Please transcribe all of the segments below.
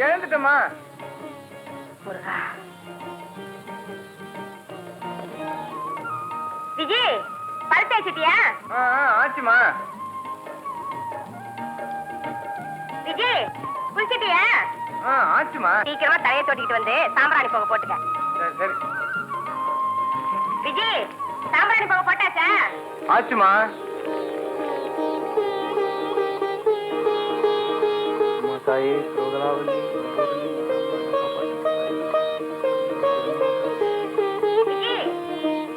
எழுந்துட்டமா. விஜய் பருத்தி ஆச்சிட்டியா? ஆச்சுமா. விஜய் குளிச்சிட்டியா? ஆச்சுமா. சீக்கிரமா தலையை தொட்டிக்கிட்டு வந்து சாம்பிராணி போக போட்டுக்க. சரி. விஜய் சாம்பிராணி போக போட்டாச்சா? ஆச்சுமா.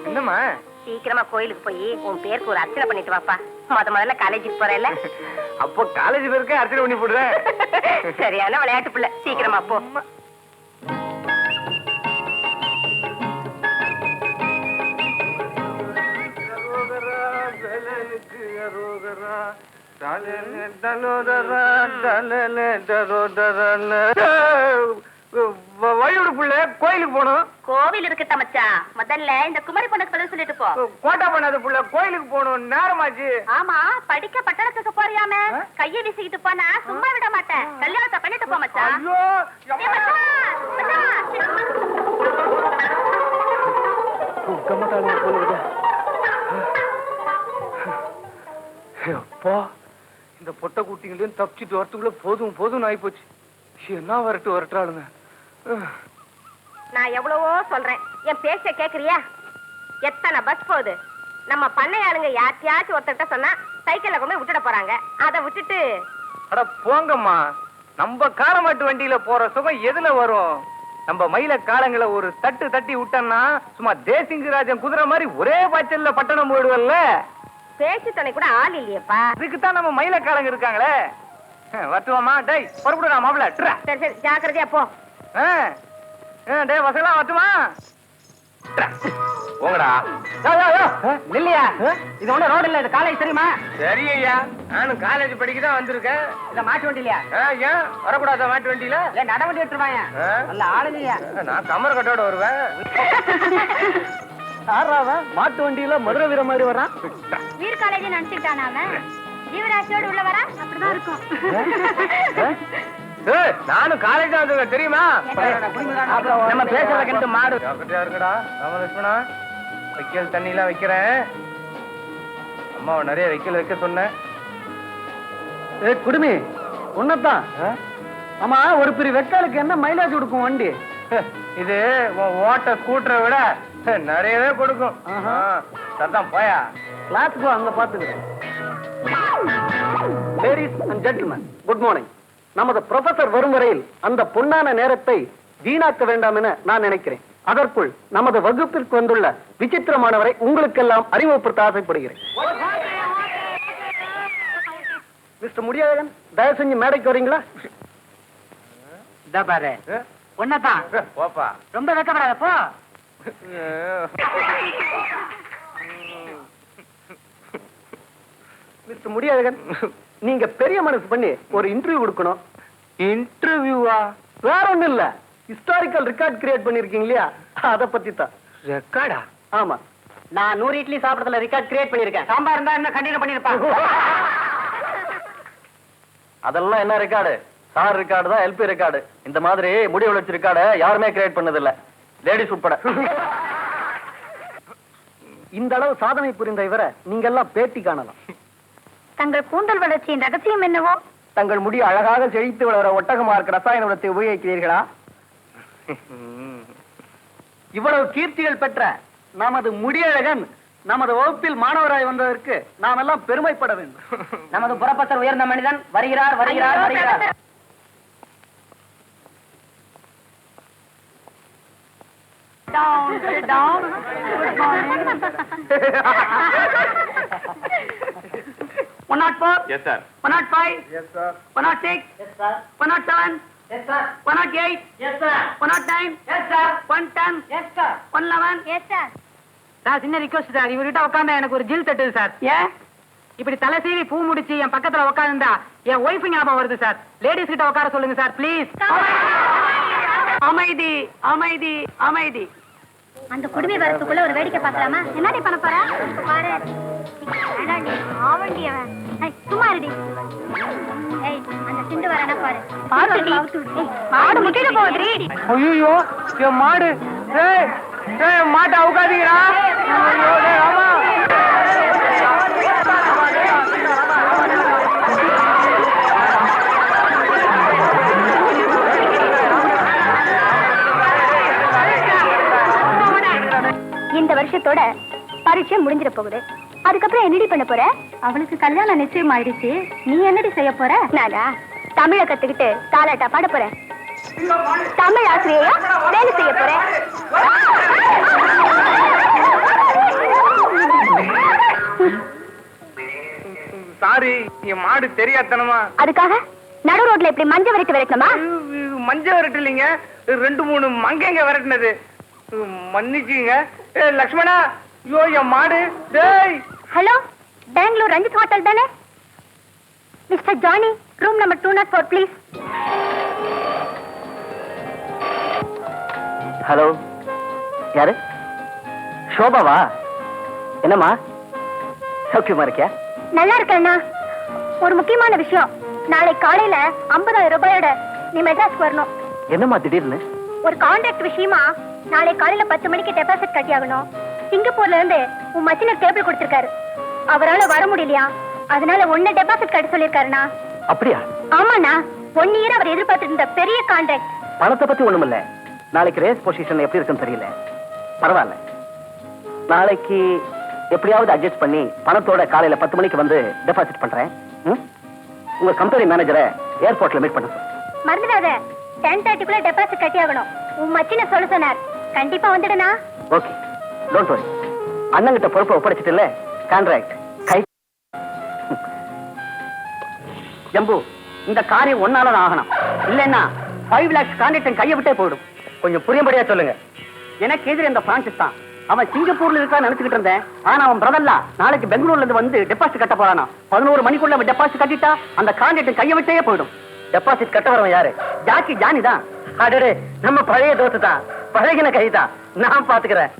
என்னம்மா? சீக்கிரமா கோயிலுக்கு போய் உன் பேருக்கு ஒரு அர்ச்சனை பண்ணிட்டு வாப்பா. முதல்ல காலேஜுக்கு போறேல்ல? அப்போ காலேஜ் பேருக்கு அர்ச்சனை பண்ணி போடுறேன். சரியான விளையாட்டு பிள்ளை. சீக்கிரமா போ. வழியோட புள்ள கோயிலுக்கு போகணும். கோவில் இருக்கு தமச்சா. முதல்ல இந்த குமரி பொண்ணுக்கு பதில் சொல்லிட்டு போ. கோட்டா பண்ணாத புள்ள கோயிலுக்கு போகணும். நேரமாச்சு. ஆமா, படிக்க பட்டணத்துக்கு போறியாமே. கையை வீசிக்கிட்டு போனா சும்மா விட மாட்டேன். கல்யாணத்தை பண்ணிட்டு போ மச்சான். அப்பா, இந்த பொட்டை குட்டிங்களையும் தப்பிச்சுட்டு வரத்துக்குள்ள போதும் போதும் ஆயிப்போச்சு. என்ன வரட்டாளுங்க. நான் எவ்வளவோ சொல்றேன், என் பேச்ச கேக்குறியா? எத்தனை பஸ் போகுது. நம்ம பண்ணையாளுங்க யாத்தியாச்சும் ஒருத்தர்கிட்ட சொன்னா சைக்கிள்ல கொண்டு விட்டுட போறாங்க. அதை விட்டுட்டு அட போங்கம்மா. நம்ம காலமாட்டு வண்டியில போற சுகம் எதுல வரும்? நம்ம மயில காலங்களை ஒரு தட்டு தட்டி விட்டோம்னா சும்மா தேசிங்கராஜன் குதிரை மாதிரி ஒரே பாய்ச்சல்ல பட்டணம் போயிடுவல்ல. பேச்சு துணை கூட ஆள் இல்லையப்பா. இதுக்குத்தான் நம்ம மயில காலங்க இருக்காங்களே. வத்துவாமா? டேய் புறப்படுடா மாப்பிள்ள. சரி சரி, ஜாக்கிரதையா போ. டேய் வசலா வத்துமா? போங்கடா. இல்லையா, இது ஒண்ணு ரோடு இல்ல, இது காலேஜ் தெரியுமா? சரி ஐயா, நானும் காலேஜ் படிக்கதான் வந்திருக்கேன். இத மாட்டு வண்டி இல்லையா? ஏன் வரக்கூடாத மாட்டு வண்டியில? இல்ல நட வண்டி எடுத்துருவாங்க. நல்ல ஆளுங்கய்யா. நான் கமர கட்டோட வருவேன். மாட்டு வண்டியில மதுரை வீர மாதிரி வரான். வீர் காலேஜ் நினைச்சுட்டான் அவன். ஜீவராசியோடு உள்ள வரா. அப்படிதான் இருக்கும். நானும் காலேஜ் தான் வந்துருக்கேன் தெரியுமா? நம்ம பேசுறத கண்டு மாடு இருக்குடா. ராமலட்சுமணா, வைக்கல் தண்ணி எல்லாம் வைக்கிறேன். அம்மாவை நிறைய வைக்கல் வைக்க சொன்னேன். குடுமி உன்னதான். ஆமா, ஒரு பெரிய வெக்காலுக்கு என்ன மைலேஜ் கொடுக்கும் வண்டி? இது ஓட்ட ஸ்கூட்டரை விட நிறையவே கொடுக்கும். சத்தம் போயா. கிளாஸுக்கு அங்க பாத்துக்கிறேன். Ladies and gentlemen, good morning. நமது ப்ரொஃபசர் வரும் வரையில் அந்த பொன்னான நேரத்தை வீணாக்க வேண்டாம் என நான் நினைக்கிறேன். அதற்குள் நமது வகுப்பிற்கு வந்துள்ள விசித்திரமானவரை உங்களுக்கெல்லாம் அறிமுகப்படுத்த ஆசைப்படுகிறேன். மிஸ்டர் முடியாதன், தயவு செஞ்சு மேடைக்கு வரீங்களா? பாரு ஒன்னதான். போப்பா. ரொம்ப வெக்கப்படாத போ. மிஸ்டர் முடியாதன், நீங்க பெரிய மனசு பண்ணி ஒரு இன்டர்வியூ கொடுக்கணும். இன்டர்வியூவா? வேற ஒண்ணும் இல்ல, ஹிஸ்டாரிக்கல் ரெக்கார்ட் கிரியேட் பண்ணிருக்கீங்க இல்லையா, அத பத்தி தான். ரெக்கார்டா? ஆமா, நான் 100 இட்லி சாப்பிடறதுல ரெக்கார்ட் கிரியேட் பண்ணிருக்கேன். சாம்பார் இருந்தா என்ன கண்டினியூ பண்ணிருப்பாங்க. அதெல்லாம் என்ன ரெக்கார்டு? சார் ரெக்கார்டு தான் எல்பி ரெக்கார்டு. இந்த மாதிரி முடி உழைச்சு ரெக்கார்டு யாருமே கிரியேட் பண்ணது இல்ல, லேடிஸ் உட்பட. இந்த அளவு சாதனை புரிந்த இவரை நீங்க எல்லாம் பேட்டி காணலாம். தங்கள் கூந்தல் வளர்ச்சியின் ரகசியம் என்னவோ? தங்கள் முடி அழகாக செழித்து வளர ஒட்டகமார்க்க ரசாயன உரத்தை உபயோகிக்கிறீர்களா? இவ்வளவு கீர்த்திகள் பெற்ற நமது முடியழகன் நமது வகுப்பில் மாணவராய் வந்ததற்கு நாம் எல்லாம் பெருமைப்பட வேண்டும். நமது புறப்பசர் உயர்ந்த மனிதன் வருகிறார் வருகிறார் வருகிறார். Down. Good morning. 104. Yes sir. 105. Yes sir. 106. Yes sir. 107. Yes sir. 108. Yes sir. 109. Yes sir. 110. Yes sir. 111. Yes sir. Sir, சின்ன ரிக்வெஸ்ட் சார், இவர்கிட்ட உட்காந்தா எனக்கு ஒரு ஜில் தட்டுது சார். ஏன் இப்படி தலை சீவி பூ முடிச்சு என் பக்கத்துல உட்கார்ந்தா என் ஒய்ஃபு ஞாபகம் வருது சார். லேடிஸ் கிட்ட உட்கார சொல்லுங்க சார் ப்ளீஸ். அமைதி அமைதி அமைதி. அந்த குடுமி வரத்துக்குள்ள ஒரு வேடிக்கை பார்க்கலாமா? என்னடி பண்ண போற? பாரு. அடாடி, ஆவண்டியவன். சும்மா இருடி. ஏய், அந்த சிண்டு வரனா பாரு. பாருடி. மாடு முட்டிட போகுதுடி. ஐயோ, என் மாடு. ஏய், ஏய், மாட்டை அவுக்காதீங்கடா. ஐயோ, டேய், ஆமா. இந்த வருஷத்தோட பரீட்சை முடிஞ்சிட போகுது. அதுக்கப்புறம் என்னடி பண்ண போற? அவளுக்கு கல்யாணம் நிச்சயம் ஆயிடுச்சு. நீ என்னடி செய்ய போற? நானா தமிழ கத்துக்கிட்டு தாலாட்டா பாட போறேன். தமிழ் ஆசிரியையா வேலை செய்ய போறேன். சாரி, என் மாடு தெரியாதனமா. அதுக்காக நடு ரோட்ல இப்படி மஞ்சள் விரட்டு விரட்டணுமா? மஞ்சள் விரட்டு இல்லைங்க, 2-3 மங்கைங்க விரட்டினது. மன்னிச்சுங்க. லக்ஷ்மணா, ஐயோ என் மாடு. டேய், ஹலோ, பெங்களூர் ரஞ்சித் ஹோட்டல் தானே? Mister Johnny, room number 204 please. Hello, யாரு? சோபாவா? என்னம்மா, சௌக்கியமா இருக்கியா? நல்லா இருக்கேண்ணா. ஒரு முக்கியமான விஷயம். நாளை காலையில 50,000 ரூபாயோட நீ மெட்ராஸ்க்கு வரணும். என்னம்மா திடீர்னு? ஒரு கான்ட்ராக்ட் விஷயமா நாளை காலையில 10 மணிக்கு டெபாசிட் கட்டி ஆகணும். சிங்கப்பூர்ல இருந்து உன் மச்சினர் டேபிள் கொடுத்திருக்காரு. அவரால வர முடியலையா, அதனால ஒன்னு டெபாசிட் கட்ட சொல்லிருக்காருண்ணா. அப்படியா? ஆமாண்ணா, 1 இயர் அவர் எதிர்பார்த்துட்டு இருந்த பெரிய கான்ட்ராக்ட். பணத்தை பத்தி ஒண்ணுமில்ல. நாளைக்கு ரேஸ் பொசிஷன் எப்படி இருக்குன்னு தெரியல. பரவாயில்ல, நாளைக்கு எப்படியாவது அட்ஜஸ்ட் பண்ணி பணத்தோட காலையில 10 மணிக்கு வந்து டெபாசிட் பண்றேன். உங்க கம்பெனி மேனேஜரை ஏர்போர்ட்ல மீட் பண்ண சொல்லு. மறந்துடாத, 10:30க்குள்ள டெபாசிட் கட்டி ஆகணும். உன் மச்சினர் சொல்ல சொன்னார். கண்டிப்பா வந்துடுனா? Okay, don't worry. அண்ணங்கிட்ட பொறுப்பை ஒப்படைச்சிட்டு இல்ல, கான்ட்ராக்ட் கை. ஜம்பு, இந்த காரியம் ஒன்னால ஆகணும். இல்லன்னா 5 lakhs கான்ட்ராக்ட் கையை விட்டே போயிடும். கொஞ்சம் புரியும்படியா சொல்லுங்க. எனக்கு எதிரி அந்த பிரான்சிஸ் தான். அவன் சிங்கப்பூர்ல இருக்கா நினைச்சுக்கிட்டு இருந்தேன். ஆனா அவன் பிரதர்ல நாளைக்கு பெங்களூர்ல இருந்து வந்து டெபாசிட் கட்ட போறானா. 11 மணிக்குள்ள அவன் டெபாசிட் கட்டிட்டா அந்த கான்ட்ராக்ட் கையை விட்டே போயிடும். டெபாசிட் கட்ட வரவன் யாரு? ஜானி தான். அடடே, நம்ம பழைய தோத்து தான், பழகின கை தான். நான் பாத்துக்கிறேன்.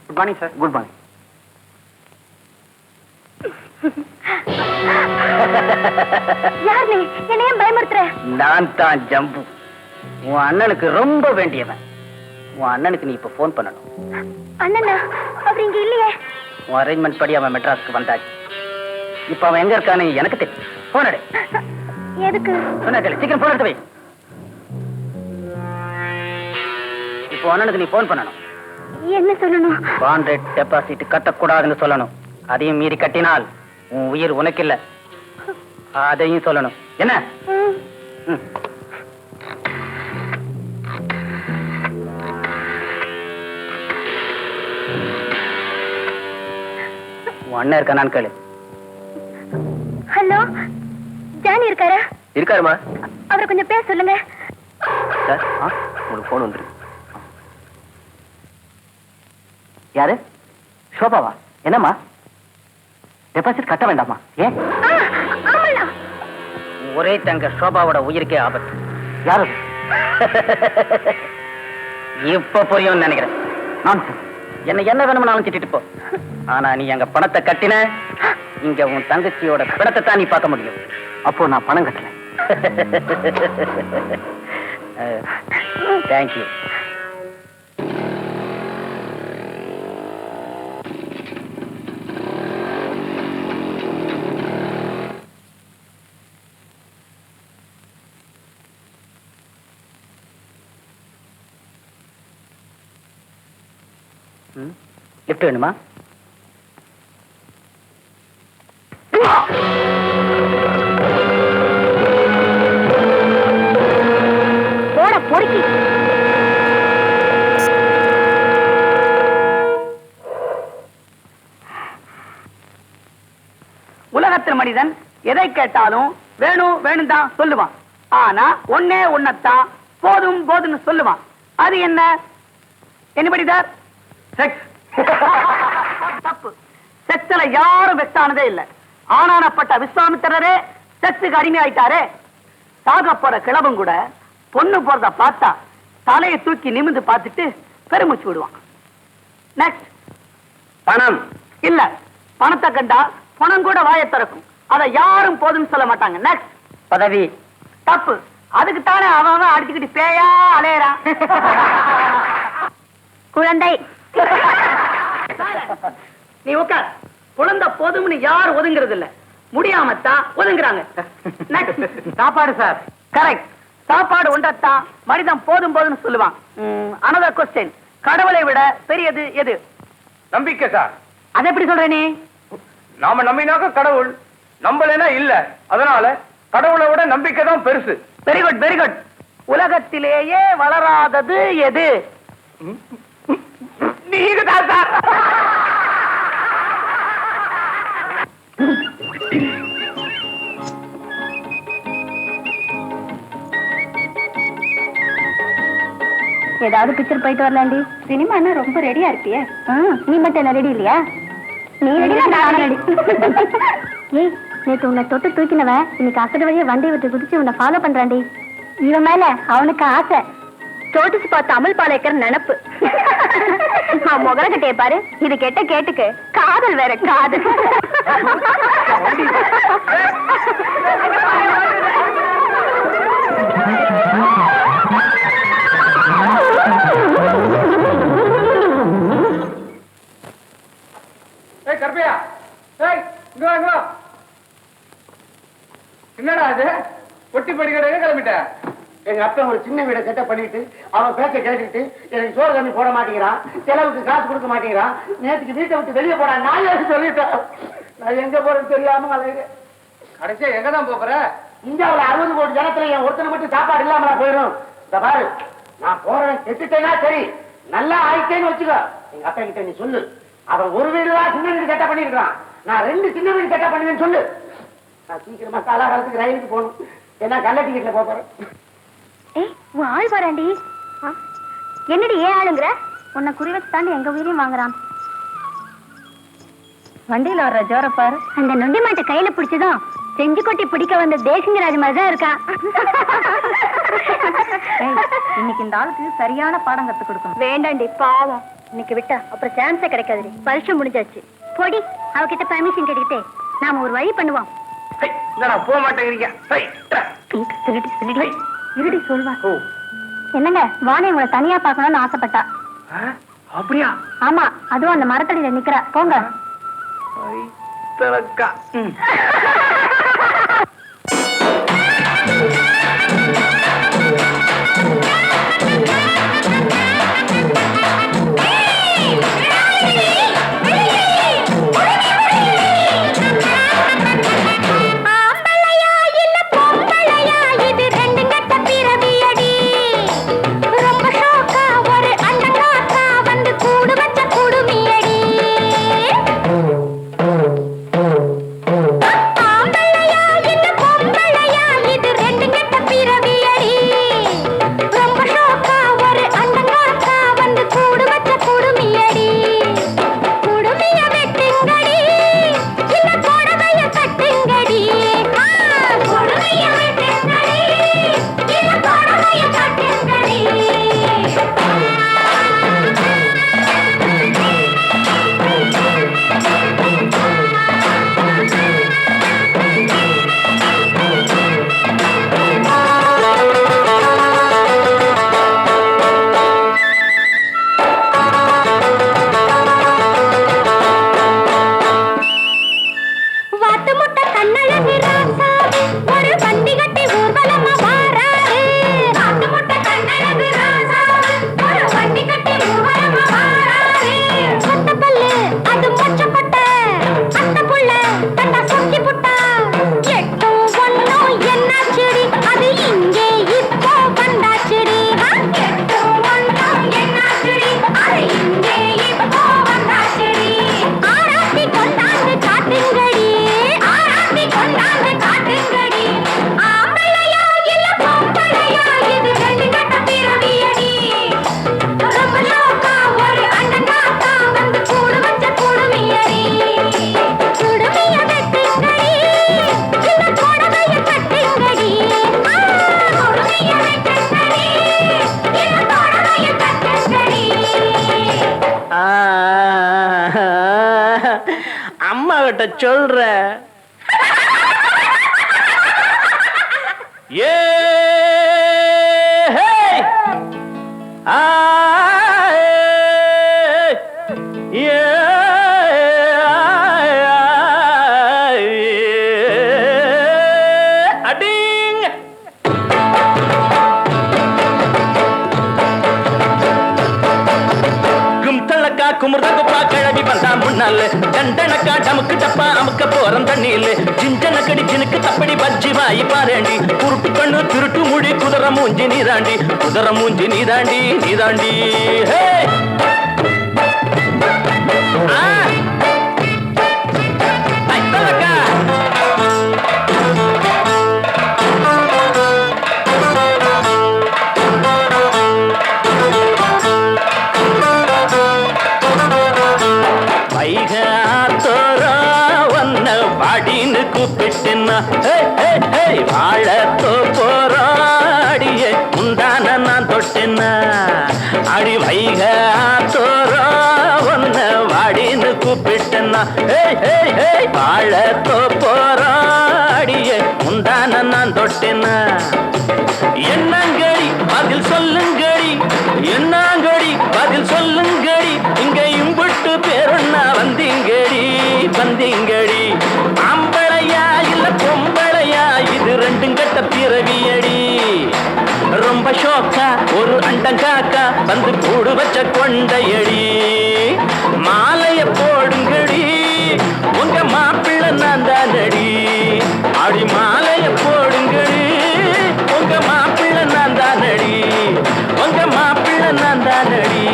Good morning sir. Good morning. யார் நீ? என்னையும் பயமுறுத்துற? நான் தான் ஜம்பு. உன் அண்ணனுக்கு ரொம்ப வேண்டியவன். உன் அண்ணனுக்கு நீ இப்ப போன் பண்ணணும். அண்ணனா? அவர் இங்க இல்லையே. உன் அரேஞ்ச்மெண்ட் படி அவன் மெட்ராஸ்க்கு வந்தாச்சு. இப்ப அவன் எங்க இருக்கான்னு எனக்கு தெரியும். போன் எடு. எதுக்கு? சொன்ன கேளு, சீக்கிரம் போன் எடுத்து வை. இப்போ அண்ணனுக்கு நீ போன் பண்ணணும். என்ன சொல்லணும்? கான்ட்ராக்ட் டெபாசிட் கட்டக்கூடாதுன்னு சொல்லணும். அதையும் மீறி கட்டினால் உன் உயிர் உனக்கு இல்ல. அதையும் சொல்லணும். என்ன? ம். உன் அண்ணன் இருக்கானான்னு கேளு. ஹலோ, ஜானி இருக்காரா? இருக்காருமா? அவரை கொஞ்சம் பேச சொல்லுங்க. சார், உங்களுக்கு போன் வந்துருக்கு. யாரு? சோபாவா? என்னம்மா, டெபாசிட் கட்ட வேண்டாமா? ஏன்? ஆமாண்ணா. ஒரே தங்க சோபாவோட உயிருக்கே ஆபத்து. யாரு? இப்ப புரியும் நினைக்கிறேன். நான் என்ன வேணும்னாலும் திட்டிட்டு போ. ஆனா நீ எங்க பணத்தை கட்டின, இங்க உன் தங்கச்சியோட படத்தை தான் நீ பார்க்க முடியும். அப்போ நான் பணம் கட்டல. தேங்க்யூ. லிஃப்ட் வேணுமா? போட பொறுக்கி. உலகத்தில் மனிதன் எதை கேட்டாலும் வேணும் வேணும் தான் சொல்லுவான். ஆனா ஒன்னே ஒன்னத்தான் போதும் போதும்னு சொல்லுவான். அது என்ன? என்னபடி சார்? செக்ஸ். தப்பு. செக்ஸ்ல யாரும் வெக்ட் ஆனதே இல்ல. ஆனானப்பட்ட விஸ்வாமித்திரரே செக்ஸுக்கு அடிமையாயிட்டாரே. சாக போற கிழவன் கூட பொண்ணு போறத பார்த்தா தலையை தூக்கி நிமிந்து பார்த்துட்டு பெருமூச்சு விடுவான். நெக்ஸ்ட். பணம். இல்ல, பணத்தை கண்டா பணம் கூட வாயை திறக்கும். அதை யாரும் போதும்னு சொல்ல மாட்டாங்க. நெக்ஸ்ட். பதவி. தப்பு. அதுக்கு தானே அவன் அடிச்சுக்கிட்டு பேயா அலையறான். குழந்தை. நீ உட்கார். குழந்தை போதும்னு யாரும் ஒதுங்கிறது இல்ல, முடியாமத்தான் ஒதுங்குறாங்க. சாப்பாடு சார். கரெக்ட். சாப்பாடு உண்டத்தான் மனிதன் போதும் போதும்னு சொல்லுவான். another question. கடவுளை விட பெரியது எது? நம்பிக்கை சார். அது எப்படி சொல்ற நீ? நாம நம்பினாக்க கடவுள், நம்பலைன்னா இல்ல. அதனால கடவுளை விட நம்பிக்கை தான் பெருசு. Very good, very good. உலகத்திலேயே வளராதது எது? நீங்க தான் சார். ஏதாவது பிக்சர் போயிட்டு வரலாண்டி. சினிமான்னா ரொம்ப ரெடியா இருப்பியே. நீ மட்டும் என்ன ரெடி இல்லையா? நீ ரெடியா நான் ரெடி. ஏய், நேத்து உன்னை தொட்டு தூக்கினவன் இன்னைக்கு அசடு வழியா வண்டி விட்டு குதிச்சு உன்னை ஃபாலோ பண்றாண்டி. இவன் மேல அவனுக்கு ஆசை. சோட்டுச்சு பார்த்து அமல் பாலைக்கிற நினப்பு. முகர கட்டைய பாரு. இது கெட்ட கேட்டுக்கு காதல் வேற காதல். கற்பியா, இங்க வா. என்னடா அது? ஒட்டி படிக்கிற கிளம்பிட்ட? எங்க அப்பா ஒரு சின்ன வீடை செட்டப் பண்ணிட்டு அவன் பேச்ச கேட்டுட்டு எனக்கு சோறு தண்ணி போட மாட்டேங்கிறான், செலவுக்கு காசு கொடுக்க மாட்டேங்கிறான். நேற்றுக்கு வீட்டை விட்டு வெளியே போடா நான் சொல்லிட்டேன். நான் எங்க போறேன்னு தெரியாம அலைகிறேன். கடைசியா எங்க தான் போற? இந்தியாவுல 60 கோடி ஜனத்துல என் ஒருத்தனை மட்டும் சாப்பாடு இல்லாம போயிடும். இந்த பாரு, நான் போறேன் கெட்டுட்டேன்னா சரி, நல்லா ஆயிட்டேன்னு வச்சுக்கோ. எங்க அப்பா கிட்ட நீ சொல்லு, அவன் ஒரு வீடுதான் சின்ன வீடு செட்டப் பண்ணிருக்கான், நான் 2 சின்ன வீடு செட்டப் பண்ணுவேன்னு சொல்லு. நான் சீக்கிரமா காலாகாலத்துக்கு ரயிலுக்கு போகணும், ஏன்னா கள்ள டிக்கெட்ல போறேன். ஏய், உன் ஆள் வராண்டி. என்னடி ஏன் ஆளுங்கிற? உன்னை குறி வச்சு தாண்டி எங்க உயிரையும் வாங்குறான். வண்டியில வர்ற ஜோர பாரு. அந்த நொண்டி மாட்டை கையில பிடிச்சதும் செஞ்சு கொட்டி பிடிக்க வந்த தேசிங்கராஜ் மாதிரி தான் இருக்கான். இன்னைக்கு இந்த ஆளுக்கு சரியான பாடம் கத்து கொடுக்கணும். வேண்டாண்டி, பாவம். இன்னைக்கு விட்டா அப்புறம் சான்ஸே கிடைக்காதுடி. பரிசு முடிஞ்சாச்சு. பொடி, அவகிட்ட பர்மிஷன் கேட்டுக்கிட்டே நாம ஒரு வழி பண்ணுவோம். போக மாட்டேங்கிறீங்க. இருடி சொல்வா. என்னங்க, வாணி உங்களை தனியா பார்க்கணும்னு ஆசைப்பட்டா. அப்படியா? ஆமா, அதுவும் அந்த மரத்தடியில நிக்கிறா. போங்க. ஆராத்தி கொண்டாந்து காட்டுங்கடி, ஆராத்தி கொண்டாந்து காட்டு. கிட்ட சொல்றேன். ஏ குமுறப்பா கிளம்பி வந்தா முன்னால தண்டனக்கா டமுக்கு டப்பா அமுக்க போறம் தண்ணியில ஜிஞ்சன கடி ஜினுக்கு தப்படி பஜ்ஜி வாய் பாரேண்டி குருட்டு கண்ணு திருட்டு முடி குதிரை மூஞ்சி நீதாண்டி குதிரை மூஞ்சி நீதாண்டி நீதாண்டி ஹே வாழத்தோ போராடிய முந்தான நான் தொட்டேன்னா அடி வைக தோரா ஒன்ன வாடின்னு கூப்பிட்டேன்னா வாழத்தோ போராடிய முந்தான நான் தொட்டேன்னா என்னங்கடி பதில் சொல்லுங்கடி என்னங்கடி பதில் சொல்லுங்கடி இங்க இம்புட்டு பேருன்னா வந்தீங்கடி வந்தீங்கடி ஆம்பளையா இல்ல பொம்பளையா இது ரெண்டும் கட்ட பிறவியடி ரொம்ப ஷோக்கா ஒரு அண்டங்காக்கா வந்து கூடு வச்ச கொண்டையடி மாலைய போடுங்கடி உங்க மாப்பிள்ளை நான் தானடி அடி மாலைய போடுங்கடி உங்க மாப்பிள்ளை நான் தானடி உங்க மாப்பிள்ளை நான் தானடி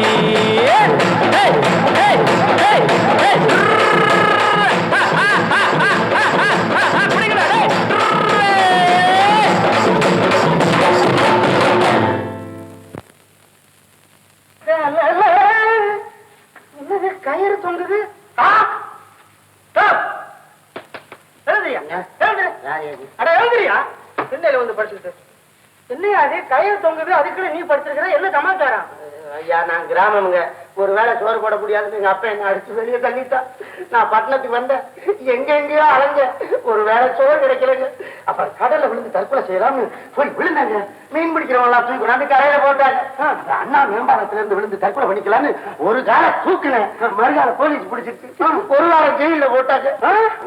கயிறு தொங்குது. திண்ணையில வந்து படிச்சுட்டு என்னையா அது கயிறு தொங்குது அதுக்குள்ள நீ படிச்சிருக்கிற என்ன சமாச்சாரம்? ஐயா நான் கிராமமுங்க ஒரு வேளை சோறு போட முடியாதுன்னு எங்க அப்பா என்ன அடிச்சு வெளியே தள்ளிட்டா. நான் பட்டணத்துக்கு வந்தேன் எங்கெங்கயோ அலைஞ்ச ஒரு வேளை சோறு கிடைக்கலங்க. அப்புறம் கடல்ல விழுந்து தற்கொலை செய்யலாம்னு போய் விழுந்தாங்க. மீன் பிடிக்கிறவங்களா தூக்கி கொண்டாந்து கரையில போட்டாங்க. அண்ணா மேம்பாலத்துல இருந்து விழுந்து தற்கொலை பண்ணிக்கலான்னு ஒரு கால தூக்குனேன். மறுகால போலீஸ் பிடிச்சிருச்சு. ஒரு வாரம் ஜெயில போட்டாங்க.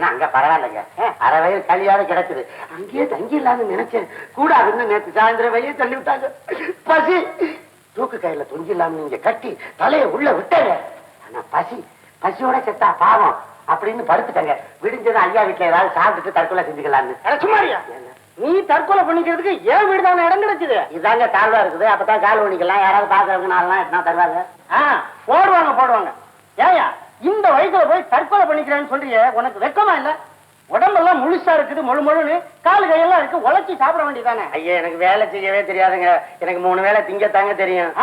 அங்க பரவாயில்லைங்க அரை வயது கல்யாண கிடக்குது அங்கேயே தங்கிடலான்னு நினைச்சேன். கூடாதுன்னு நேற்று சாயந்தரம் வெளியே தள்ளி விட்டாங்க. பசி தூக்கு கையில தொங்கிடலாம்னு நீங்க கட்டி தலையை உள்ள விட்டாங்க. ஆனா பசியோட செத்தா பாவம் அப்படின்னு படுத்துட்டாங்க. விடிஞ்சது ஐயா வீட்டுல ஏதாவது சாப்பிட்டுட்டு தற்கொலை செஞ்சுக்கலான்னு. சும்மாரியா நீ தற்கொலை பண்ணிக்கிறதுக்கு ஏன் வீடுதான இடம் கிடைச்சது? இதாங்க தாழ்வா இருக்குது. அப்பதான் கால் பண்ணிக்கலாம். யாராவது பாக்குறவங்க நாளெல்லாம் எத்தனா தருவாங்க. போடுவாங்க. ஏயா இந்த வயசுல போய் தற்கொலை பண்ணிக்கிறேன்னு சொல்றிய உனக்கு வெக்கமா இல்ல? உடம்பெல்லாம் முழுசா இருக்குது முழு முழுன்னு காலு கையெல்லாம் இருக்கு உழைச்சி சாப்பிட வேண்டியதானே? ஐயா எனக்கு வேலை செய்யவே தெரியாதுங்க. எனக்கு 3 வேளை திங்கத்தாங்க தெரியும்.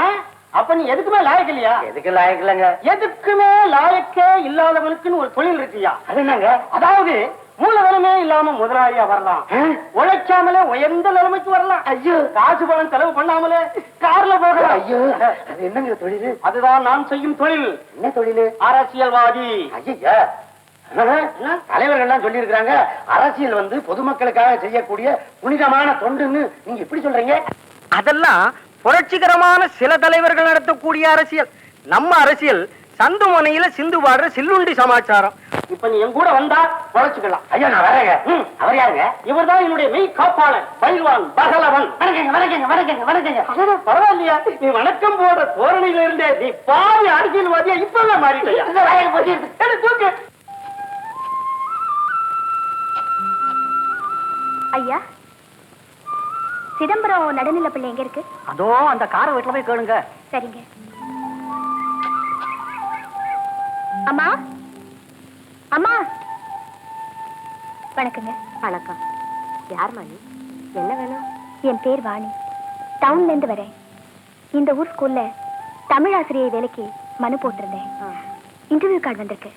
அப்ப நீ எதுக்குமே லாயக்கு இல்லையா? எதுக்கு லாயக்கு இல்லைங்க. எதுக்குமே லாயக்கே இல்லாதவனுக்குன்னு ஒரு தொழில் இருக்குயா. அது என்னங்க? அதாவது மூலதனமே இல்லாம முதலாளியா வரலாம், உழைக்காமலே உயர்ந்த நிலைமைக்கு வரலாம். ஐயோ காசு பணம் செலவு பண்ணாமலே கார்ல போகலாம். ஐயோ அது என்னங்க தொழில்? அதுதான் நான் செய்யும் தொழில். என்ன தொழில்? அரசியல்வாதி. ஐயா தலைவர்கள்லாம் சொல்லி இருக்கிறாங்க அரசியல் வந்து பொதுமக்களுக்காக செய்யக்கூடிய புனிதமான தொண்டுன்னு. நீங்க எப்படி சொல்றீங்க? அதெல்லாம் புரட்சிகரமான சில தலைவர்கள் நடத்தக்கூடிய அரசியல். நம்ம அரசியல் சந்து முனையில சிந்து பாடுற சில்லுண்டி சமாச்சாரம். இப்ப நீ என் கூட வந்தா பொழைச்சுக்கலாம். ஐயா நான் வரேங்க. அவர் யாருங்க? இவர் தான் என்னுடைய மெய் காப்பாளன் பயில்வான் பகலவன். வணக்கங்க. பரவாயில்லையா நீ வணக்கம் போடுற தோரணையில இருந்தே நீ பாதி அரசியல்வாதியா இப்பவே மாறிட்டையா? தூக்கு. ஐயா சிதம்பரம் நடுநிலை பிள்ளை எங்க இருக்கு? அதோ அந்த கார வீட்டுல போய் கேளுங்க. சரிங்க. அம்மா அம்மா. வணக்கங்க. வணக்கம். யார் மணி? என்ன வேணும்? என் பேர் வாணி. டவுன்ல இருந்து வரேன். இந்த ஊர் ஸ்கூல்ல தமிழ் ஆசிரியை வேலைக்கு மனு போட்டிருந்தேன். இன்டர்வியூ கார்டு வந்திருக்கு.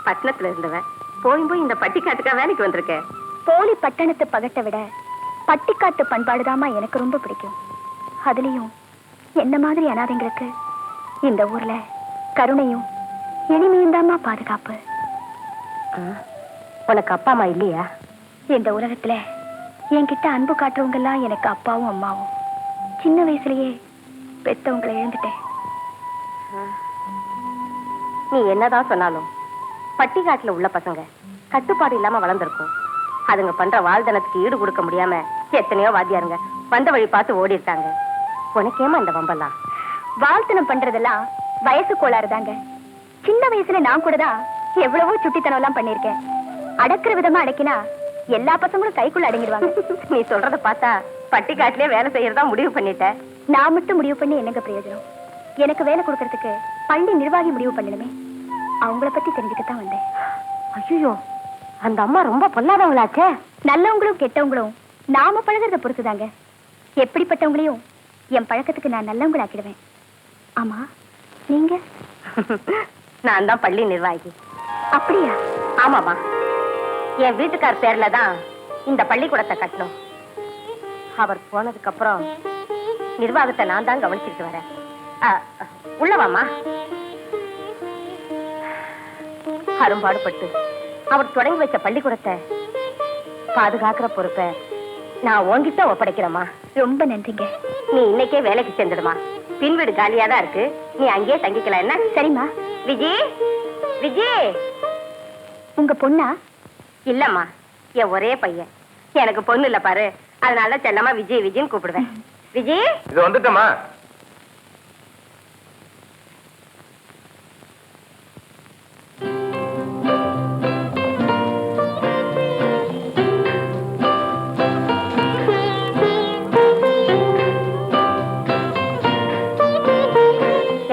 பட்டணத்துல இருந்தவன் போய் இந்த பட்டிக்காட்டுக்கா வேலைக்கு வந்திருக்கேன். போலி பட்டணத்து பகட்டை விட பட்டிக்காட்டு பண்பாடுதாமா எனக்கு ரொம்ப பிடிக்கும். அதுலயும் என்ன மாதிரி அனாதைங்களுக்கு இந்த ஊர்ல கருணையும் இனிமையுந்தாம்மா பாதுகாப்பு. உனக்கு அப்பா அம்மா இல்லையா? இந்த உலகத்துல என்கிட்ட அன்பு காட்டுறவங்க எல்லாம் எனக்கு அப்பாவும் அம்மாவும். சின்ன வயசுலயே பெத்தவங்களை எழுந்துட்டேன். நீ என்னதான் சொன்னாலும் பட்டிக்காட்டுல உள்ள பசங்க கட்டுப்பாடு இல்லாம வளர்ந்துருக்கும். அதுங்க பண்ற வாழ்தனத்துக்கு ஈடு கொடுக்க முடியாம எத்தனையோ வாத்தியாருங்க வந்த வழி பார்த்து ஓடி இருக்காங்க. உனக்கேமா இந்த வம்பெல்லாம்? வாழ்த்தனம் பண்றதெல்லாம் வயசு கோளாறு தாங்க. சின்ன வயசுல நான் கூட தான் எவ்வளவோ சுட்டித்தனம் எல்லாம் பண்ணிருக்கேன். அடக்குற விதமா அடக்கினா எல்லா பசங்களும் கைக்குள்ள அடங்கிடுவாங்க. நீ சொல்றத பார்த்தா பட்டிக்காட்டிலே வேலை செய்யறதா முடிவு பண்ணிட்ட. நான் மட்டும் முடிவு பண்ணி என்னங்க பிரயோஜனம்? எனக்கு வேலை கொடுக்கறதுக்கு பள்ளி நிர்வாகி முடிவு பண்ணணுமே. அவங்கள பத்தி தெரிஞ்சுக்கத்தான் வந்தேன். ஐயோ, அந்த அம்மா ரொம்ப பொல்லாதவங்களாச்சே. நல்லவங்களும் கெட்டவங்களும் நாம பழகிறத பொறுத்துதாங்க. எப்படிப்பட்டவங்களையும் என் பழக்கத்துக்கு நான் நல்லவங்களாக்கிடுவேன். ஆமா, நீங்க? நான் தான் பள்ளி நிர்வாகி. அப்படியா? ஆமாமா, என் வீட்டுக்கார் பேர்ல தான் இந்த பள்ளிக்கூடத்தை கட்டணும். அவர் போனதுக்கு அப்புறம் நிர்வாகத்தை நான் தான் கவனிச்சுட்டு வரேன். உள்ளவாமா. அரும்பாடுபட்டு அவர் தொடங்கி வச்ச பள்ளிக்கூடத்தை பாதுகாக்கிற பொறுப்பை நான் உன்கிட்ட ஒப்படைக்கிறேம்மா. ரொம்ப நன்றிங்க. நீ இன்னைக்கே வேலைக்கு சேர்ந்துடுமா. பின் வீடு காலியா தான் இருக்கு, நீ அங்கேயே தங்கிக்கலாம். என்ன? சரிம்மா. விஜி, விஜி. உங்க பொண்ணா? இல்லம்மா, என் ஒரே பையன். எனக்கு பொண்ணு இல்ல பாரு, அதனால செல்லமா விஜய் விஜய்னு கூப்பிடுவேன். விஜய், இது வந்துட்டமா?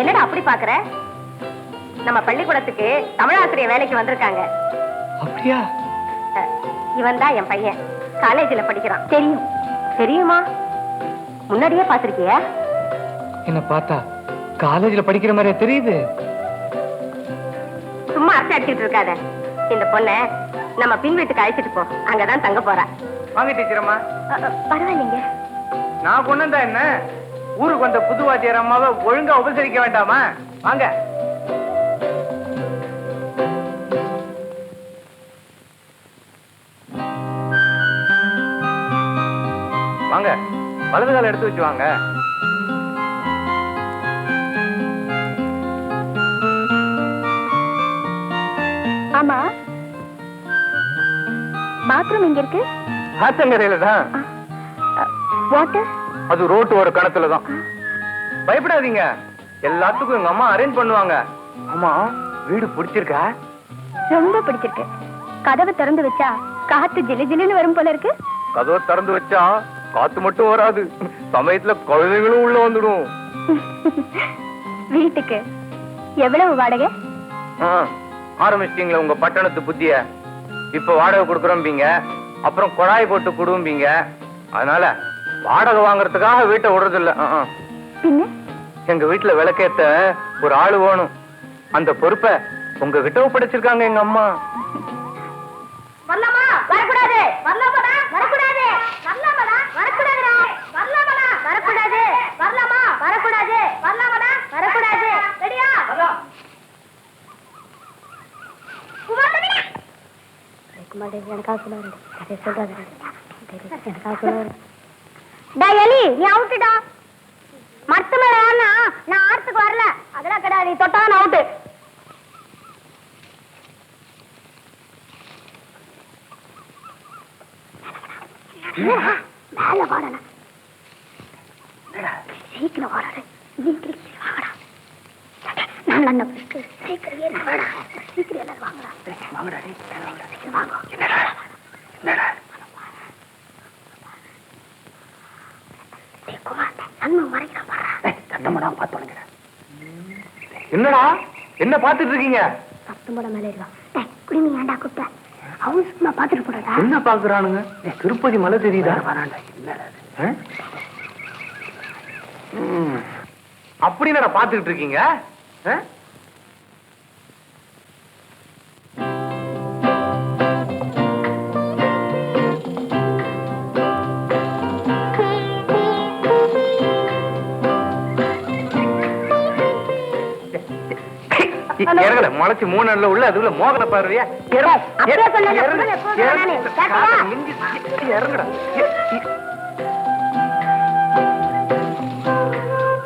என்னடா அப்படி பாக்குற? நம்ம பள்ளிக்கூடத்துக்கு தமிழாசிரியர் வேலைக்கு வந்திருக்காங்க. அப்படியா? இவன் தான் என் பையன், காலேஜில் படிக்கிறான். தெரியும். தெரியுமா? முன்னாடியே பாத்திருக்கிய? என்ன பார்த்தா காலேஜ்ல படிக்கிற மாதிரியா தெரியுது? சும்மா அசை அடிச்சுட்டு இருக்காத. இந்த பொண்ணை நம்ம பின் வீட்டுக்கு அழைச்சிட்டு போ, அங்கதான் தங்க போற. வாங்க டீச்சரம்மா. பரவாயில்லைங்க. நான் கொண்டு வந்தா என்ன? ஊருக்கு வந்த புது வாத்தியார் அம்மாவை ஒழுங்கா உபசரிக்க வேண்டாமா? வாங்க. வாங்க, வலது கால எடுத்து வச்சு வாங்க. ஆமா, பாத்ரூம் எங்க இருக்கு? ஆச்சங்கரையில தான். வாட்டர்? அது ரோட்டு ஒரு கணத்துல தான். பயப்படாதீங்க, எல்லாத்துக்கும் எங்க அம்மா அரேஞ்ச் பண்ணுவாங்க. அம்மா, வீடு பிடிச்சிருக்கா? ரொம்ப பிடிச்சிருக்கு. கதவை திறந்து வச்சா காத்து ஜிலு ஜிலுன்னு வரும் போல இருக்கு. கதவை திறந்து வச்சா காத்து மட்டும் வராது, சமயத்துல குழந்தைகளும் உள்ள வந்துடும். வீட்டுக்கு எவ்வளவு வாடகை? ஆரம்பிச்சிட்டீங்களா உங்க பட்டணத்து புத்திய? இப்ப வாடகை கொடுக்குறோம்பீங்க, அப்புறம் குழாய் போட்டு குடும்பீங்க. அதனால வாடகை வாங்குறதுக்காக வீட்டை விடுறது இல்ல. பின்ன எங்க வீட்டுல விளக்கேத்த ஒரு ஆளு வேணும். அந்த பொறுப்பை உங்ககிட்ட ஒப்படைச்சிருக்காங்க எங்க அம்மா. வரலாமா? வரக்கூடாது. வரலாமாடா? வரக்கூடாது. வரலாமாடா? வரக்கூடாதுடா. வரலாமாடா? வரக்கூடாது. வரலாமா? வரக்கூடாது. வரலாமாடா? வரக்கூடாது. ரெடியா? குமார் எனக்காக சொல்லுவாரு. கதை சொல்றாரு. எனக்காக சொல்லுவாரு. டா எலி, நீ அவுட்டுடா. மரத்து மேல ஏன்னா நான் ஆறத்துக்கு வரல. அதெல்லாம் கிடையாது, நீ தொட்டா நான் அவுட்டு. மேல வாடா. சீக்கிரம் வாடா. நான் அண்ணா சீக்கிரம் ஏறி வாடா. சீக்கிரம் எல்லாரும் வாங்கடா. வாங்கடா. வாங்க. என்னடா? என்னடா என்ன பாத்துட்டு இருக்கீங்க? என்ன பாக்குறானுங்க? திருப்பதி மலை தெரியுதா? அப்படி நான் பாத்துக்கிட்டு இருக்கீங்க. இறங்கல முளைச்சு 3 நாள்ல உள்ள அதுல மோகன பார்வையா அப்படியே சொன்னேன், எப்போதும் நானே. கேட்டியா? இறங்குடா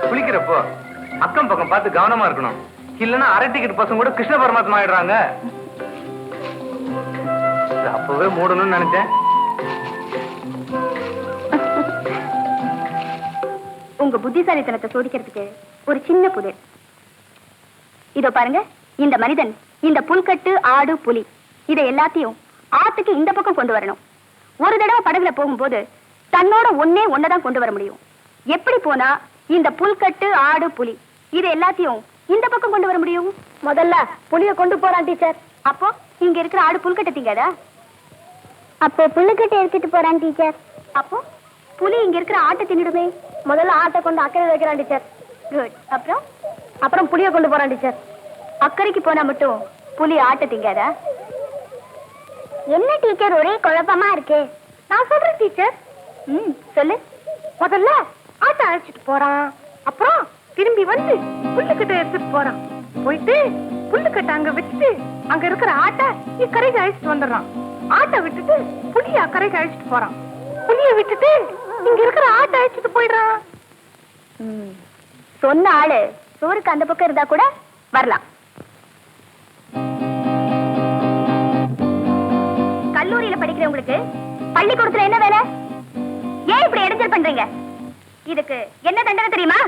குளிக்கிறப்போ அக்கம் பக்கம் பார்த்து கவனமா இருக்கணும். இல்லன்னா அரை டிக்கெட் பசங்க கூட கிருஷ்ண பரமாத்மா ஆயிடுறாங்க. அப்பவே மூடணும்னு நினைச்சேன். உங்க புத்திசாலித்தனத்தை சோதிக்கிறதுக்கு ஒரு சின்ன புதிர். இதோ பாருங்க, இந்த மனிதன் இந்த புல்கட்டு, ஆடு, புலி இதை எல்லாத்தையும் ஆத்துக்கு இந்த பக்கம் கொண்டு வரணும். ஒரு தடவை படகுல போகும்போது தன்னோட ஒன்னதான் கொண்டு வர முடியும். எப்படி போனா இந்த புல்கட்டு, ஆடு, புலி இதை எல்லாத்தையும் இந்த பக்கம் கொண்டு வர முடியும்? முதல்ல புலிய கொண்டு போறான் டீச்சர். அப்போ இங்க இருக்கிற ஆடு புல்கட்டை திங்காதா? அப்போ புல்லுக்கட்டை எடுத்துட்டு போறான் டீச்சர். அப்போ புலி இங்க இருக்கிற ஆட்டை தின்னுடுமே. முதல்ல ஆட்டை கொண்டு அக்கறை வைக்கிறான் டீச்சர். குட். அப்புறம் புலிய கொண்டு போறான் டீச்சர். அக்கறைக்கு போனா மட்டும் புலி ஆட்டை திங்காதா? என்ன டீச்சர் ஒரே குழப்பமா இருக்கு? நான் சொல்றேன் டீச்சர். சொல்லு. முதல்ல ஆட்டை அழைச்சிட்டு போறான், அப்புறம் திரும்பி வந்து புல்லுக்கட்டை எடுத்துட்டு போறான். போயிட்டு புல்லுக்கட்டை அங்க வச்சுட்டு அங்க இருக்கிற ஆட்டை இக்கரைக்கு அழைச்சிட்டு வந்துடுறான். ஆட்டை விட்டுட்டு புலிய அக்கறைக்கு அழைச்சிட்டு போறான். புலிய விட்டுட்டு இங்க இருக்கிற ஆட்டை அழைச்சிட்டு போயிடுறான். சொன்ன ஆளு சோருக்கு அந்த பக்கம் இருந்தா கூட வரலாம். கல்லூரியில படிக்கிறவங்களுக்கு பள்ளிக்கூடத்துல என்ன வேலை? ஏன் இப்படி இடைஞ்சல் பண்றீங்க? இதுக்கு என்ன தண்டனை தெரியுமா?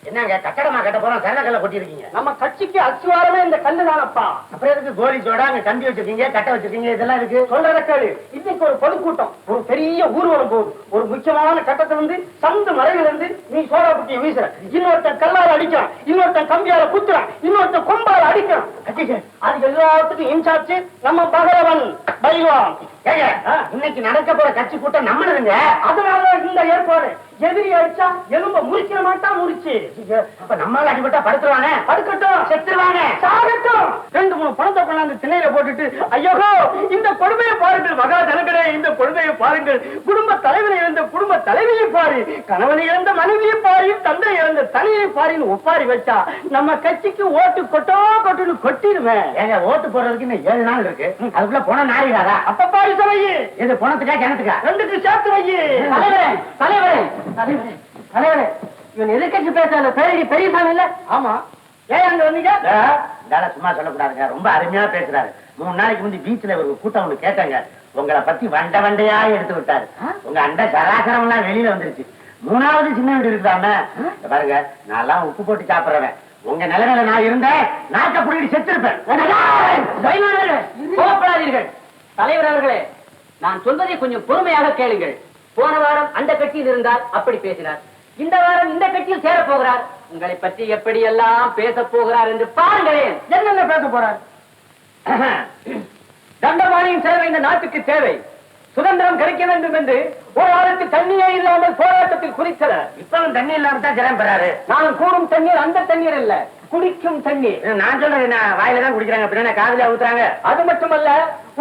என்னங்க கட்டடமா கட்ட போறோம், கல்ல கொட்டி இருக்கீங்க. நம்ம கட்சிக்கு அச்சுவாரமே இந்த கல்லு தானப்பா. அப்புறம் எதுக்கு கோலி சோடா அங்க கம்பி வச்சிருக்கீங்க, கட்ட வச்சிருக்கீங்க, இதெல்லாம் இருக்கு? சொல்றத கேளு. இன்னைக்கு ஒரு பொதுக்கூட்டம், ஒரு பெரிய ஊர்வலம் போகுது. ஒரு முக்கியமான கட்டத்தை வந்து சந்து மறைகள் இருந்து நீ சோடா புட்டியை வீசுற, இன்னொருத்தன் கல்லால அடிக்கிறான், இன்னொருத்தன் கம்பியால குத்துறான், இன்னொருத்தன் கொம்பால அடிக்கிறான். அது எல்லாத்துக்கும் இன்சார்ஜ் நம்ம பகலவன் பைவான். இன்னைக்கு நடக்க போற கட்சி கூட்டம் நம்மளுங்க. அதனால இந்த ஏற்பாடு. எதிரி அடிச்சா எலும்ப முறிக்கிற மாட்டான், முறிச்சு. அப்ப நம்மளால அடிபட்டா படுத்துருவானே, படுக்கட்டும், செத்துருவாங்க, சாகட்டும். 2-3 பணத்தை கொண்டாந்து திணையில போட்டுட்டு ஐயோ இந்த கொடுமையை பாருங்கள் மகா ஜனங்களே, இந்த கொடுமையை பாருங்கள். குடும்ப தலைவனை இழந்த குடும்ப தலைவியை பாரு, கணவனை இழந்த மனைவியை பாரு, தந்தை இழந்த தனியை பாரின்னு ஒப்பாரி வச்சா நம்ம கட்சிக்கு ஓட்டு கொட்டுன்னு கொட்டிடுவேன். ஏங்க ஓட்டு போடுறதுக்கு இன்னும் 7 நாள் இருக்கு. அதுக்குள்ள போன நாளிடாதா? அப்ப பாரு சமையி, இது பணத்துக்கா கிணத்துக்கா? 2க்கு சேர்த்து வை. தலைவரே தலைவரே தலைவரே தலைவரே, இவன் எதிர்கட்சி பேசுற பெரியசாமி இல்ல? ஆமா. ஏன் அங்க வந்தீங்க? சும்மா சொல்லக்கூடாதுங்க, ரொம்ப அருமையா பேசுறாரு. 3 நாளைக்கு முந்தி பீச்ல ஒரு கூட்டம் ஒண்ணு கேட்டாங்க, உங்களை பத்தி வண்டையா எடுத்து விட்டாரு. உங்க அண்டை சராசரம் எல்லாம் வெளியில வந்துருச்சு. 3வது சின்ன வீடு இருக்குதாம பாருங்க, நான் உப்பு போட்டு சாப்பிடுறவன். உங்க நிலைமையில நான் இருந்தேன், நாக்க புடிட்டு செத்துருப்பேன். கோபப்படாதீர்கள் தலைவர் அவர்களே, நான் சொல்வதை கொஞ்சம் பொறுமையாக கேளுங்கள். போன வாரம் அந்த கட்சியில் இருந்தால் அப்படி பேசினார், இந்த வாரம் இந்த கட்சியில் சேர போகிறார். உங்களை பற்றி எப்படி எல்லாம் பேச போகிறார் என்று பாருங்களேன். என்னென்ன பேச போறார்? தண்டபாணியின் சேவை இந்த நாட்டுக்கு தேவை, சுதந்திரம் கிடைக்க வேண்டும் என்று ஒரு ஆளுக்கு தண்ணியே இல்லாமல் போராட்டத்தில் குறித்தனர். இப்பவும் தண்ணி இல்லாம தான் ஜனம் பெறாரு. நான் கூறும் தண்ணீர் அந்த தண்ணீர் இல்ல, குடிக்கும் தண்ணீர். நான் சொல்றது என்ன, வாயில தான் குடிக்கிறாங்க, அப்படின்னா காதுல ஊத்துறாங்க. அது மட்டுமல்ல,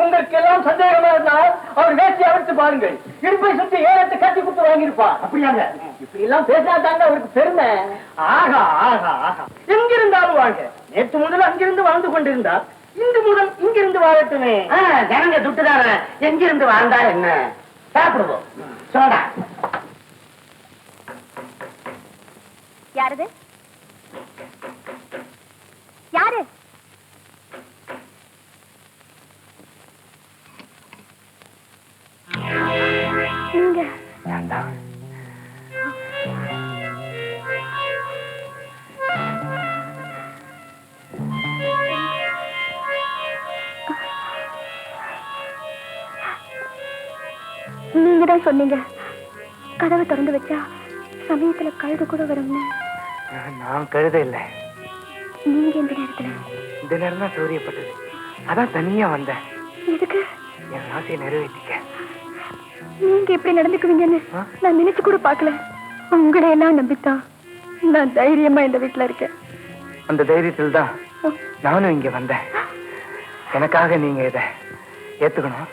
உங்களுக்கு எல்லாம் சந்தேகமா இருந்தால் அவர் வேட்சி அவிழ்த்து பாருங்கள், இடுப்பை சுற்றி 7-8 கட்டி குத்து வாங்கியிருப்பார். அப்படியாங்க? இப்படி எல்லாம் பேசினா தாங்க அவருக்கு பெருமை. ஆகா ஆகா ஆகா, எங்கிருந்தாலும் வாங்க. நேற்று முதல் அங்கிருந்து வாழ்ந்து கொண்டிருந்தார், இன்று முதல் இங்கிருந்து வாழட்டுமே. ஜனங்க துட்டுதார, எங்கிருந்து வாழ்ந்தா என்ன? சாப்பிடுவோம் சோடா. யாரது? யாரு? நீங்க? நீங்க தான் சொன்னீங்க கதவை திறந்து வச்சா சமயத்துல கழுது கூட வரும்னு. நான் கழுத இல்ல. நீங்க எந்த நேரத்துல? இந்த நேரம் தான் சௌரியப்பட்டது, அதான் தனியா வந்தேன். எதுக்கு? என் ஆசையை நிறைவேற்றிக்க. நீங்க எப்படி நடந்துக்குவீங்கன்னு நான் நினைச்சு கூட பாக்கல. உங்களை எல்லாம் நம்பித்தான் நான் தைரியமா இந்த வீட்டுல இருக்கேன். அந்த தைரியத்தில் தான் நானும் இங்க வந்தேன். எனக்காக நீங்க இதை ஏத்துக்கணும்.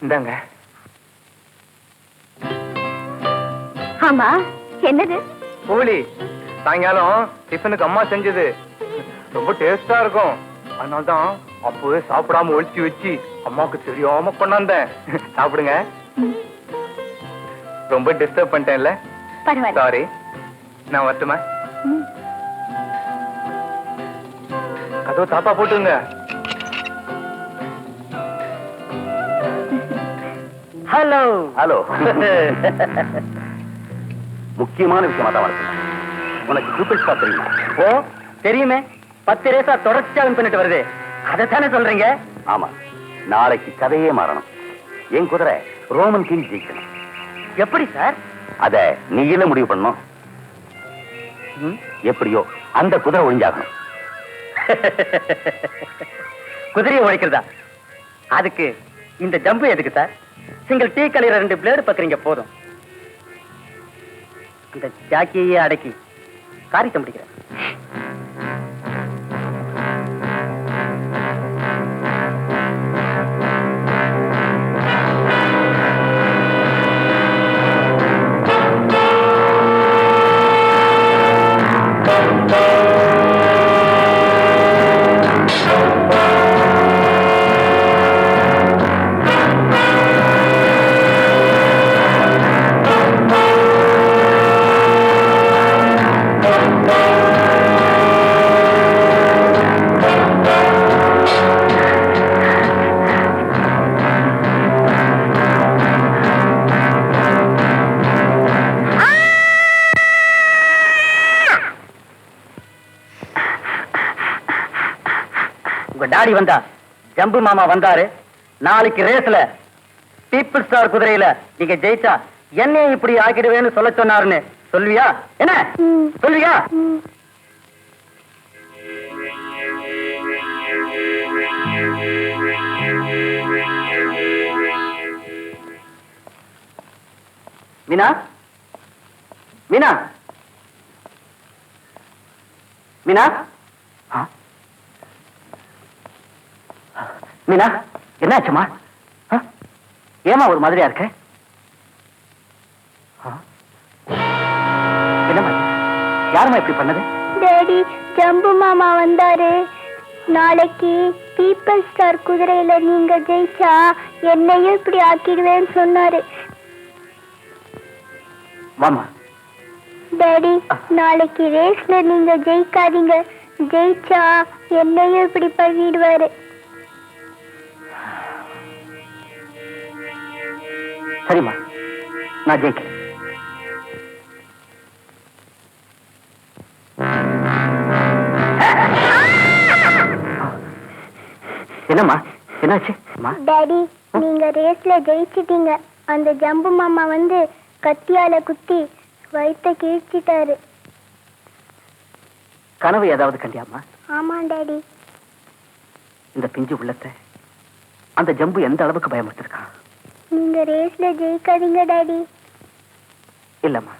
இந்தாங்க. ஆமா, என்னது? கோழி. சாயங்காலம் டிஃபனுக்கு அம்மா செஞ்சது. ரொம்ப டேஸ்டா இருக்கும். அதனால்தான் அப்பவே சாப்பிடாம ஒழிச்சு வச்சு அம்மாவுக்கு தெரியாம கொண்டாந்தேன். சாப்பிடுங்க. ரொம்ப டிஸ்டர்ப் பண்ணிட்டேன்ல? பரவாயில்ல. சாரி. நான் வரட்டுமா? அதோ தாப்பா போட்டுங்க. Hello hello. முக்கியமான விஷயமா தான் வரேன். உனக்கு சூப்பர் ஸ்டார் தெரியுமா? ஓ தெரியுமே, 10 ரேஸா தொடர்ச்சியா வின் பண்ணிட்டு வருது. அதைத்தானே சொல்றீங்க? ஆமா, நாளைக்கு கதையே மாறணும். என் குதிரை ரோமன் கிங் ஜெயிக்கணும். எப்படி சார்? அத நீல முடிவு பண்ணணும். எப்படியோ அந்த குதிரை ஒழிஞ்சாகணும். குதிரையை உழைக்கிறதா? அதுக்கு இந்த ஜம்பு எதுக்கு சார்? சிங்கிள் டீ கலையில 2 பிளேடு பக்கறீங்க போதும். இந்த ஜாக்கியே அடக்கி காரியத்தை முடிக்கிறேன். டாடி வந்தா, ஜம்பு மாமா வந்தாரு. நாளைக்கு ரேஸ்ல பீப்புள் ஸ்டார் குதிரையில நீங்க ஜெயிச்சா என்னையும் இப்படி ஆக்கிடுவேன்னு சொல்ல சொன்னாருன்னு சொல்வியா? என்ன சொல்வியா? மீனா, மீனா, மீனா, மீனா, என்னாச்சுமா? ஏமா ஒரு மாதிரியா இருக்க? என்னம்மா, யாருமா இப்படி பண்ணது? டேடி, ஜம்பு மாமா வந்தாரு. நாளைக்கு பீப்பிள் ஸ்டார் குதிரையில நீங்க ஜெயிச்சா என்னையும் இப்படி ஆக்கிடுவேன்னு சொன்னாரு. வாமா. டேடி, நாளைக்கு ரேஸ்ல நீங்க ஜெயிக்காதீங்க. ஜெயிச்சா என்னையும் இப்படி பண்ணிடுவாரு. சரிம்மா, நான் ஜெயிக்கிறேன். என்னம்மா, என்னாச்சு? டாடி, நீங்க ரேஸ்ல ஜெயிச்சிட்டீங்க. அந்த ஜம்பு மாமா வந்து கத்தியால குத்தி வயித்தை கிழிச்சிட்டாரு. கனவு ஏதாவது கண்டியாமா? ஆமா டாடி. இந்த பிஞ்சு உள்ளத்தை அந்த ஜம்பு எந்த அளவுக்கு பயமுறுத்திருக்கான்? நீங்க ரேஸ்ல ஜெயிக்காதீங்க டாடி. இல்லம்மா,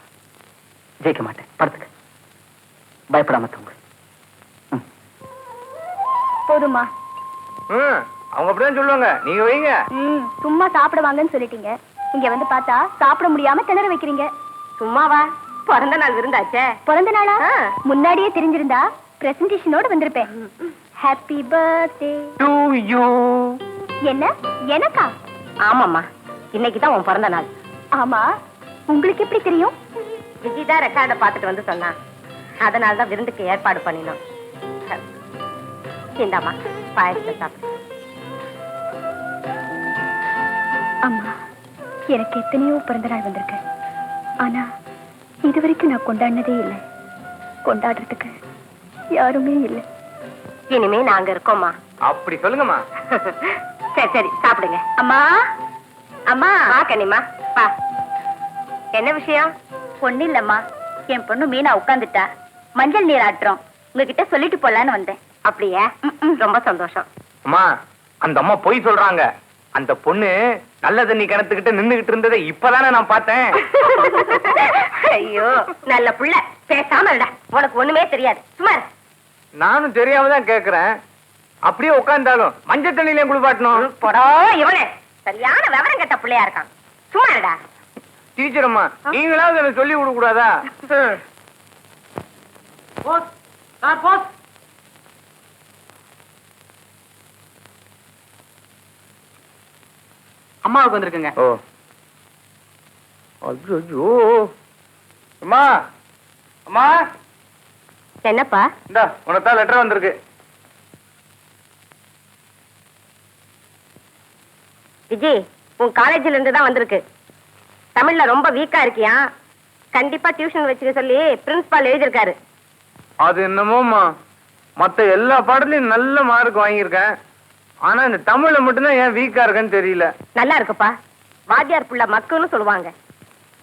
ஜெயிக்க மாட்டேன். படுத்துக்க, பயப்படாம தூங்கு. போதுமா? அவங்க அப்படிதான் சொல்லுவாங்க, நீங்க வைங்க. சும்மா சாப்பிட வாங்கன்னு சொல்லிட்டீங்க. இங்க வந்து பார்த்தா சாப்பிட முடியாம திணற வைக்கிறீங்க. சும்மாவா? பிறந்த நாள் விருந்தாச்சே. பிறந்த நாளா? முன்னாடியே தெரிஞ்சிருந்தா பிரசன்டேஷனோட வந்திருப்பேன். Happy birthday to you. என்ன, எனக்கா? ஆமாம்மா, இன்னைக்கு தான் உன் பிறந்த நாள். ஆமா, உங்களுக்கு எப்படி தெரியும்? விஜய் தான் ரெக்கார்டை பார்த்துட்டு வந்து சொன்னான். அதனால தான் விருந்துக்கு ஏற்பாடு பண்ணினோம். இந்தாம்மா, பாயசத்தை சாப்பிடு. அம்மா, எனக்கு எத்தனையோ பிறந்த நாள் வந்திருக்கு. ஆனா இது வரைக்கும் நான் கொண்டாடினதே இல்லை. கொண்டாடுறதுக்கு யாருமே இல்லை. இனிமே நாங்க இருக்கோம்மா. அப்படி சொல்லுங்கம்மா. சரி சரி, சாப்பிடுங்க. அம்மா, அம்மா, வா கண்ணிமா, வா. என்ன விஷயம்? ஒண்ணு இல்லம்மா, என் பொண்ணு மீனா உட்காந்துட்டா. மஞ்சள் நீர் ஆட்டுறோம், உங்ககிட்ட சொல்லிட்டு போலான்னு வந்தேன். அப்படியே? ரொம்ப சந்தோஷம். அம்மா, அந்த அம்மா பொய் சொல்றாங்க. அந்த பொண்ணு நல்ல தண்ணி கிணத்துக்கிட்ட நின்னுகிட்டு இருந்ததை இப்பதானே நான் பார்த்தேன். ஐயோ, நல்ல புள்ள, பேசாம இல்ல. உனக்கு ஒண்ணுமே தெரியாது, சும்மா. நானும் தெரியாம தான் கேக்குறேன். அப்படியே உட்கார்ந்தாலும் மஞ்சள் தண்ணியில குளிப்பாட்டணும். போடா இவனே, சரியான விவரம் கெட்ட பிள்ளையா இருக்கான். சும்மா இருடா. டீச்சர் அம்மா, நீங்களாவது எனக்கு சொல்லி கொடுக்க கூடாதா? போஸ் சார், போஸ். அம்மாவுக்கு வந்திருக்குங்க. ஓ ஐயோ அம்மா, அம்மா என்னப்பா? இந்தா உனக்கு லெட்டர் வந்திருக்கு. விஜய், உன் காலேஜ்ல இருந்து தான் வந்திருக்கு. தமிழ்ல ரொம்ப வீக்கா இருக்கியா, கண்டிப்பா டியூஷன் வச்சுக்க சொல்லி பிரின்சிபால் எழுதியிருக்காரு. அது என்னமோமா, மத்த எல்லா பாடத்துலயும் நல்ல மார்க் வாங்கியிருக்கேன். ஆனா இந்த தமிழ்ல மட்டும்தான் ஏன் வீக்கா இருக்கேன்னு தெரியல. நல்லா இருக்குப்பா. வாத்தியார் புள்ள மக்குன்னு சொல்லுவாங்க.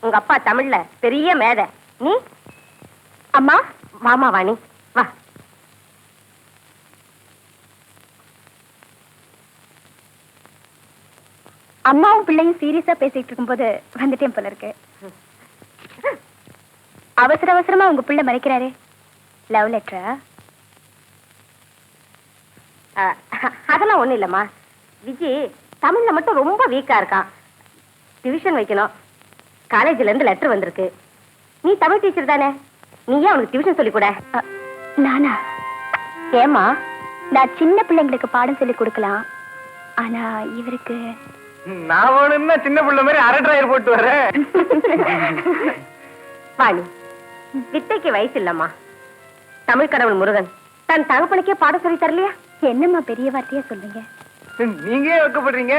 உங்க அப்பா தமிழ்ல பெரிய மேதை. நீ அம்மா மாமா வாணி வா. அம்மாவும் பிள்ளையும் சீரியஸா பேசிட்டு இருக்கும்போது வந்துட்டேன் போல இருக்கு. அவசர அவசரமா உங்க பிள்ளை மறைக்கிறாரு. லவ் லெட்டரா? அதெல்லாம் ஒண்ணும் இல்லம்மா. விஜய் தமிழ்ல மட்டும் ரொம்ப வீக்கா இருக்கான். டியூஷன் வைக்கணும். காலேஜ்ல இருந்து லெட்டர் வந்திருக்கு. நீ தமிழ் டீச்சர் தானே, நீயே அவனுக்கு டியூஷன் சொல்லி கூட. நானா? ஏமா? நான் சின்ன பிள்ளைங்களுக்கு பாடம் சொல்லி கொடுக்கலாம். ஆனா இவருக்கு நான் வேணும்னா சின்ன பிள்ளை மாதிரி அரை டிராயர் போட்டு வரேன். வாணி, வித்தைக்கு வயசு இல்லம்மா. தமிழ் கடவுள் முருகன் தன் தகப்பனுக்கே பாடம் சொல்லி தரலையா? என்னம்மா பெரிய வார்த்தையா சொல்றீங்க? நீங்க ஏன் வெக்கப்படுறீங்க?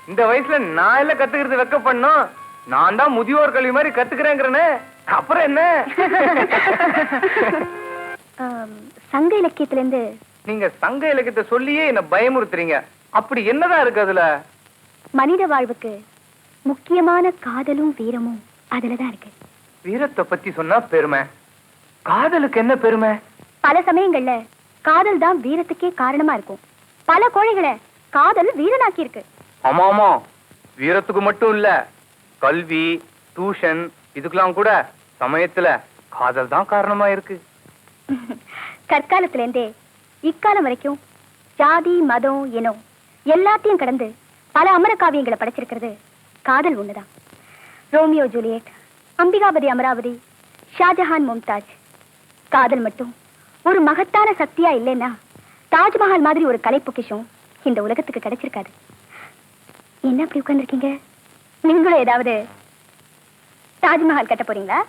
இந்த வயசுல நான் எல்லாம் கத்துக்கிறது வெக்கப்படணும். நான் தான் முதியோர் கல்வி மாதிரி கத்துக்கிறேங்கிறேன்னு. அப்புறம் என்ன? சங்க இலக்கியத்துல இருந்து நீங்க சங்க இலக்கியத்தை சொல்லியே என்ன பயமுறுத்துறீங்க. அப்படி என்னதான் இருக்கு அதுல? மனித வாழ்வுக்கு முக்கியமான காதலும் வீரமும் அதுலதான் இருக்கு. வீரத்தை பத்தி சொன்னா பெருமை, காதலுக்கு என்ன பெருமை? பல சமயங்கள்ல காதல் தான் வீரத்துக்கே காரணமா இருக்கும். பல கோழைகளை காதல் வீரனாக்கி இருக்கு. ஆமா ஆமா, வீரத்துக்கு மட்டும் இல்ல, கல்வி, டியூஷன் இதுக்கெல்லாம் கூட சமயத்துல காதல் தான் காரணமா இருக்கு. கற்காலத்துல இருந்தே இக்காலம் வரைக்கும் ஜாதி மதம் இனம் எல்லாத்தையும் கடந்து பல அமர காவியங்களை படைச்சிருக்கிறது காதல் ஒண்ணுதான். Romeo Juliet, Ambikapathi Amaravathi, Shahjahan Mumtaz. காதல் மட்டும் ஒரு மகத்தான சக்தியா இல்லைன்னா தாஜ்மஹால் மாதிரி ஒரு கலை பொக்கிஷம் இந்த உலகத்துக்கு கிடைச்சிருக்காது. என்ன அப்படி உட்கார்ந்துருக்கீங்க? நீங்களும் ஏதாவது தாஜ்மஹால் கட்ட போறீங்களா?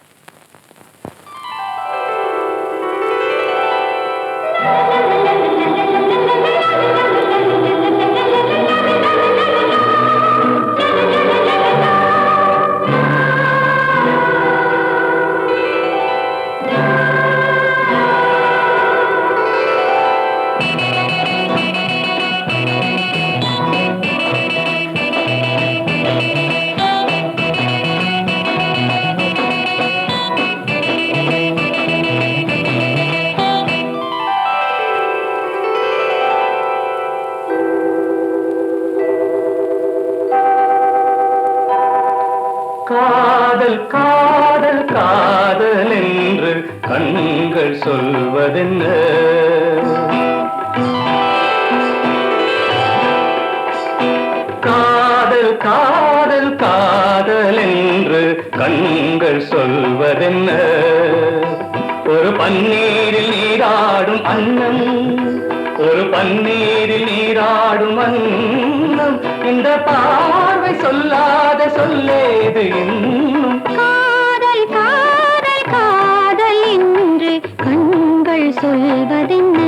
காதல் காதல் காதல் என்று கண்கள் சொல்வதென்ன? காதல் காதல் காதல் என்று கண்கள் சொல்வதென்ன? ஒரு பன்னீரில் நீராடும் அன்னம், ஒரு பன்னீரில் நீராடும் அன்னம், இந்த பார்வை சொல்லாத சொல்லேது இன்னும். காதல் காதல் காதல் என்று கண்கள் சொல்வதென்ன?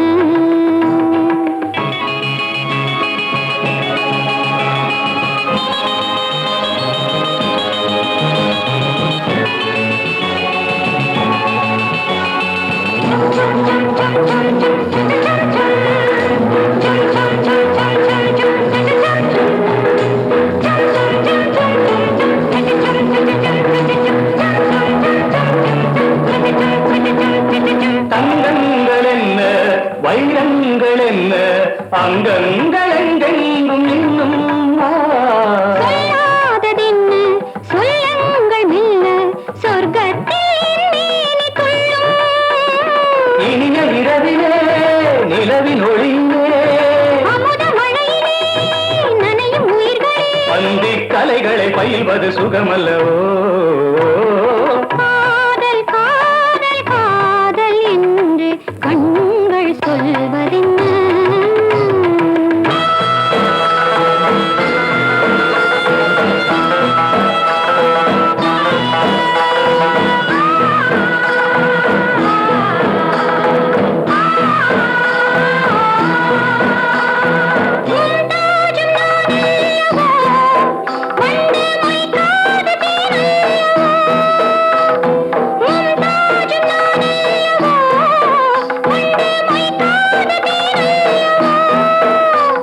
காதல் காதல் காதல் என்று கண்கள் சொல்வதென்ன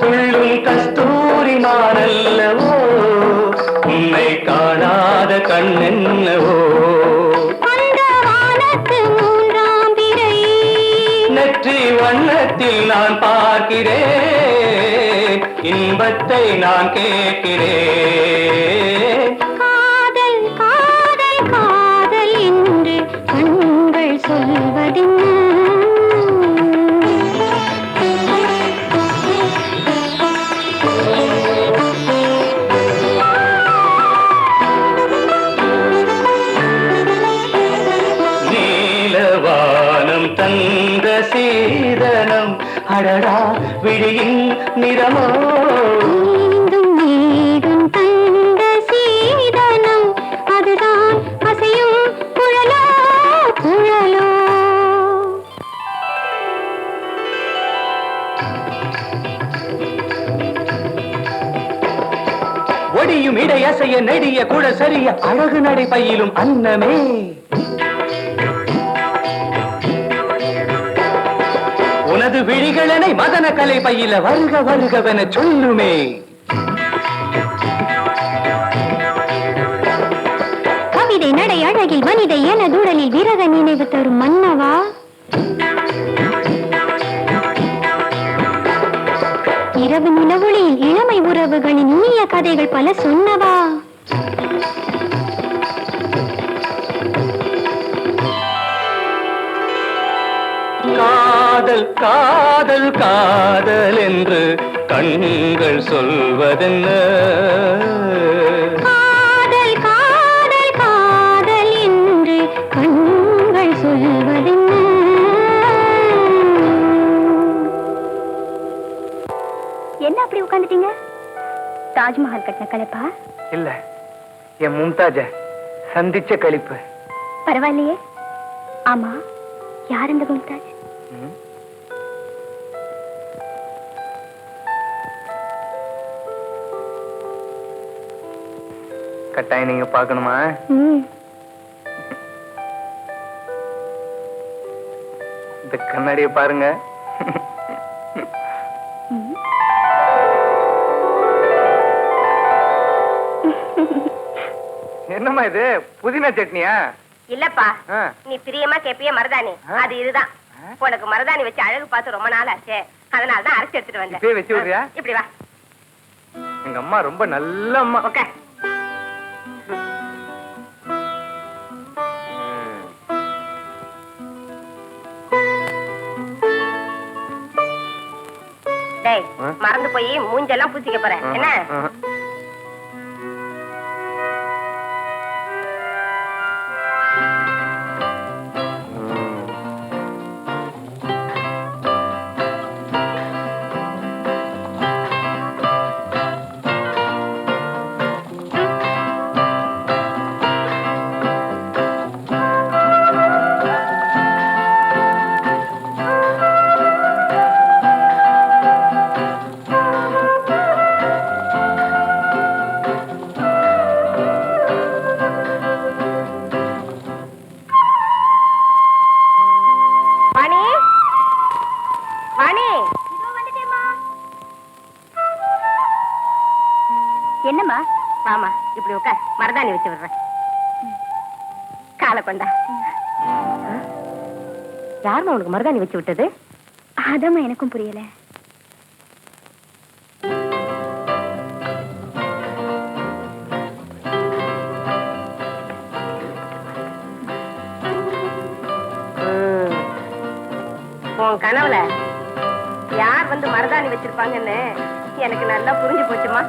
துள்ளும் கஸ்தூரி மானல்லவோ உன்னை காணாத கண்ணென்னவோ அந்த வானத்து மூன்றாம் பிறை நெற்றி வண்ணத்தில் நான் பார்க்கிறேன் இன்பத்தை நான் கேட்கிறேன் காதல் காதல் காதல் என்று கண்கள் சொல்வதென்ன நீலவானம் தந்த சீதனம் அடடா விழியின் நிறமோ மீண்டும் மீண்டும் தந்த சீதனம் அதுதான் அசையும் குழலோ குழலோ ஒடியும் இடையசைய நெடிய கூட சரிய அழகு நடை பையிலும் அன்னமே உனது விழிகளனை மதன கலை பையில வருக வருகவென சொல்லுமே கவிதை நடை அழகில் வனிதை என தூடலில் விரக நினைவு தரும் மன்னவா இரவு நிலவொளியில் இளமை உறவுகளின் இனிய கதைகள் பல சொன்னவா காதல் காதல் காதல் என்று கண்கள் சொல்வதென்ன காதல் காதல் காதல் என்று கண்கள் சொல்வதென்ன என்ன அப்படி உட்கார்ந்துட்டீங்க தாஜ்மஹால் கட்டின கலப்பா இல்ல என் மும்தாஜ சந்திச்ச கழிப்பு. பரவாயில்லையே. ஆமா, யார் இந்த மும்தாஜ்? கட்டாயம் நீங்க பாக்கணுமா? இந்த கண்ணாடிய பாருங்க. என்னம்மா இது, புதினா சட்னியா? இல்லப்பா, நீ பிரியமா கேப்பிய மருதாணி, அது இதுதான். உனக்கு மருதாணி வச்சு அழகு பார்த்து ரொம்ப நாள் ஆச்சு, அதனாலதான் அரைச்சு எடுத்துட்டு வந்தேன். இப்பவே வச்சு விடுறியா? இப்படி வா. எங்க அம்மா ரொம்ப நல்ல அம்மா. ஓகே. டேய், மறந்து போய் மூஞ்செல்லாம் பூசிக்க போறேன் என்ன? என்னம்மா? ஆமா, இப்படி உட்கார், மருதாணி வச்சு விடுறேன். காலை கொண்டா. யாருமா உனக்கு மருதாணி வச்சு விட்டது? அதாம்மா எனக்கும் புரியல. உன் கனவுல யார் வந்து மருதாணி வச்சிருப்பாங்கன்னு எனக்கு நல்லா புரிஞ்சு போச்சுமா.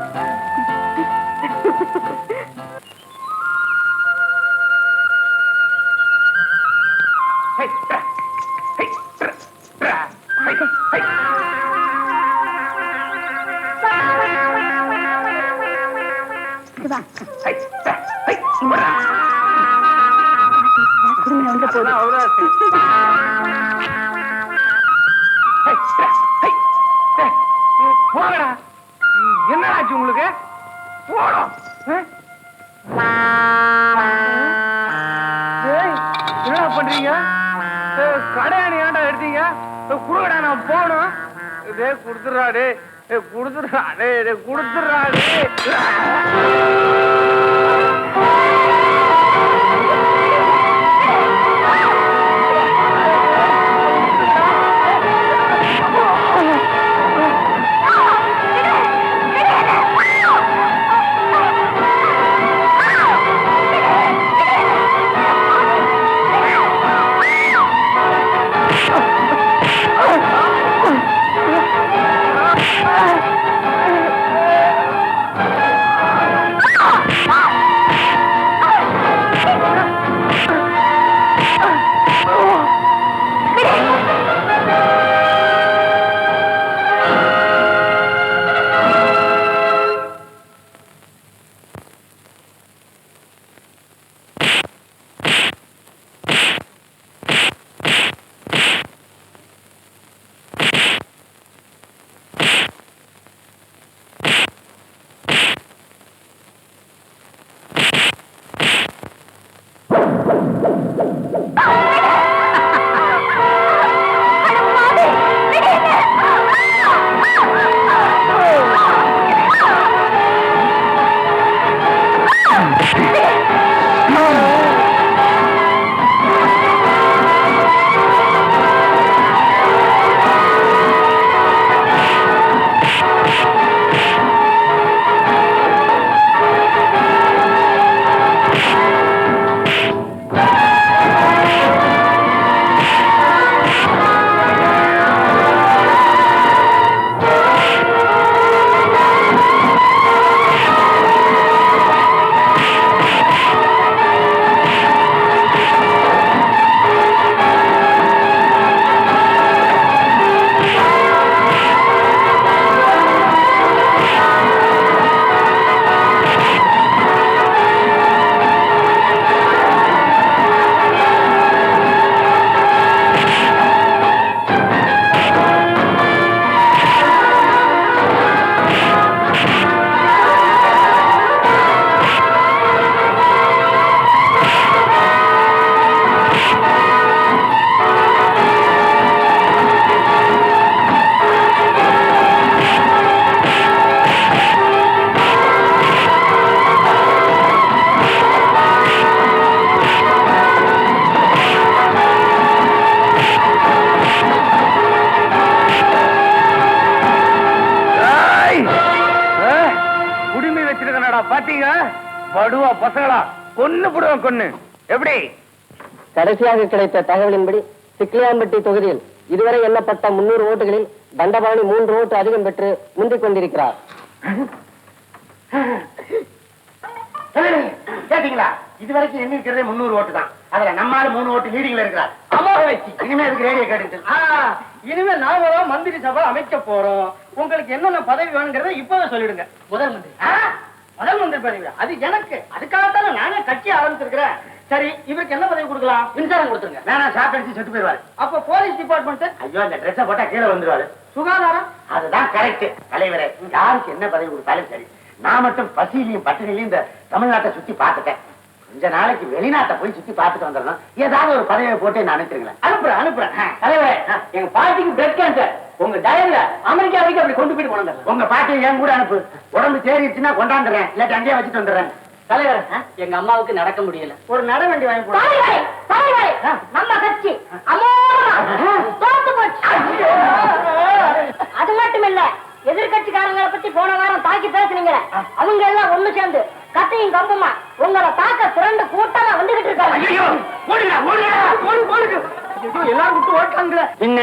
என்ன ஆச்சு உங்களுக்கு? என்ன பண்றீங்க? கடையாணி ஏன்டா எடுத்தீங்க? குடுக்கடா, நான் போகணும். குடுத்துறாடே, குடுத்துறாடே, குடுத்துறாடே. பாத்தீங்க படுவா பசங்களா கொன்னு புடுவேன் கொன்னு. எப்படி? கடைசியாக கிடைத்த தகவலின்படி சிக்லியாம்பட்டி தொகுதியில் இதுவரை எண்ணப்பட்ட 300 ஓட்டுகளில் தண்டபாணி 3 ஓட்டு அதிகம் பெற்று முந்திக் கொண்டிருக்கிறார். கேட்டீங்களா? இதுவரைக்கும் எண்ணி இருக்கிறதே 300 ஓட்டு தான். அதுல நம்மால 3 ஓட்டு லீடிங்ல இருக்கிறார். அமோக வச்சு இனிமே அதுக்கு ரேடியோ கேட்டு இனிமே நாங்க தான் மந்திரி சபை அமைக்க போறோம். உங்களுக்கு என்னென்ன பதவி வேணுங்கிறத இப்பவே சொல்லிடுங்க. முதல் மந்திரி பதவி அது எனக்கு. அதுக்காகத்தான நானே கட்சி ஆரம்பிச்சிருக்கிறேன். சரி, இவருக்கு என்ன பதவி கொடுக்கலாம்? மின்சாரம் கொடுத்துருங்க. வேணா ஷாக் அடிச்சு செத்து போயிருவாரு. அப்ப போலீஸ் டிபார்ட்மெண்ட்? ஐயோ, அந்த ட்ரெஸ் போட்டா கீழே வந்துருவாரு. சுகாதாரம்? அதுதான் கரெக்ட். தலைவரே, யாருக்கு என்ன பதவி கொடுத்தாலும் சரி, நான் மட்டும் பசியிலையும் பட்டினிலையும் இந்த தமிழ்நாட்டை சுத்தி பார்த்துட்டேன். கொஞ்ச நாளைக்கு வெளிநாட்டை போய் சுத்தி பார்த்துட்டு வந்துடணும். ஏதாவது ஒரு பதவியை போட்டு நான் அனுப்பிச்சிருங்களேன். அனுப்புறேன். தலைவரே, எங்க பாட்டிக்கு பிளட் கேன்சர். உங்க டயர்ல அமெரிக்கா வரைக்கும் அப்படி கொண்டு போயிட்டு கொண்டு வந்துடுறேன். உங்க பாட்டியை என் கூட அனுப்பு. உடம்பு தேறிடுச்சுன்னா கொண்டாந்துடுறேன். இல்லாட்டி அங்கேயே வச்சுட்டு வந்துடுறேன். தலைவர், எங்க அம்மாவுக்கு நடக்க முடியல. ஒரு நட வண்டி வாங்கி போடுறேன். நம்ம கட்சி அது மட்டும் இல்ல, எதிர்கட்சிக்காரங்களை பத்தி போன வாரம் தாக்கி பேசுனீங்க. அவங்க எல்லாம் ஒண்ணு சேர்ந்து கட்டையும் கம்புமா உங்களை தாக்க திரண்டு கூட்டமா வந்துகிட்டு இருக்காங்க. எல்லாரும் விட்டு ஓட்டாங்க. என்ன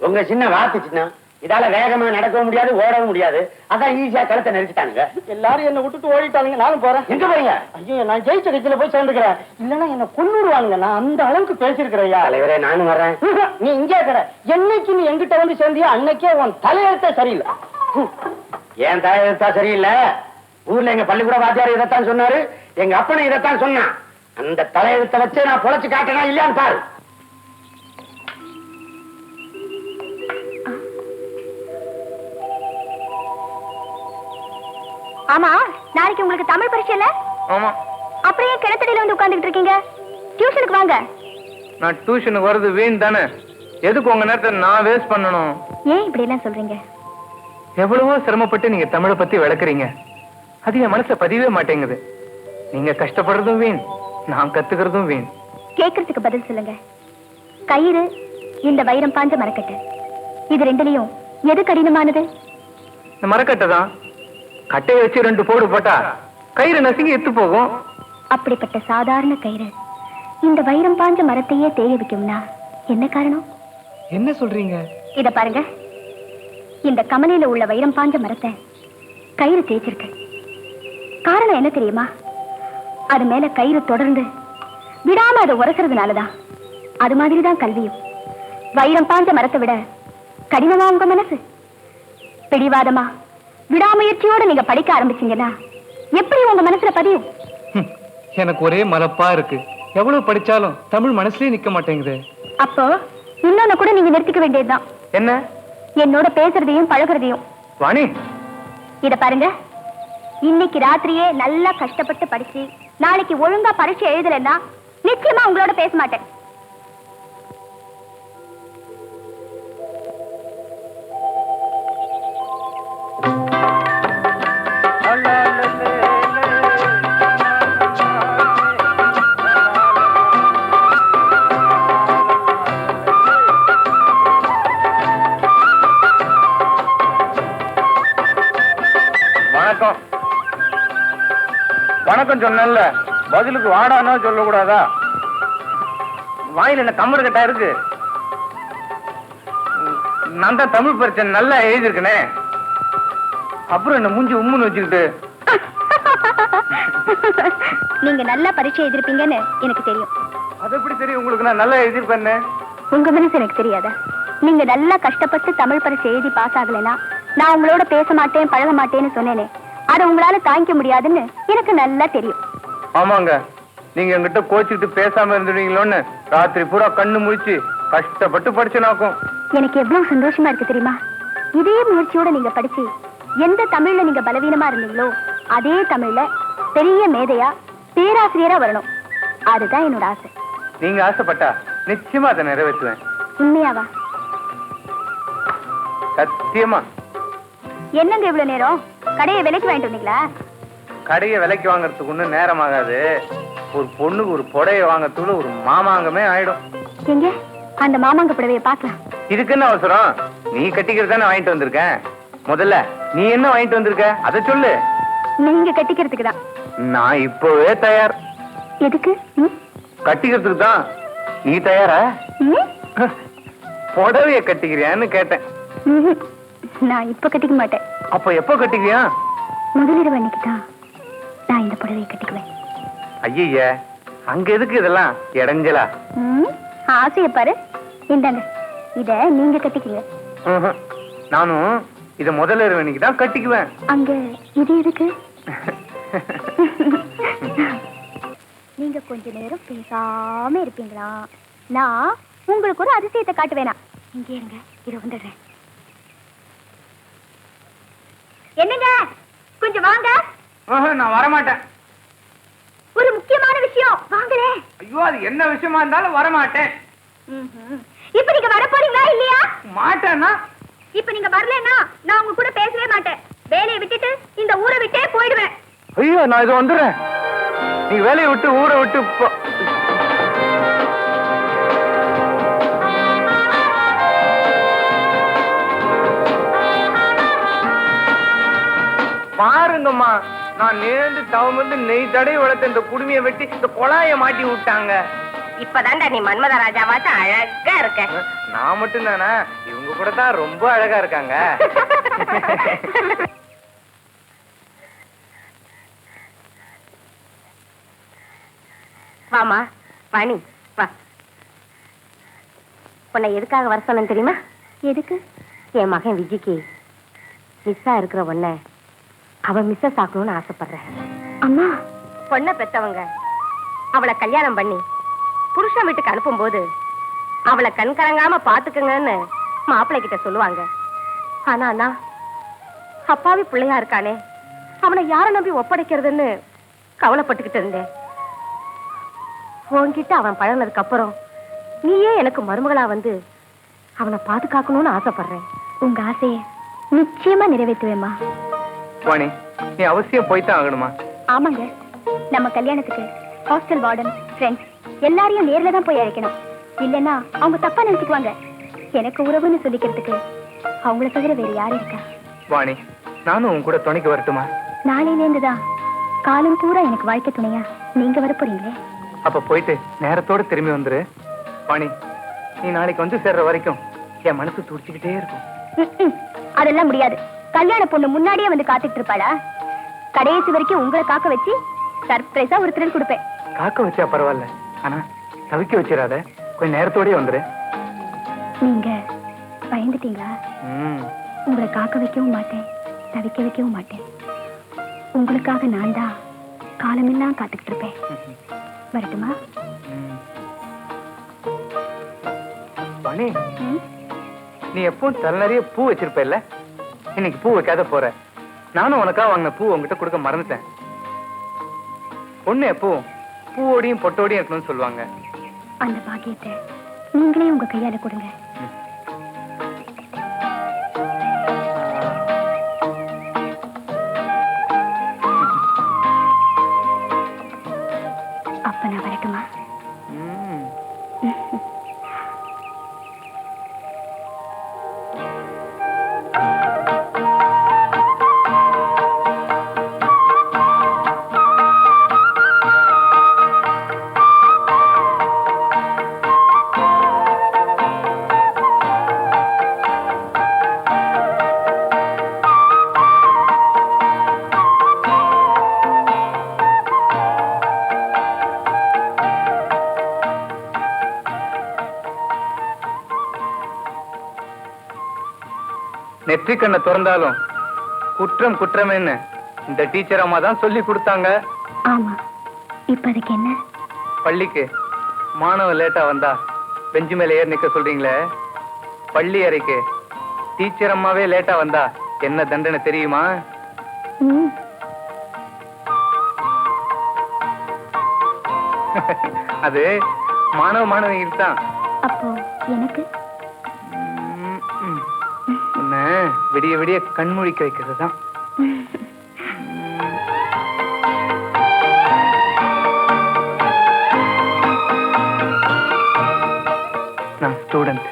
உங்க சின்ன வார்த்தை சின்ன இதால வேகமா நடக்கவும் முடியாது ஓடவும் முடியாது. அதான் ஈஸியா கழுத்தை நெரிச்சிட்டாங்க. எல்லாரும் என்ன விட்டுட்டு ஓடிட்டானுங்க. நானும் போறேன். எங்க போறீங்க? ஐயோ, நான் ஜெயிச்ச கட்சியில போய் சேர்ந்துக்கிறேன். இல்லன்னா என்ன கொன்னுடுவானுங்க. நான் அந்த அளவுக்கு பேசிருக்கிறேன். தலைவரே, நானும் வர்றேன். நீ இங்கே கடை. என்னைக்கு நீ எங்கிட்ட வந்து சேர்ந்தியா அன்னைக்கே உன் தலையெழுத்தா சரியில்லை. ஏன் தலையெழுத்தா சரியில்லை? ஊர்ல எங்க பள்ளிக்கூட வாத்தியார் இதைத்தான் சொன்னாரு. எங்க அப்பனை இதைத்தான் சொன்னான். அந்த தலையெழுத்தை வச்சு நான் பொழைச்சு காட்டினா இல்லையான்னு பாரு. ஆமா, நாளைக்கு உங்களுக்கு தமிழ் பரீட்சை இல்ல? ஆமா. அப்புறம் ஏன் கிணத்தடியில வந்து உட்கார்ந்துட்டு இருக்கீங்க? டியூஷனுக்கு வாங்க. நான் டியூஷனுக்கு வர்றது வீண் தானே. எதுக்கு உங்க நேரத்தை நான் வேஸ்ட் பண்ணணும்? ஏன் இப்படி எல்லாம் சொல்றீங்க? எவ்வளவோ சிரமப்பட்டு நீங்க தமிழை பத்தி விளக்குறீங்க. அது என் மனசுல பதிவே மாட்டேங்குது. நீங்க கஷ்டப்படுறதும் வீண், நான் கத்துக்கிறதும் வீண். கேட்கறதுக்கு பதில் சொல்லுங்க. கயிறு, இந்த வைரம் பாஞ்ச மரக்கட்டு, இது ரெண்டுலயும் எது கடினமானது? இந்த மரக்கட்டை தான். கட்டையை வச்சு 2 போடு போட்டா கயிறு நசுங்கி எத்து போகும். அப்படிப்பட்ட சாதாரண கயிறு இந்த வைரம் பாஞ்ச மரத்தையே தேய வைக்கும்னா என்ன காரணம்? என்ன சொல்றீங்க? இத பாருங்க. இந்த கமலையில உள்ள வைரம் பாஞ்ச மரத்தை கயிறு தேய்ச்சிருக்கு. காரணம் என்ன தெரியுமா? அது மேல கயிறு தொடர்ந்து விடாம அதை உரசுறதுனாலதான். அது மாதிரிதான் கல்வியும். வைரம் பாஞ்ச மரத்தை விட கடினமா உங்க மனசு? பிடிவாதமா விடாமுயற்சியோட நீங்க படிக்க ஆரம்பிச்சீங்கன்னா எப்படி உங்க மனசுல பதியும்? எனக்கு ஒரே மலப்பா இருக்கு. எவ்வளவு படிச்சாலும் தமிழ் மனசுலயே நிக்க மாட்டேங்குது. அப்போ இன்னொன்னு கூட நீங்க நிறுத்திக்க வேண்டியதுதான். என்ன? என்னோட பேசுறதையும் பழகுறதையும். வாணி, இத பாருங்க. இன்னைக்கு ராத்திரியே நல்லா கஷ்டப்பட்டு படிச்சு நாளைக்கு ஒழுங்கா பரீட்சை எழுதலைன்னா நிச்சயமா உங்களோட பேச மாட்டேன். வணக்கம். வணக்கம் சொன்னேன்ல, பதிலுக்கு வாடானோ சொல்லக்கூடாதா? வாயில என்ன கம்மர் கட்டா இருக்கு? நான் தான் தமிழ் பரீட்சை நல்லா எழுதிருக்கனே. அப்புறம் என்ன மூஞ்சி உம்முன்னு வச்சுக்கிட்டு? நீங்க நல்லா பரீட்சை எழுதிருப்பீங்கன்னு எனக்கு தெரியும். அது எப்படி தெரியும் உங்களுக்கு? நான் நல்லா எழுதிருப்பேன்னு. உங்க மனசு எனக்கு தெரியாதா? நீங்க நல்லா கஷ்டப்பட்டு தமிழ் பரீட்சை எழுதி பாஸ் ஆகலைன்னா நான் உங்களோட பேச மாட்டேன் பழக மாட்டேன்னு சொன்னேனே, அதை உங்களால தாங்கிக்க முடியாதுன்னு எனக்கு நல்லா தெரியும். ஆமாங்க, நீங்க என்கிட்ட கோச்சிட்டு பேசாம இருந்துடுவீங்களோன்னு ராத்திரி பூரா கண்ணு முழிச்சு கஷ்டப்பட்டு படிச்சனாக்கும். எனக்கு எவ்வளவு சந்தோஷமா இருக்கு தெரியுமா? இதே முயற்சியோட நீங்க படிச்சு எந்த தமிழ்ல நீங்க பலவீனமா இருந்தீங்களோ அதே தமிழ்ல பெரிய மேதையா பேராசிரியரா வரணும். அதுதான் என்னோட ஆசை. நீங்க ஆசைப்பட்டா நிச்சயமா அதை நிறைவேற்றுவேன். உண்மையாவா? சத்தியமா. என்னங்க இவ்வளவு நேரம்? கடையை விலைக்கு வாங்கிட்டு வந்தீங்களா? கடையை விலைக்கு வாங்கறதுக்கு ஒன்னும் நேரம் ஆகாது. ஒரு பொண்ணுக்கு ஒரு புடவைய வாங்கறதுக்குள்ள ஒரு மாமாங்கமே ஆயிடும். எங்க அந்த மாமாங்க புடவைய பாக்கலாம். இதுக்கு என்ன அவசரம்? நீ கட்டிக்கிறதானே வாங்கிட்டு வந்திருக்கேன். முதல்ல நீ என்ன வாங்கிட்டு வந்திருக்க அதை சொல்லு. நீங்க கட்டிக்கிறதுக்கு தான். நான் இப்பவே தயார். எதுக்கு? கட்டிக்கிறதுக்கு தான். நீ தயாரா? புடவைய கட்டிக்கிறியான்னு கேட்டேன். நான் இப்ப கட்டிக்க மாட்டேன். அப்ப எப்ப கட்டிக்கிறியா? முதலிரவு அன்னைக்கு தான் நான் இந்த புடவையை கட்டிக்குவேன். ஐய, அங்க எதுக்கு இதெல்லாம் இடைஞ்சலா? ஆசைய பாரு. இந்தாங்க, இத நீங்க கட்டிக்குங்க. நானும் இத முதலிரவு அன்னைக்கு தான் கட்டிக்குவேன். அங்க இது எதுக்கு? நீங்க கொஞ்ச நேரம் பேசாம இருப்பீங்களா? நான் உங்களுக்கு ஒரு அதிசயத்தை காட்டுவேனா? இங்கே இருங்க, இத வந்துடுறேன். என்னங்க, கொஞ்சம் வாங்க. நான் வரமாட்டேன். ஒரு முக்கியமான விஷயம், வாங்களே. ஐயோ, அது என்ன விஷயமா இருந்தாலும் வரமாட்டேன். இப்ப நீங்க வர போறீங்களா இல்லையா? மாட்டேன்னா? இப்ப நீங்க வரலன்னா நான் உங்க கூட பேசவே மாட்டேன். வேலையை விட்டுட்டு இந்த ஊரை விட்டே போயிடுவேன். ஐயோ, நான் இது வந்துடுறேன். நீ வேலையை விட்டு ஊரை விட்டு பாருங்கம்மா, நான் நேர்ந்து தவம் வந்து நெய் தடவை வளர்த்த இந்த குடுமையை வெட்டி இந்த குழாய மாட்டி விட்டாங்க. இப்பதான்டா நீ மன்மத ராஜாவாச்சும் அழகா இருக்க. நான் மட்டும் தானே, இவங்க கூட தான் ரொம்ப அழகா இருக்காங்க. வாமா வாணி வா. உன்னை எதுக்காக வர சொன்னேன் தெரியுமா? எதுக்கு? என் மகன் விஜிக்கு மிஸ்ஸா இருக்கிற ஒன்ன அவன் மிஸ்ஸஸ் ஆக்கணும்னு ஆசைப்படுறேன். அம்மா, பொண்ணை பெத்தவங்க அவளை கல்யாணம் பண்ணி புருஷன் வீட்டுக்கு அனுப்பும் போது அவளை கண் கலங்காம பாத்துக்கங்கன்னு மாப்பிள்ளை கிட்ட சொல்லுவாங்க. ஆனா நான் அப்பாவி பிள்ளையா இருக்கானே, அவனை யார நம்பி ஒப்படைக்கிறதுன்னு கவலைப்பட்டுக்கிட்டு இருந்தேன். உன்கிட்ட அவன் பழகினதுக்கு அப்புறம் நீயே எனக்கு மருமகளா வந்து அவனை பாதுகாக்கணும்னு ஆசைப்படுறேன். உங்க ஆசையை நிச்சயமா நிறைவேற்றுவேம்மா. வாணி, நீ அவசியம் போய்தான் ஆகணுமா? ஆமாங்க, நம்ம கல்யாணத்துக்கு ஹாஸ்டல் வார்டன், ஃப்ரெண்ட்ஸ் எல்லாரையும் நேர்ல தான் போய் அழைக்கணும். இல்லைன்னா அவங்க தப்பா நினைச்சுக்குவாங்க. எனக்கு உறவுன்னு சொல்லிக்கிறதுக்கு அவங்கள தவிர வேற யாரு இருக்கா? வாணி, நானும் உன் கூட துணைக்கு வரட்டுமா? நாளையிலேருந்து தான் காலம் பூரா எனக்கு வாழ்க்கை துணையா நீங்க வர போறீங்களே. அப்ப போயிட்டு நேரத்தோட திரும்பி வந்துரு. வாணி, நீ நாளைக்கு வந்து சேர்ற வரைக்கும் என் மனசு துடிச்சுக்கிட்டே இருக்கும். அதெல்லாம் முடியாது. கல்யாண பொண்ணு முன்னாடியே வந்து காத்துட்டு இருப்பாளா? கடைசி வரைக்கும் உங்களை காக்க வச்சு சர்ப்ரைஸா ஒரு த்ரில் கொடுப்பேன். காக்க வச்சா பரவாயில்ல, ஆனா தவிக்க வச்சிடாத. கொஞ்சம் நேரத்தோடய வந்துரு. நீங்க பயந்துட்டீங்களா? உங்களை காக்க வைக்கவும் மாட்டேன், தவிக்க வைக்கவும் மாட்டேன். உங்களுக்காக நான் தான் காலமெல்லாம் காத்துக்கிட்டு இருப்பேன். வரட்டுமா? வாணி, நீ எப்பவும் தலை நிறைய பூ வச்சிருப்ப இல்ல? இன்னைக்கு பூ வைக்காத போற. நானும் உனக்காக வாங்கின பூ உங்ககிட்ட கொடுக்க மறந்துட்டேன். பொண்ணு எப்பவும் பூவோடையும் பொட்டோடையும் இருக்கணும்னு சொல்லுவாங்க. அந்த பாக்கியத்தை நீங்களே உங்க கையால கொடுங்க. அப்ப நான் வரட்டுமா? நெற்றி கண்ணை திறந்தாலும் குற்றம் குற்றமேன்னு இந்த டீச்சர் அம்மா தான் சொல்லி கொடுத்தாங்க. ஆமா, இப்ப அதுக்கு என்ன? பள்ளிக்கு மாணவன் லேட்டா வந்தா பெஞ்சு மேல ஏறி நிக்க சொல்றீங்களே, பள்ளி அறைக்கு டீச்சர் அம்மாவே லேட்டா வந்தா என்ன தண்டனை தெரியுமா? அது மாணவ மாணவிகள் தான். அப்போ எனக்கு உன்னை விடிய விடிய கண்முழிக்க வைக்கிறது தான். நான் ஸ்டூடெண்ட்,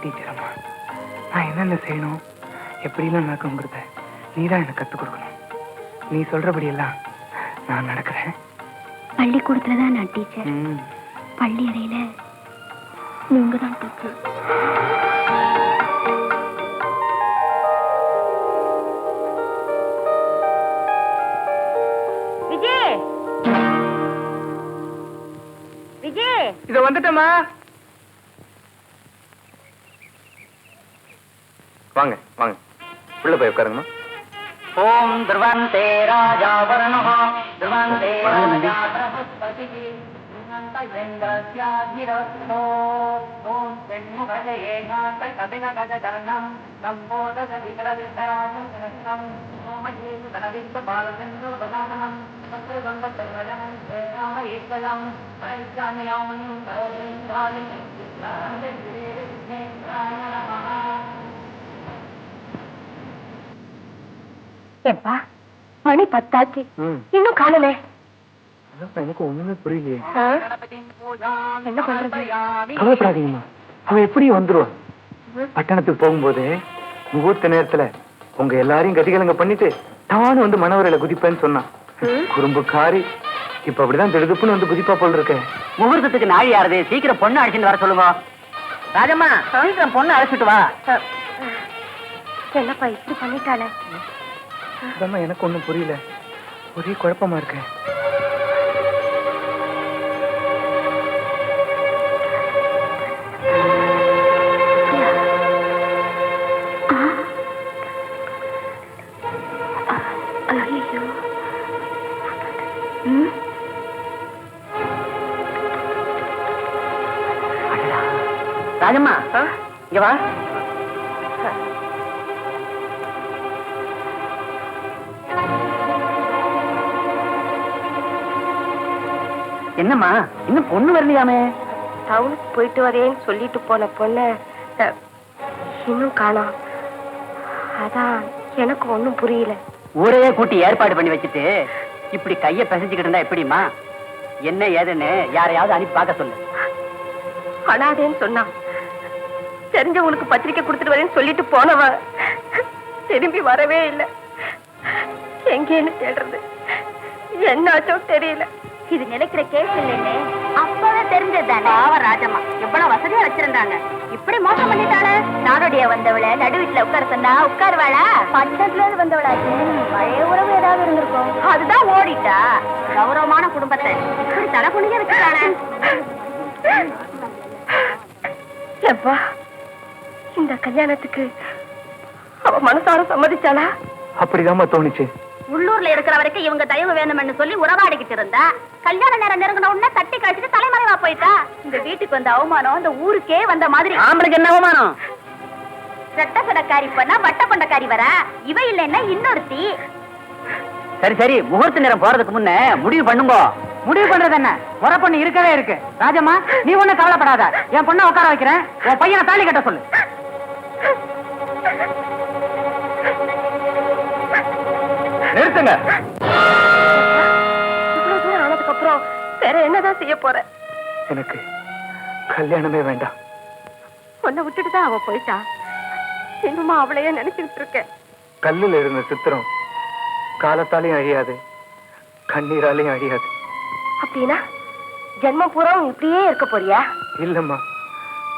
டீச்சர் அம்மா. நான் என்னென்ன செய்யணும், எப்படிலாம் நடக்குங்கிறத நீ தான் எனக்கு கற்றுக் கொடுக்கணும். நீ சொல்றபடி எல்லாம் நான் நடக்கிறேன். பள்ளிக்கூடத்துலதான் நான் டீச்சர், பள்ளி அறையில நீங்க தான் டீச்சர். விஜய், விஜய், இத வந்துட்டமா. வாங்க வாங்க, உள்ள போய் உட்காருங்கம்மா. ஓம் திரவந்தே ராஜா வரணஹ திரவந்தே ராஜா பிரபஸ்பதி நந்தயேந்திரஸ்யாதிரஸ்தோ ஓம் தென்முகஜே ஏகாந்த கபின கஜதரணம் நம்போதக விகலவித்தராஜம் சஹஸ்ரம் ஓமஜேசு தனவித்த பாலச்சந்திர பதானம் சத்ருகம்பத்தர்வஜம் ஸ்ரீராம ஈஸ்வரம் பரிஜானயாமன் பரேந்திராலி ஏப்பா மணி 10 ஆச்சு, இன்னும் காணலே. எனக்கு ஒண்ணுமே புரியலையே. என்ன பண்றது? கவலைப்படாதீங்கம்மா, அவன் எப்படி வந்துருவான். பட்டணத்துக்கு போகும்போது முகூர்த்த நேரத்துல உங்க எல்லாரையும் கதிகலங்க பண்ணிட்டு நானும் வந்து மணவரையில குதிப்பேன்னு சொன்னான். குறும்புக்காரி. இப்ப அப்படிதான் திடுதுப்புன்னு வந்து குதிப்பா போல் இருக்க. முகூர்த்தத்துக்கு நாள் யாருது? சீக்கிரம் பொண்ணு அடிச்சுட்டு வர சொல்லுங்க. ராஜம்மா சீக்கிரம் பொண்ணு அழைச்சிட்டு வா. என்னப்பா இப்படி பண்ணிட்டாளே? எனக்கு ஒண்ணும் புரியல, ஒரே குழப்பமா இருக்கு. ராஜம்மா இங்க வா. என்னம்மா இன்னும் பொண்ணு வரலையாமே? டவுனுக்கு போயிட்டு வரேன்னு சொல்லிட்டு போன பொண்ணு இன்னும் காணோம். அதான் எனக்கு ஒண்ணும் புரியல. ஊரையே கூட்டி ஏற்பாடு பண்ணி வச்சுட்டு இப்படி கைய பிசைச்சுக்கிட்டு இருந்தா எப்படிமா? என்ன ஏதுன்னு யாரையாவது அனுப்பி பார்க்க சொல்லு. அனாதேன்னு சொன்னா தெரிஞ்சவங்களுக்கு பத்திரிக்கை கொடுத்துட்டு வரேன்னு சொல்லிட்டு போனவ திரும்பி வரவே இல்லை. எங்கேன்னு தேடுறது, என்னாச்சோ தெரியல. இது நினைக்கிற கேஸ் இல்லைன்னு அப்பவே தெரிஞ்சதுதானே. பாவ ராஜம்மா எவ்வளவு வசதியா வச்சிருந்தாங்க, இப்படி மோசம் பண்ணிட்டாளே. நாடோடியா வந்தவளை நடு வீட்டுல உட்கார சொன்னா உட்காருவாளா? பட்டத்துல இருந்து வந்தவளாச்சு, பழைய உறவு ஏதாவது இருந்திருக்கும், அதுதான் ஓடிட்டா. கௌரவமான குடும்பத்தை இப்படி தலை குனிஞ்சு வச்சுட்டாளே. எப்பா இந்த கல்யாணத்துக்கு அவ மனசார சம்மதிச்சாளா? அப்படிதாம்மா தோணுச்சு. உள்ளூர்ல இருக்கிற வரைக்கும் இவங்க தயவு வேணும்னு சொல்லி உறவாடிக்கிட்டு இருந்தா, கல்யாண நேரம் நெருங்கின உடனே தட்டி கழிச்சிட்டு தலைமறைவா போயிட்டா. இந்த வீட்டுக்கு வந்த அவமானம் இந்த ஊருக்கே வந்த மாதிரி. ஆம்பளைக்கு என்ன அவமானம்? ரெட்ட சடக்காரி பண்ணா வட்ட பண்டக்காரி வர, இவ இல்லைன்னா இன்னொருத்தி. சரி சரி, முகூர்த்த நேரம் போறதுக்கு முன்ன முடிவு பண்ணுங்க. முடிவு பண்றது என்ன? முறை பொண்ணு இருக்கவே இருக்கு. ராஜம்மா நீ ஒண்ணு கவலைப்படாத, என் பொண்ணை உட்கார வைக்கிறேன். உன் பையனை தாலி கட்ட சொல்லு. நிறுத்துங்க. இவ்வளவு தூரம் ஆனதுக்கு அப்புறம் வேற என்னதான் செய்ய போற? எனக்கு கல்யாணமே வேண்டாம். உன்னை விட்டுட்டு தான் அவ போயிட்டா. இன்னுமா அவளையே நினைச்சுட்டு இருக்கேன். கல்லுல இருந்த சித்திரம் காலத்தாலையும் அழியாது, கண்ணீராலையும் அழியாது. அப்படின்னா ஜென்மம் பூரா இப்படியே இருக்க போறியா? இல்லம்மா,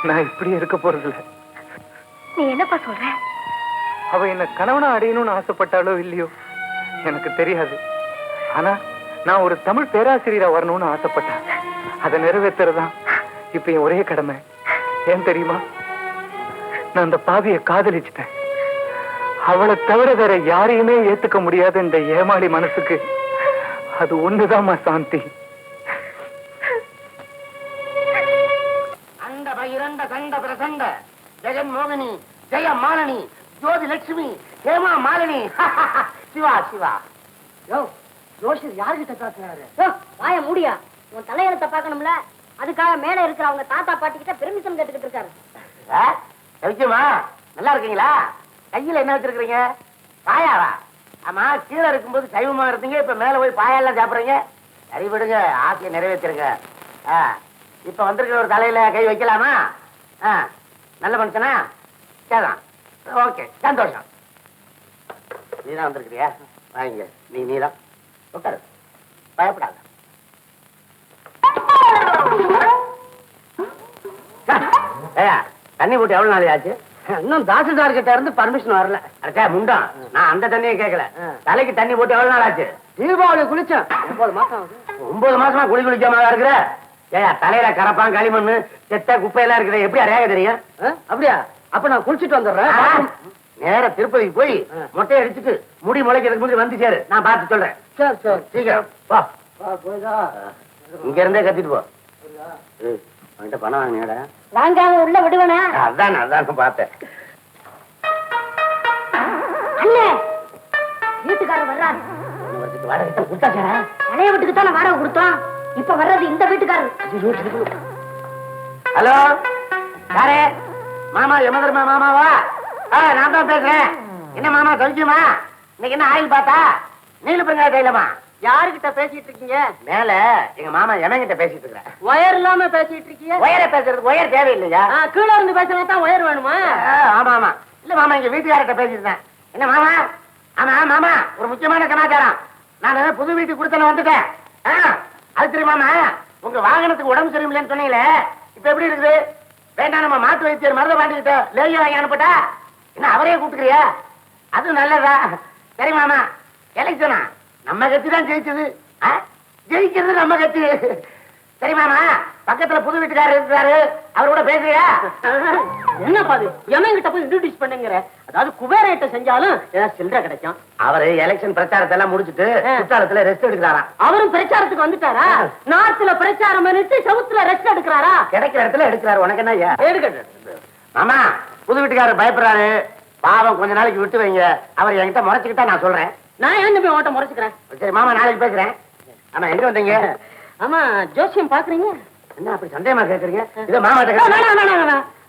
நான் இப்படியே இருக்க போறதில்ல. நீ என்னப்பா சொல்ற? அவ என்ன கணவனா அடையணும்னு ஆசைப்பட்டாலோ இல்லையோ எனக்கு தெரியாது. ஆனா நான் ஒரு தமிழ் பேராசிரியரா வரணும்னு ஆசைப்பட்டேன். அதை நிறைவேற்றுறதுதான் இப்ப என் ஒரே கடமை. ஏன் தெரியுமா? நான் அந்த பாவியை காதலிச்சுட்டேன். அவளை தவிர வேற யாரையுமே ஏத்துக்க முடியாத இந்த ஏமாளி மனசுக்கு அது ஒண்ணுதாம்மா சாந்தி. அண்ட பகிரண்ட கண்ட பிரசண்ட ஜெகன் மோகினி ஜெய மாலினி ஜோதி லட்சுமி ஹேமா மாலினி சிவா சிவா. யோ ஜோஷியர் யாருகிட்ட பேசுறாரு? வாய மூடியா, உன் தலையெழுத்த பாக்கணும்ல, அதுக்காக மேல இருக்கிற அவங்க தாத்தா பாட்டி கிட்ட பெர்மிஷன் கேட்டுக்கிட்டு இருக்காரு. சவிக்குமா, நல்லா இருக்கீங்களா? கையில என்ன வச்சிருக்கீங்க? பாயாவா? ஆமா, கீழே இருக்கும்போது சைவமா இருந்தீங்க, இப்ப மேல போய் பாயெல்லாம் சாப்பிடுறீங்க. சரி விடுங்க, ஆசையை நிறைவேற்றிருங்க. இப்ப வந்திருக்கிற ஒரு தலையில கை வைக்கலாமா? நல்ல மனுஷனா? சரிதான், ஓகே, சந்தோஷம். நீதான் வந்திருக்கிறியா? வாங்க, நீதான் உட்காரு, பயப்படாத. தண்ணி போட்டு எவ்வளவு நாள் ஆச்சு? இன்னும் தாசில்தார் கிட்ட இருந்து பர்மிஷன் வரல. அடச்சா முண்டம், நான் அந்த தண்ணியை கேட்கல. தலைக்கு தண்ணி போட்டு எவ்வளவு நாள் ஆச்சு? தீபாவளி குளிச்சேன். 9 மாசம். 9 மாசமா குளிக்காம இருக்கிற? ஏயா, தலையில கரப்பான் களிமண்ணு செத்த குப்பையெல்லாம் இருக்குது, எப்படி ரேக தெரியும்? அப்படியா? அப்ப நான் குளிச்சுட்டு வந்துடுறேன். நேர திருப்பதிக்கு போய் மொட்டையை அடிச்சுட்டு முடி முளைக்கிறதுக்கு முன்னாடி வந்து சேரு, நான் பார்த்து சொல்றேன். சரி சரி, சீக்கிரம் வா. இங்க இருந்தே கத்திட்டு போ. அவன்கிட்ட பணம் வாங்கினேடா. வாங்காம உள்ள விடுவனா? அதான் பார்த்தேன். அண்ணே, வீட்டுக்காரர் வர்றாரு. பழைய வீட்டுக்கு தானே வாடகை கொடுத்தோம், இப்ப வர்றது இந்த வீட்டுக்காரர். ஹலோ, யாரு? மாமா யமதர்மா மாமாவா? நான் தான் பேசுறேன். என்ன மாமா சொல்லுமா? இன்னைக்கு என்ன ஆயில் பார்த்தா? நீல பெருங்காய தைலமா? யாருகிட்ட பேசிட்டு இருக்கீங்க? மேல எங்க மாமா எமங்கிட்ட பேசிட்டு இருக்கிறேன். ஒயர் இல்லாம பேசிட்டு இருக்கீங்க? ஒயரை பேசுறதுக்கு ஒயர் தேவையில்லையா? கீழே இருந்து பேசுறதா தான் ஒயர் வேணுமா? ஆமா ஆமா. இல்ல மாமா, இங்க வீட்டுக்காரர்கிட்ட பேசிட்டு இருந்தேன். என்ன மாமா? ஆமா மாமா, ஒரு முக்கியமான சமாச்சாரம். நான் புது வீட்டுக்கு கொடுத்தன வந்துட்டேன். அது தெரியுமாமா, உங்க வாகனத்துக்கு உடம்பு சரியில்லைன்னு சொன்னீங்களே, இப்ப எப்படி இருக்குது? வேண்டாம், நம்ம மாட்டு வைத்தியர் மருத பாண்டிக்கிட்ட லேகிய வாங்கி அனுப்பட்டா என்ன அவரே கூப்பிட்டுக்கிறியா? அது நல்லதா? சரி மாமா, எலெக்ஷனா நம்ம கட்சி தான் ஜெயிச்சது. ஜெயிக்கிறது நம்ம கட்சி. சரி மாமா, பக்கத்துல புது வீட்டுக்காரர் இருக்கிறாரு, அவரோட பேசுறியா? என்ன பாது எமங்கிட்ட போய் இன்ட்ரோடியூஸ் பண்ணுங்கிற, அதாவது குபேரேட்ட செஞ்சாலும் ஏதாவது சில்லறை கிடைக்கும். அவரு எலெக்ஷன் பிரச்சாரத்தை எல்லாம் முடிச்சிட்டு குற்றாலத்துல ரெஸ்ட் எடுக்கிறாராம். அவரும் பிரச்சாரத்துக்கு வந்துட்டாரா? நார்த்ல பிரச்சாரம் பண்ணிட்டு சவுத்துல ரெஸ்ட் எடுக்கிறாரா? கிடைக்கிற இடத்துல எடுக்கிறாரு. உனக்கு என்ன? எடுக்கட்டும் மாமா, புது வீட்டுக்காரர் பயப்படுறாரு, பாவம், கொஞ்ச நாளைக்கு விட்டு வைங்க. அவர் என்கிட்ட முறைச்சுக்கிட்டா நான் சொல்றேன். நான் ஏன் போய் ஓட்ட முறைச்சுக்கிறேன்? சரி மாமா, நாளைக்கு பேசுறேன். ஆமா, எங்க வந்தீங்க? ஆமா, ஜோசியம் பாக்குறீங்க? என்ன அப்படி சந்தேகமா கேக்குறீங்க? இதோ மாமா,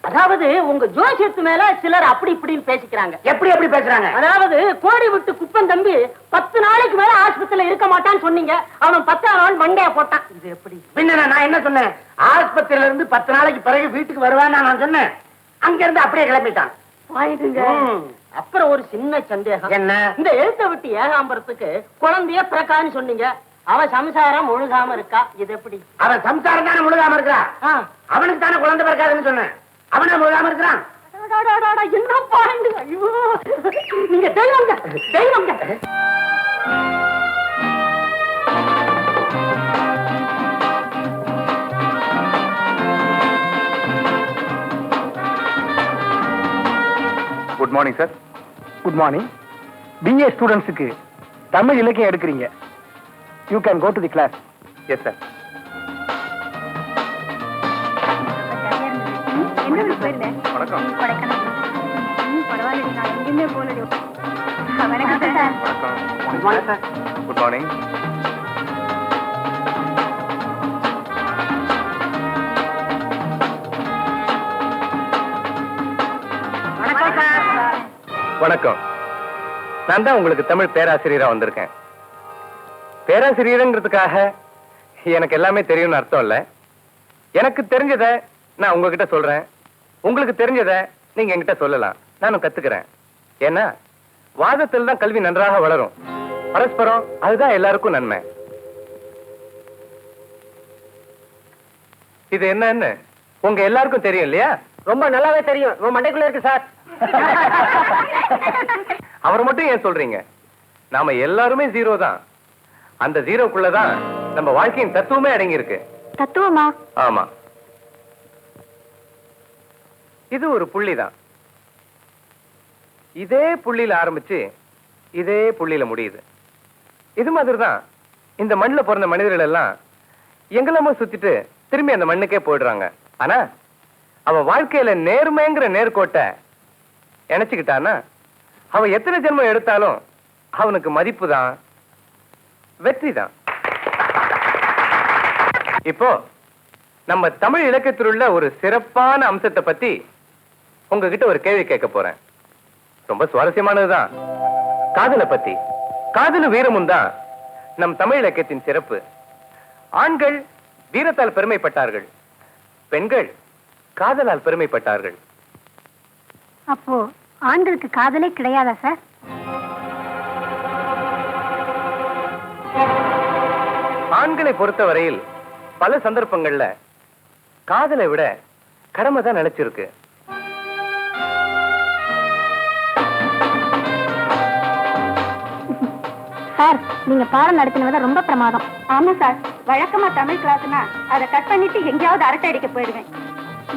அதாவது உங்க ஜோசியத்து மேல சிலர் அப்படி இப்படின்னு பேசிக்கிறாங்க. எப்படி எப்படி பேசுறாங்க? அதாவது கோடி விட்டு குப்பன் தம்பி 10 நாளைக்கு மேல ஆஸ்பத்திரியில இருக்க மாட்டான்னு சொன்னீங்க. அவன் 10ஆம் நாள் மண்டைய போட்டான். இது எப்படி? பின்ன நான் என்ன சொன்னேன்? ஆஸ்பத்திரியில இருந்து 10 நாளைக்கு பிறகு வீட்டுக்கு வருவான்னு நான் சொன்னேன். அங்க இருந்து அப்படியே கிளம்பிட்டான். அப்புறம் ஒரு சின்ன சந்தேகம். என்ன? இந்த எழுத்த விட்டு ஏகாம்பரத்துக்கு குழந்தைய பிறக்கான்னு சொன்னீங்க. அவன் சம்சாரம் ஒழுகாம இருக்கா. இது எப்படி? அவன் சம்சாரம் தானே முழுகாம இருக்கிறான். அவனுக்கு தானே குழந்தை பிறக்காதுன்னு சொன்னேன். அவனே முழுகாம இருக்கிறான். என்ன பாருங்க. ஐயோ, நீங்க தெய்வங்க தெய்வங்க. Good morning sir. Good morning. BA ஸ்டூடெண்ட்ஸுக்கு தமிழ் இலக்கியம் எடுக்கிறீங்க. You can go to the class. Yes sir. வணக்கம். Good morning. வணக்கம். நான் தான் உங்களுக்கு தமிழ் பேராசிரியரா வந்திருக்கேன். பேராசிரியருங்கிறதுக்காக எனக்கு எல்லாமே தெரியும்னு அர்த்தம் இல்ல. எனக்கு தெரிஞ்சதை நான் உங்ககிட்ட சொல்றேன், உங்களுக்கு தெரிஞ்சதை நீங்க என்கிட்ட சொல்லலாம். நானும் கத்துக்கிறேன். ஏன்னா வாதத்தில் தான் கல்வி நன்றாக வளரும். பரஸ்பரம், அதுதான் எல்லாருக்கும் நன்மை. இது என்னன்னு உங்க எல்லாருக்கும் தெரியும் இல்லையா? ரொம்ப நல்லாவே தெரியும். உன் மண்டைக்குள்ள இருக்கு சார். அவர் மட்டும் ஏன் சொல்றீங்க? நாம எல்லாருமே ஜீரோ தான். அந்த ஜீரோக்குள்ளதான் நம்ம வாழ்க்கையின் தத்துவமே அடங்கி இருக்கு. தத்துவமா? ஆமா. இது ஒரு புள்ளிதான். இதே புள்ளியில ஆரம்பிச்சு இதே புள்ளியில முடியுது. இது மாதிரிதான் இந்த மண்ணுல பிறந்த மனிதர்கள் எல்லாம் எங்கெல்லாமோ சுத்திட்டு திரும்பி அந்த மண்ணுக்கே போயிடுறாங்க. ஆனா அவன் வாழ்க்கையில நேர்மைங்கிற நேர்கோட்டை நினைச்சுக்கிட்டான்னா அவன் எத்தனை ஜென்மம் எடுத்தாலும் அவனுக்கு மதிப்பு தான், வெற்றி தான். இப்போ நம்ம தமிழ் இலக்கியத்தில் உள்ள ஒரு சிறப்பான அம்சத்தை பத்தி உங்ககிட்ட ஒரு கேள்வி கேட்க போறேன். ரொம்ப சுவாரஸ்யமானதுதான். காதலை பத்தி. காதலும் வீரமும் தான் நம் தமிழ் இலக்கியத்தின் சிறப்பு. ஆண்கள் வீரத்தால் பெருமைப்பட்டார்கள், பெண்கள் காதலால் பெருமைப்பட்டார்கள். அப்போ ஆண்களுக்கு காதலே கிடையாதா சார்? ஆண்களை பொறுத்தவரையில் பல சந்தர்ப்பங்கள்ல காதலை விட கடமை தான் நிலைச்சிருக்கு. சார், நீங்க பாடம் நடத்தினத ரொம்ப பிரமாதம். ஆமா சார், வழக்கமா தமிழ் கிளாஸ்னா அதை கட் பண்ணிட்டு எங்கேயாவது அரட்டை அடிக்க போயிடுவேன்.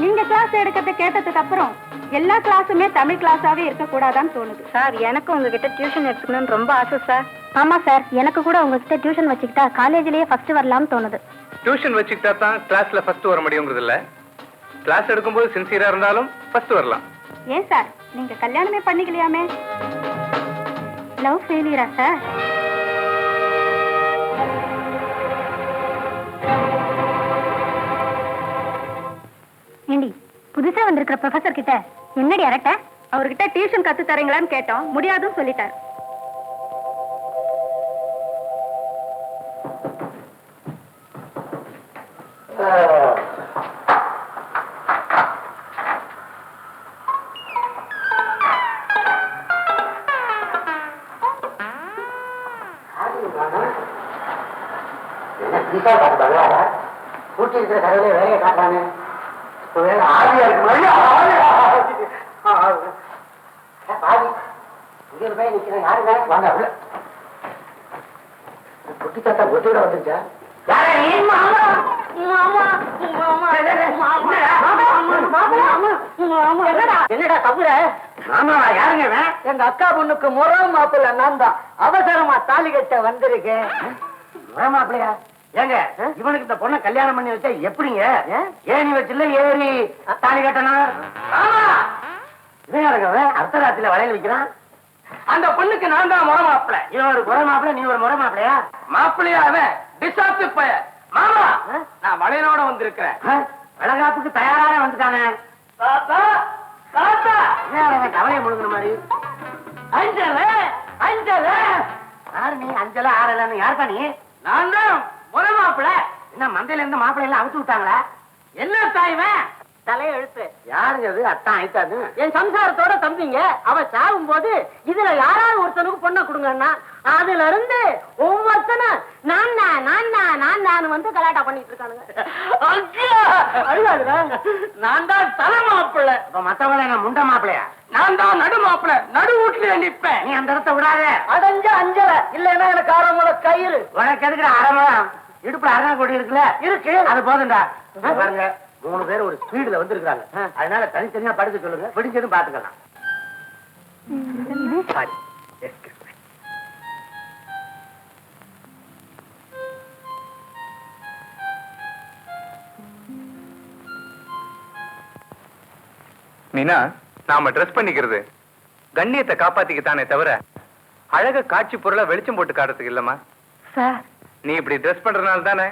நீங்க கிளாஸ் எடுக்கிறத கேட்டதுக்கு அப்புறம் எல்லா கிளாஸுமே தமிழ் கிளாஸாவே இருக்க கூடாதான்னு தோணுது. சார், எனக்கு உங்ககிட்ட டியூஷன் எடுத்துக்கணும்னு ரொம்ப ஆசை சார். ஆமா சார், எனக்கு கூட உங்ககிட்ட டியூஷன் வச்சுக்கிட்டா காலேஜ்லயே ஃபர்ஸ்ட் வரலாம்னு தோணுது. டியூஷன் வச்சுக்கிட்டா தான் கிளாஸ்ல ஃபர்ஸ்ட் வர முடியுங்கிறது இல்ல. கிளாஸ் எடுக்கும்போது சின்சியரா இருந்தாலும் ஃபர்ஸ்ட் வரலாம். ஏன் சார், நீங்க கல்யாணமே பண்ணிக்கலையாமே? Love ஃபெயிலியரா sir? ஏண்டி, புதுசா வந்திருக்கிற ப்ரொஃபசர் கிட்ட என்னடி அரட்ட? அவர்கிட்ட டியூஷன் கத்து தரீங்களான்னு கேட்டோம், முடியாதுன்னு சொல்லிட்டார். கூட்டி இருக்கிற கடையில வேலையை காட்டுறானே. ஆவியா இருக்கு நிக்கிறேன். யாருங்க வாங்க உள்ள. குட்டி தாத்தா ஒட்டியோட வந்துச்சா? என்னடா தப்புற? மாமாவா? யாருங்க? எங்க அக்கா பொண்ணுக்கு முறை மாப்பிள்ள நான் தான். அவசரமா தாலி கட்ட வந்திருக்கேன். முறை மாப்பிள்ளையா? ஏங்க இவனுக்கு இந்த பொண்ணை கல்யாணம் பண்ணி வச்சா எப்படிங்க? ஏணி வச்சுல ஏறி தாலி கட்டணும். அர்த்த ராத்திரில வளையல் வைக்கிறான். அந்த பொண்ணுக்கு நான் தான் முறை மாப்பிள்ள. இவன் ஒரு முறை மாப்பிள்ள, நீ ஒரு முறை மாப்பிள்ளையா? மாப்பிள்ளையா? அவன் டிசாப்து பைய. மாமா நான் வளையலோட வந்திருக்கிறேன். வளகாப்புக்கு தயாராக வந்துட்டானே. கவலையை முழுங்கிற மாதிரி. அஞ்சல அஞ்சல யாரு நீ? அஞ்சல ஆறலன்னு யாருக்கா நீ? நான் தான் முறை மாப்பிள்ள. என்ன மந்தையில இருந்து மாப்பிள்ளை எல்லாம் அவுத்து விட்டாங்களா? என்ன தாய்வன் தலைய எழுத்து? யாருங்க அது? அத்தான் ஆயிட்டாது. என் சம்சாரத்தோட தம்பிங்க. அவ சாகும் போது இதுல யாராவது ஒருத்தனுக்கு பொண்ணை கொடுங்கன்னா அதுல இருந்து ஒவ்வொருத்தனும் நான் வந்து கலாட்டா பண்ணிட்டு இருக்கானுங்க. நான் தான் தலை மாப்பிள்ள. மத்தவங்கள என்ன முண்ட மாப்பிள்ளையா? நான் தான் நடு மாப்பிள்ள. நடு வீட்டுல நிப்பேன். நீ அந்த இடத்த விடாத. அடைஞ்ச அஞ்சல இல்லன்னா எனக்கு அரைமுறை கயிறு. உனக்கு எதுக்குற அரைமுறை? இடுப்புல அரை கொடி இருக்குல்ல? இருக்கு. அது போதுண்டா. பாருங்க 3 பேர் ஒரு ஸ்பீடுல வந்திருக்காங்க. அதனால தனித்தனியா படுக்க சொல்லுங்க. பிடிச்சதும் பாத்துக்கலாம். சாரி. மீனா, நாம ட்ரெஸ் பண்ணிக்கிறது கண்ணியத்தை காப்பாத்திக்கத்தானே தவிர அழக காட்சி பொருளை வெளிச்சம் போட்டு காட்டுறதுக்கு இல்லம்மா. சார், நீ இப்படி ட்ரெஸ் பண்றதுனால தானே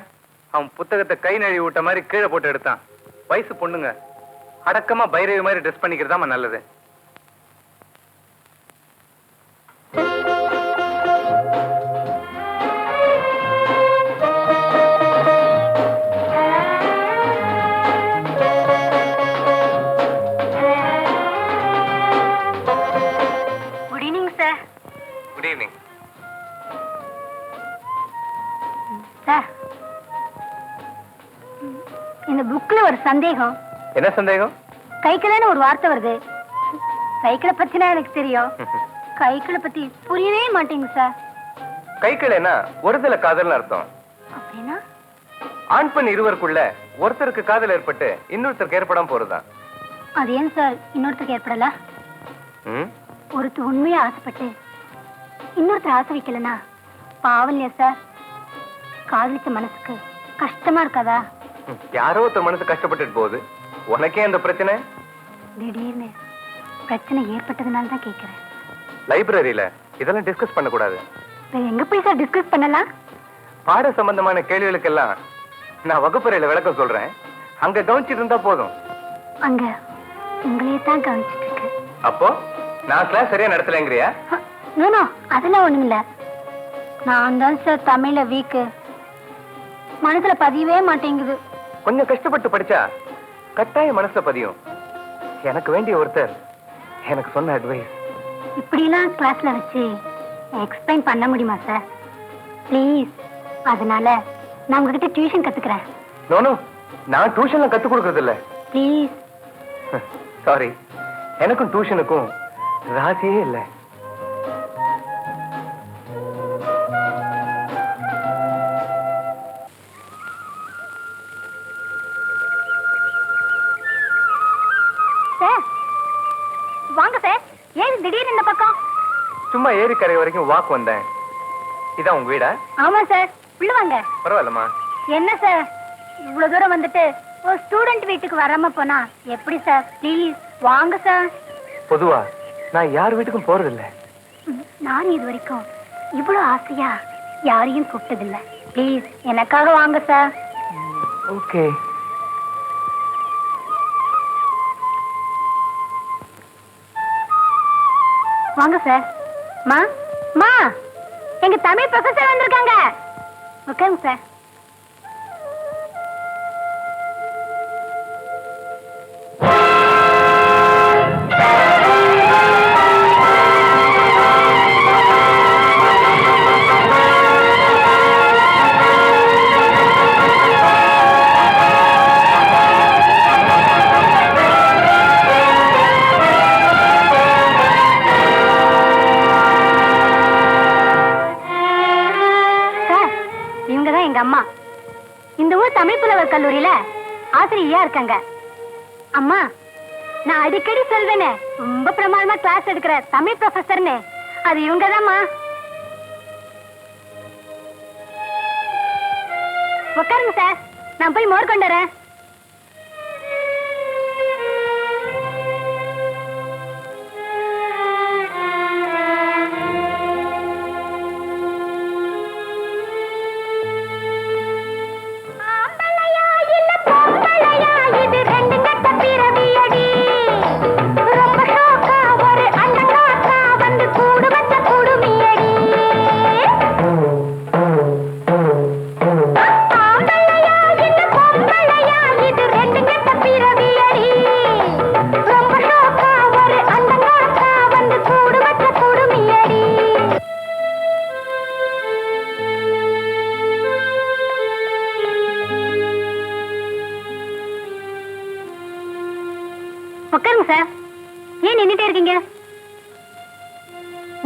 அவன் புத்தகத்தை கை நழுவி விட்ட மாதிரி கீழே போட்டு எடுத்தான். வயசு பொண்ணுங்க அடக்கமா பைரவி மாதிரி ட்ரெஸ் பண்ணிக்கிறதாமா நல்லது. Good evening sir. Good evening sir, இந்த புக்ல ஒரு சந்தேகம். என்ன சந்தேகம்? கைக்கிளன்னு ஒரு வார்த்தை வருது. சைக்கிளை பத்தினா எனக்கு தெரியும். கைக்கிளை பத்தி புரியவே மாட்டேங்க சார். கைக்கிள் என்ன? ஒருதல காதல்னு அர்த்தம். அப்படின்னா ஆண் பெண் இருவருக்குள்ள ஒருத்தருக்கு காதல் ஏற்பட்டு இன்னொருத்தருக்கு ஏற்படாம போறதுதான். அது ஏன் சார் இன்னொருத்தருக்கு ஏற்படல? ஒருத்தர் உண்மையா ஆசைப்பட்டு இன்னொருத்தர் ஆசை வைக்கலனா பாவம் இல்லையா சார்? காதலிச்ச மனசுக்கு கஷ்டமா இருக்காதா? யாரோ ஒருத்தர் மனசு கஷ்டப்பட்டுட்டு போகுது. உனக்கே அந்த பிரச்சனை? திடீர்னு பிரச்சனை ஏற்பட்டதுனால தான் கேட்கிறேன். லைப்ரரியில இதெல்லாம் டிஸ்கஸ் பண்ண கூடாது. வேற எங்க போய் சார் டிஸ்கஸ் பண்ணலாம்? பாட சம்பந்தமான கேள்விகளுக்கெல்லாம் நான் வகுப்பறையில விளக்கம் சொல்றேன். அங்க கவனிச்சிட்டு இருந்தா போதும். அங்க உங்களையே தான் கவனிச்சிட்டு இருக்கு. அப்போ நான் கிளாஸ் சரியா நடத்தலைங்கிறியா? நோ, அதெல்லாம் ஒண்ணும் இல்ல. நான் தான் சார் தமிழ்ல வீக்கு. மனசுல பதியவே மாட்டேங்குது. கொஞ்சம் கஷ்டப்பட்டு படிச்சா கட்டாயம் மனசுல பதியும். எனக்கு வேண்டிய ஒருத்தர் எனக்கு சொன்ன அட்வைஸ். இப்படிலாம் கிளாஸ்ல வச்சு எக்ஸ்பிளைன் பண்ண முடியுமா சார்? ப்ளீஸ். அதனால நான் உங்ககிட்ட டியூஷன் கத்துக்கிறேன். நோ, நான் டியூஷன்ல கத்து கொடுக்கறது இல்ல. ப்ளீஸ். சாரி, எனக்கும் டியூஷனுக்கும் ராசியே இல்லை. சார் வாங்க சார். ஏன் திடீர்னு இந்த பக்கம்? சும்மா ஏரிக்கரை வரைக்கும் வாக் வந்தேன். இதான் உங்க வீடா? ஆமா சார். உள்ள வாங்க. பரவாயில்லம்மா. என்ன சார் இவ்வளவு தூரம் வந்துட்டு ஒரு ஸ்டூடெண்ட் வீட்டுக்கு வராம போனா எப்படி சார்? ப்ளீஸ் வாங்க சார். பொதுவா நான் யார் வீட்டுக்கும் போறதில்ல. நான் இது வரைக்கும் இவ்வளவு ஆசையா யாரையும் கூப்பிட்டதில்லை. ப்ளீஸ் எனக்காக வாங்க சார். ஓகே. வாங்க சார். மா, எங்க தமிழ் ப்ரொஃபசர் வந்திருக்காங்க. உட்காருங்க சார். ஆசிரியா இருக்காங்க. அம்மா, நான் அடிக்கடி சொல்வேனே, ரொம்ப பிரமாதமா கிளாஸ் எடுக்கிற தமிழ் ப்ரொஃபசர்னு, அது இவங்கதாம்மா. உட்காருங்க சார், நான் போய் மோர் கொண்டு வரேன். உட்காருங்க சார். ஏன் நின்னுட்டே இருக்கீங்க?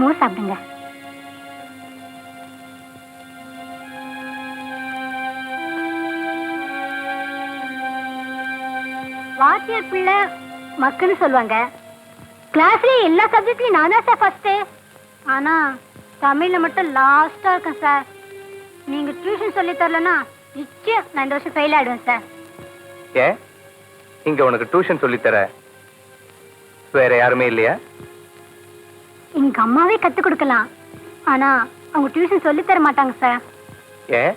மோர் சாப்பிடுங்க. வாத்தியார் பிள்ளை மக்கள்னு சொல்லுவாங்க. கிளாஸ்ல எல்லா சப்ஜெக்ட்லயும் நான் தான் சார் ஃபர்ஸ்ட். ஆனா தமிழ்ல மட்டும் லாஸ்டா இருக்கேன் சார். நீங்க டியூஷன் சொல்லி தரலன்னா நிச்சயம் நான் இந்த வருஷம் ஃபெயில் ஆயிடுவேன் சார். ஏன் இங்க உனக்கு டியூஷன் சொல்லி தர வேற யாருமே இல்லையா? எங்க அம்மாவே கத்து கொடுக்கலாம், ஆனா அவங்க டியூஷன் சொல்லி தர மாட்டாங்க சார். ஏன்?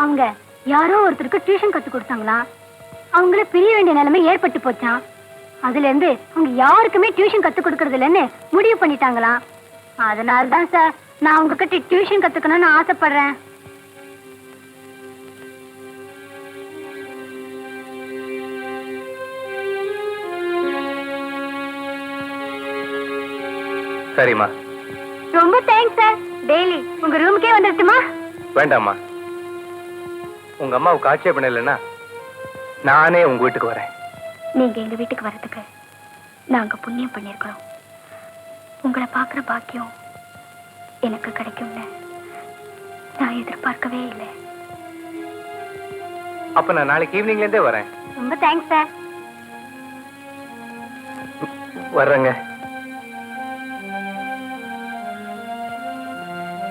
அவங்க யாரோ ஒருத்தருக்கு டியூஷன் கத்து கொடுத்தாங்களா, அவங்கள பிரிய வேண்டிய நிலைமை ஏற்பட்டு போச்சான். அதுல இருந்து அவங்க யாருக்குமே டியூஷன் கத்து கொடுக்கறது இல்லைன்னு முடிவு பண்ணிட்டாங்களாம். அதனாலதான் சார் நான் உங்ககிட்ட டியூஷன் கத்துக்கணும்னு ஆசைப்படுறேன். சரிம்மா. ரொம்ப தேங்க்ஸ் சார். டெய்லி உங்க ரூமுக்கே வந்துருட்டுமா? வேண்டாம்மா, உங்க அம்மாவுக்கு ஆட்சேபணம் இல்லைன்னா நானே உங்க வீட்டுக்கு வரேன். நீங்க எங்க வீட்டுக்கு வர்றதுக்கு நாங்க புண்ணியம் பண்ணிருக்கிறோம். உங்களை பாக்குற பாக்கியம் எனக்கு கிடைக்கும்னு நான் எதிர்பார்க்கவே இல்லை. அப்ப நான் நாளைக்கு ஈவினிங்ல இருந்தே வரேன். ரொம்ப தேங்க்ஸ் சார். வர்றேங்க.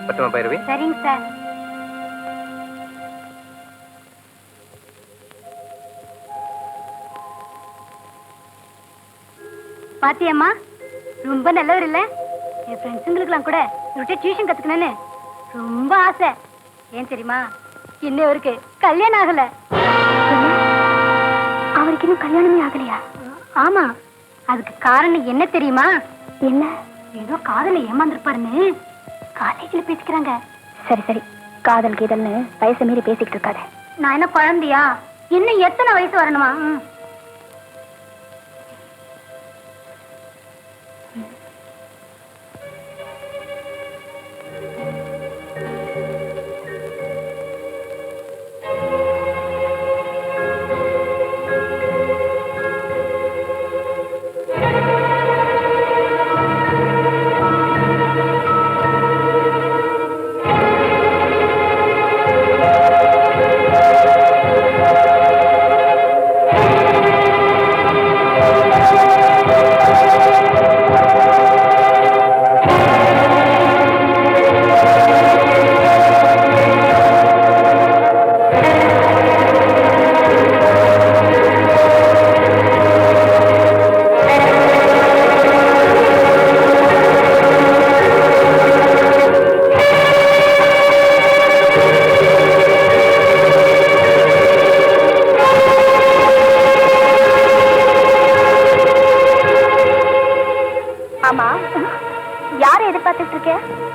பட்டுமா பைரவி? சரிங்க சார். பாத்தியம்மா, ரொம்ப நல்லவர் இல்ல? என் ஃப்ரெண்ட்ஸுங்களுக்கெல்லாம் கூட இவர்கிட்ட டியூஷன் கத்துக்கணும்னு ரொம்ப ஆசை. ஏன் தெரியுமா, இன்னும் அவருக்கு கல்யாணம் ஆகல. அவருக்கு இன்னும் கல்யாணமே ஆகலையா? ஆமா. அதுக்கு காரணம் என்ன தெரியுமா? என்ன? ஏதோ காதல ஏமாந்துருப்பாருன்னு காலேஜ்ல பேசிக்கிறாங்க. சரி சரி, காதல் கீதல்னு வயசு மீறி பேசிக்கிட்டு இருக்காத. நான் என்ன குழந்தையா? இன்னும் எத்தனை வயசு வரணுமா?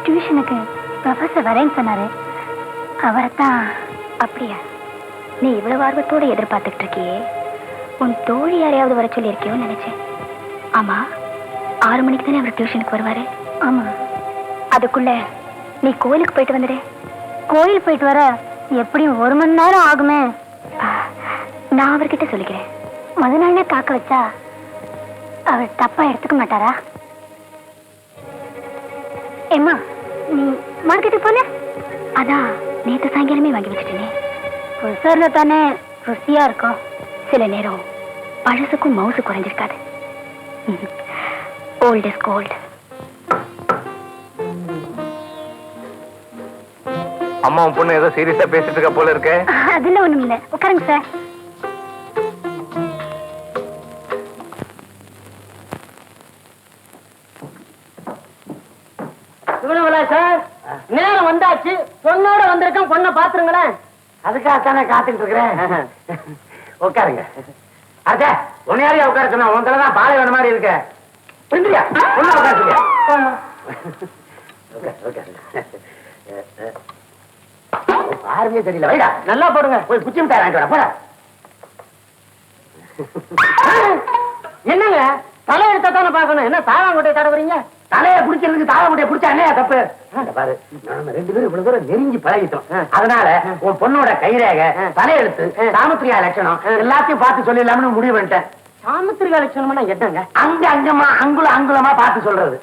டியூஷனுக்கு ப்ரொஃபசர் வரேன்னு சொன்னாரு, அவரைத்தான். அப்படியா? நீ இவ்வளவு ஆர்வத்தோட எதிர்பார்த்துட்டு இருக்கியே, உன் தோழி யாரையாவது வர சொல்லி இருக்கியோன்னு நினைச்சேன். ஆமா, 6 மணிக்கு தானே அவர் டியூஷனுக்கு வருவாரு? ஆமா. அதுக்குள்ள நீ கோயிலுக்கு போயிட்டு வந்துடு. கோயில் போயிட்டு வர எப்படியும் 1 மணி நேரம் ஆகுமே. நான் அவர்கிட்ட சொல்லிக்கிறேன். முத நாளே காக்க வச்சா அவர் தப்பா எடுத்துக்க மாட்டாரா? ஏம்மா, நீ மார்க்கெட்டுக்கு போன? அதான் நேற்று சாயங்காலமே வாங்கி வச்சுட்டேனே. புதுசாரில் தானே ருசியா இருக்கும். சில நேரம் பழசுக்கும் மவுசு குறைஞ்சிருக்காது. Old is gold. அம்மாவும் பொண்ணு ஏதோ சீரியஸா பேசிட்டு இருக்க போல இருக்கு. அதெல்லாம் ஒண்ணும் இல்ல, உட்காருங்க சார். சார் நேரம் வந்தாச்சு, பொண்ணோட வந்திருக்கேன், பொண்ணை பாத்துருங்களேன். அதுக்காகத்தானே காத்துக்கிட்டு இருக்கிறேன். உட்காருங்க. அச்சா உன்னையாரியா உட்கார சொன்னா உன் தான் பாலை வேணும் மாதிரி இருக்க. புரிஞ்சுயா உள்ள உட்காருங்க. பாருங்க தெரியல. வைடா நல்லா போடுங்க. போய் குச்சி மிட்டாய் வாங்கிட்டு வர போட. என்னங்க தலை எடுத்தா தானே பாக்கணும், என்ன தாராங்குட்டையை தடவுறீங்க? தலையை பிடிக்கிறதுக்கு தாராங்குட்டையை பிடிச்சா என்ன தப்பு? பாரு நாம 2 பேரும் இவ்வளவு தூரம் நெருங்கி பழகிட்டோம். அதனால உன் பொண்ணோட கைரேகை, தலையெழுத்து, சாமுத்திரிகா லட்சணம் எல்லாத்தையும் பார்த்து சொல்லிடலாம்னு முடிவு பண்ணிட்டேன். சாமுத்திரிகா லட்சணம்னா என்னங்க? அங்கமா அங்குலமா பார்த்து சொல்றது.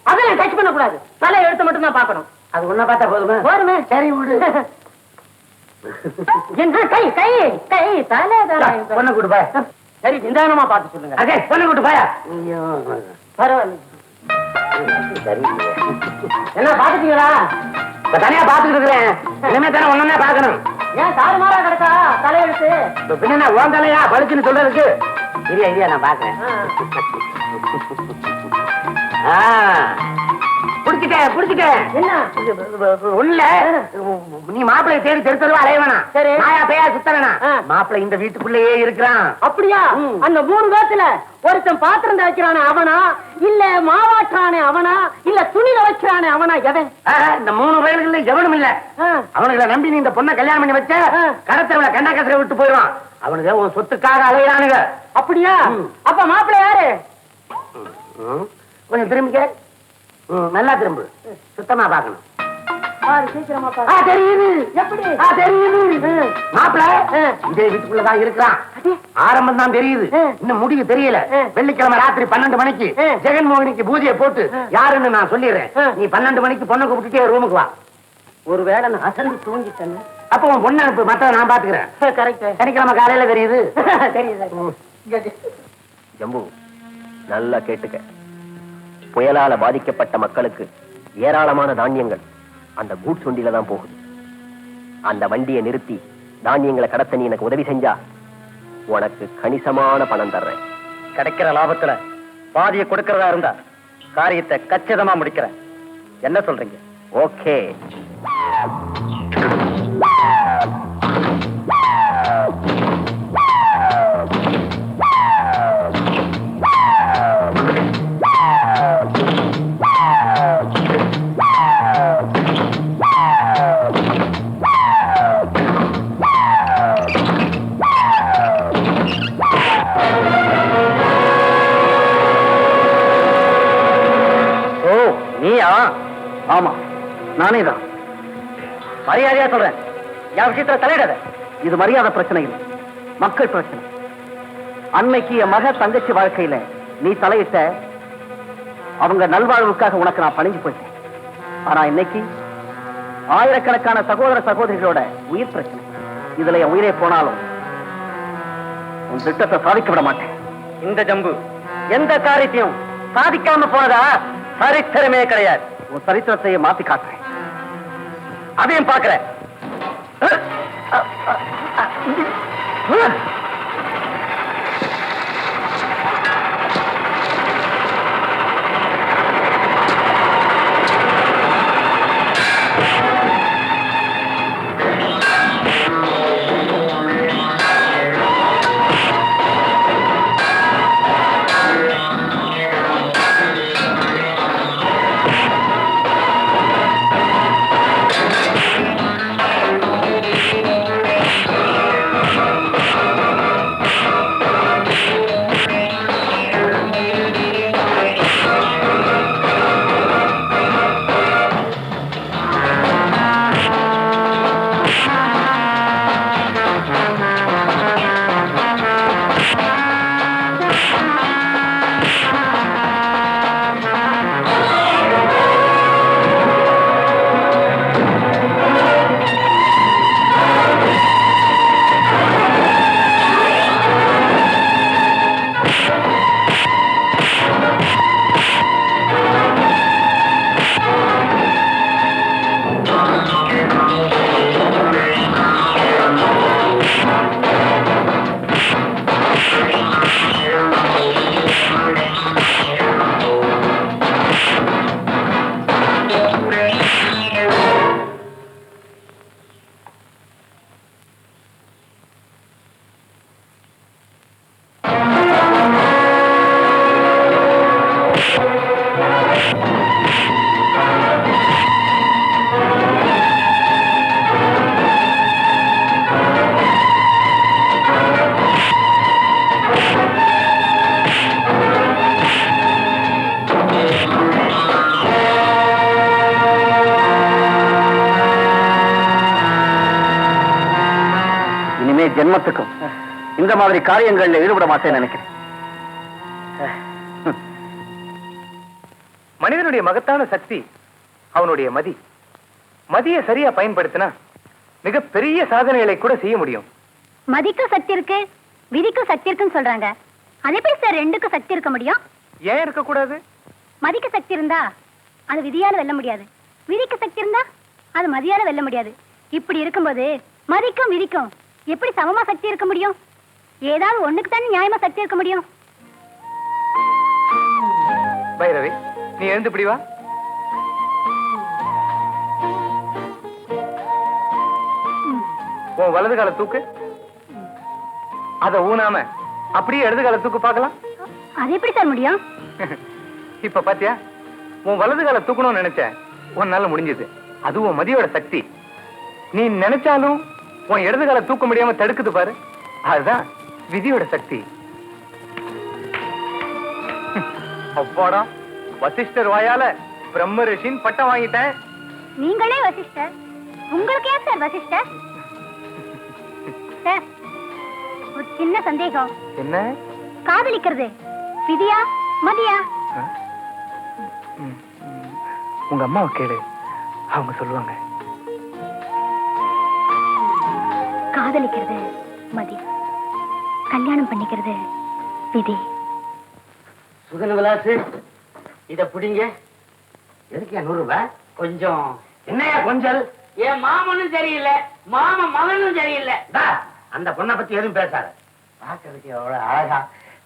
அதெல்லாம் டச் பண்ண கூடாது, தலை எழுத்து மட்டும் தான் பாக்கணும். அது ஒன்ன பார்த்தா போதுமா? போதுமே. சரி விடு. என்ன கை கை கை தலை பொண்ணு கூட்டு போய். சரி நிதானமா பார்த்து சொல்லுங்க. அதே பொண்ணு கூட்டு போயா. பரவாயில்ல. என்ன பாத்துட்டீங்களா? தனியா பாத்துக்கிட்டு இருக்கிறேன். இனிமே தானே ஒன்னே பாக்கணும். ஏன் தாறுமாறா கிடக்கா தலையெழுத்து? பின்ன உன் தலையா பழுச்சுன்னு சொல்றதுக்கு? இல்லையா நான் பாக்குறேன். புடிச்சிட்டேன். என்ன உள்ள நீ மாப்பிள்ளை தேடி தெருத்தருவா அலைய வேணாம். சரி நாயா பேயா சுத்த வேணாம். மாப்பிள்ளை இந்த வீட்டுக்குள்ளேயே இருக்கிறான். அப்படியா? அந்த 3 பேத்துல ஒருத்தன் பாத்திரம் வைக்கிறானே அவனா, இல்ல மாவாற்றானே அவனா, இல்ல துணில வைக்கிறானே அவனா? எவன்? இந்த 3 வயலுக்குள்ள எவனும் இல்ல. அவனுங்களை நம்பி நீ இந்த பொண்ணை கல்யாணம் பண்ணி வச்ச கடத்தவளை கண்ணா கசரை விட்டு போயிடுவான். அவனுக்கு உன் சொத்துக்காக அலையிறானுங்க. அப்படியா? அப்ப மாப்பிள்ளை யாரு? கொஞ்சம் திரும்பிக்க. நல்லா திரும்பு, சுத்தமா பாக்கணும். தெரியுது. எப்படி தெரியுது? மாப்பிள்ள இதே வீட்டுக்குள்ளதான் இருக்கிறான். ஆரம்பம் தான் தெரியுது, இன்னும் முடிவு தெரியல. வெள்ளிக்கிழமை ராத்திரி 12 மணிக்கு ஜெகன்மோகனிக்கு பூஜையை போட்டு யாருன்னு நான் சொல்லிடுறேன். நீ 12 மணிக்கு பொண்ணை கூப்பிட்டுட்டே ரூமுக்கு வா. ஒருவேளை நான் அசந்து தூங்கிட்டேன், அப்ப உன் பொண்ணு அனுப்பு, மத்த நான் பாத்துக்கிறேன். கரெக்ட். சனிக்கிழமை காலையில தெரியுது. தெரியுது. ஜம்பு நல்லா கேட்டுக்க. புயலால பாதிக்கப்பட்ட மக்களுக்கு ஏராளமான தானியங்கள் அந்த கூட்ஸ் வண்டியில தான் போகுது. அந்த வண்டியை நிறுத்தி தானியங்களை கடத்த நீ எனக்கு உதவி செஞ்சா உனக்கு கணிசமான பணம் தர்றேன். கிடைக்கிற லாபத்துல பாதியை கொடுக்கறதா இருந்தா காரியத்தை கச்சிதமா முடிக்கிறேன். என்ன சொல்றீங்க? ஓகே. ஆமா நானே தான். மரியாதையா சொல்றேன், என் விஷயத்துல தலையிடாத. இது மரியாதை பிரச்சனை இல்லை, மக்கள் பிரச்சனை. அன்னைக்கு என் மக தங்கச்சி வாழ்க்கையில நீ தலையிட்ட, அவங்க நல்வாழ்வுக்காக உனக்கு நான் பணிஞ்சு போயிட்டேன். ஆனா இன்னைக்கு ஆயிரக்கணக்கான சகோதர சகோதரிகளோட உயிர் பிரச்சனை. இதுல என் உயிரே போனாலும் உன் திட்டத்தை சாதிக்க விட மாட்டேன். இந்த ஜம்பு எந்த காரியத்தையும் சாதிக்காம போனதா சரித்திரமே கிடையாது. உன் சரித்திரத்தையே மாத்தி காட்டுறேன், அதையும் பார்க்கிறேன். ஜென்மத்துக்கும் இந்த மாதிரி காரியங்கள்ல ஈடுபட மாட்டேன்னு நினைக்கிறேன். மனிதனுடைய மகத்தான சக்தி அவனுடைய மதியை சரியா பயன்படுத்தினா மிகப்பெரிய சாதனைகளை கூட செய்ய முடியும். மதிக்கும் சக்தி இருக்கு, விதிக்கும் சக்தி இருக்குன்னு சொல்றாங்க. அது எப்படி சார் ரெண்டுக்கும் சக்தி இருக்க முடியும்? ஏன் இருக்க கூடாது? மதிக்க சக்தி இருந்தா அது விதியால வெல்ல முடியாது, விதிக்க சக்தி இருந்தா அது மதியால வெல்ல முடியாது. இப்படி இருக்கும்போது மதிக்கும் விதிக்கும் எப்படி சமமா சக்தி இருக்க முடியும்? ஏதாவது ஒண்ணுக்கு தானே நியாயமா சக்தி இருக்க முடியும். பைரவி, நீ எழுந்து இப்படி வா. உன் வலது கால தூக்கு. அத ஊனாம அப்படியே இடது கால தூக்கு பார்க்கலாம். அது எப்படி சார் முடியும்? இப்ப பாத்தியா, உன் வலது கால தூக்கணும்னு நினைச்ச உன்னால முடிஞ்சது. அது உன் மதியோட சக்தி. நீ நினைச்சாலும் உன் இடது கால தூக்க முடியாம தடுக்குது பாரு, அதுதான் விதியோட சக்தி. அப்பாடா, வசிஷ்டர் வாயால பிரம்ம ரிஷின் பட்டம் வாங்கிட்டேன். நீங்களே வசிஷ்டர், உங்களுக்கு ஏன் சார் வசிஷ்டர்? சார், ஒரு சின்ன சந்தேகம். என்ன? காதலிக்கிறது விதியா மதியா? உங்க அம்மாவை கேளு, அவங்க சொல்லுவாங்க. காதலிக்கிறது மதி, கல்யாணம் பண்ணிக்கிறது விதி. சுகன் விலாசு, இத புடிங்க. எதுக்கு 100 ரூபாய்? கொஞ்சம் என்னையா கொஞ்சல்? என் மாமனும் சரியில்லை, மாமன் மகனும் சரியில்லை. அந்த பொண்ணை பத்தி எதுவும் பேசாத. பாக்குறதுக்கு எவ்வளவு அழகா,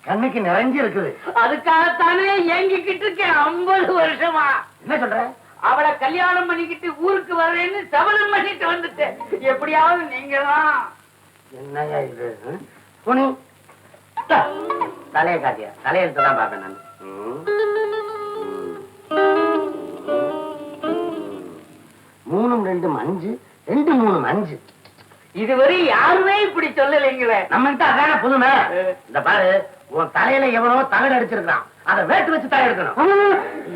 கண்ணுக்கு நிறைஞ்சு இருக்குது. அதுக்காகத்தானே ஏங்கிக்கிட்டு இருக்கேன் 50 வருஷமா. என்ன சொல்ற? அவளை கல்யாணம் பண்ணிக்கிட்டு ஊருக்கு வர்றேன்னு சபலம் பண்ணிட்டு வந்துட்டேன். எப்படியாவது நீங்க தான். என்னையா இது? புனி தலையை காட்டியா? தலையெழுத்து தான் பாப்பேன் நான். 3 2 5 2 3 5. இதுவரை யாருமே இப்படி சொல்லலைங்களே. நம்ம கிட்ட அதான புதுமை. இந்த பாரு, உன் தலையில எவனோ தகடு அடிச்சிருக்கான், அதை வேட்டு வச்சு தலை எடுக்கணும்.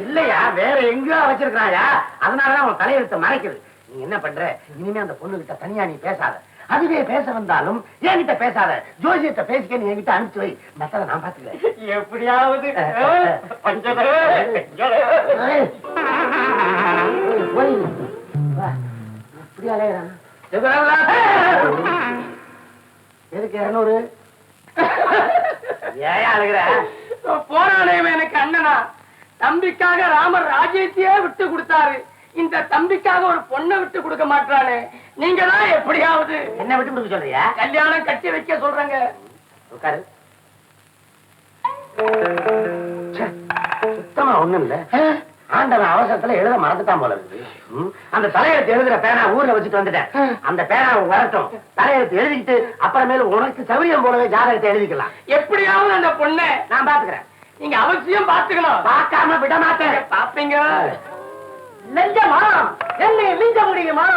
இல்லையா, வேற எங்கேயோ வச்சிருக்காயா, அதனாலதான் உன் தலையெழுத்த மறைக்குது. நீ என்ன பண்ற, இனிமே அந்த பொண்ணு கிட்ட தனியா நீ பேசாத. அதுவே பேச வந்தாலும் என்கிட்ட பேசாத, ஜோசியத்தை பேசிக்க என்கிட்ட அனுப்பிச்சு வை. மத்தத நான் பாத்துக்கிறேன். எப்படியாவது எப்படி அலையிறான்? எதுக்கு 200? ஏன் அழுகிற? போராடையும் எனக்கு அண்ணனா. தம்பிக்காக ராமர் ராஜ்யத்தையே விட்டு கொடுத்தாரு, இந்த தம்பிக்காக ஒரு பொண்ணை விட்டு கொடுக்க மாட்டானே. நீங்க தான் எப்படியாவது என்ன விட்டு கொடுக்க சொல்றியா? கல்யாணம் கட்டி வைக்க சொல்றேங்க. உட்காரு. சுத்தமா ஒண்ணும் இல்ல. ஆண்டவன் அவசரத்துல எழுத மறந்துட்டான் போல இருக்கு. அந்த தலையெழுத்து எழுதுற பேனா ஊர்ல வச்சுட்டு வந்துட்டேன். அந்த பேனா வரட்டும், தலையெழுத்து எழுதிக்கிட்டு அப்புறமேல உனக்கு சௌரியம் போலவே ஜாதகத்தை எழுதிக்கலாம். எப்படியாவது அந்த பொண்ணை நான் பாத்துக்கிறேன். நீங்க அவசியம் பாத்துக்கணும். பார்க்காம விட மாட்டேன். பாப்பீங்க. லஞ்சமா என்னை மிஞ்ச முடியுமா?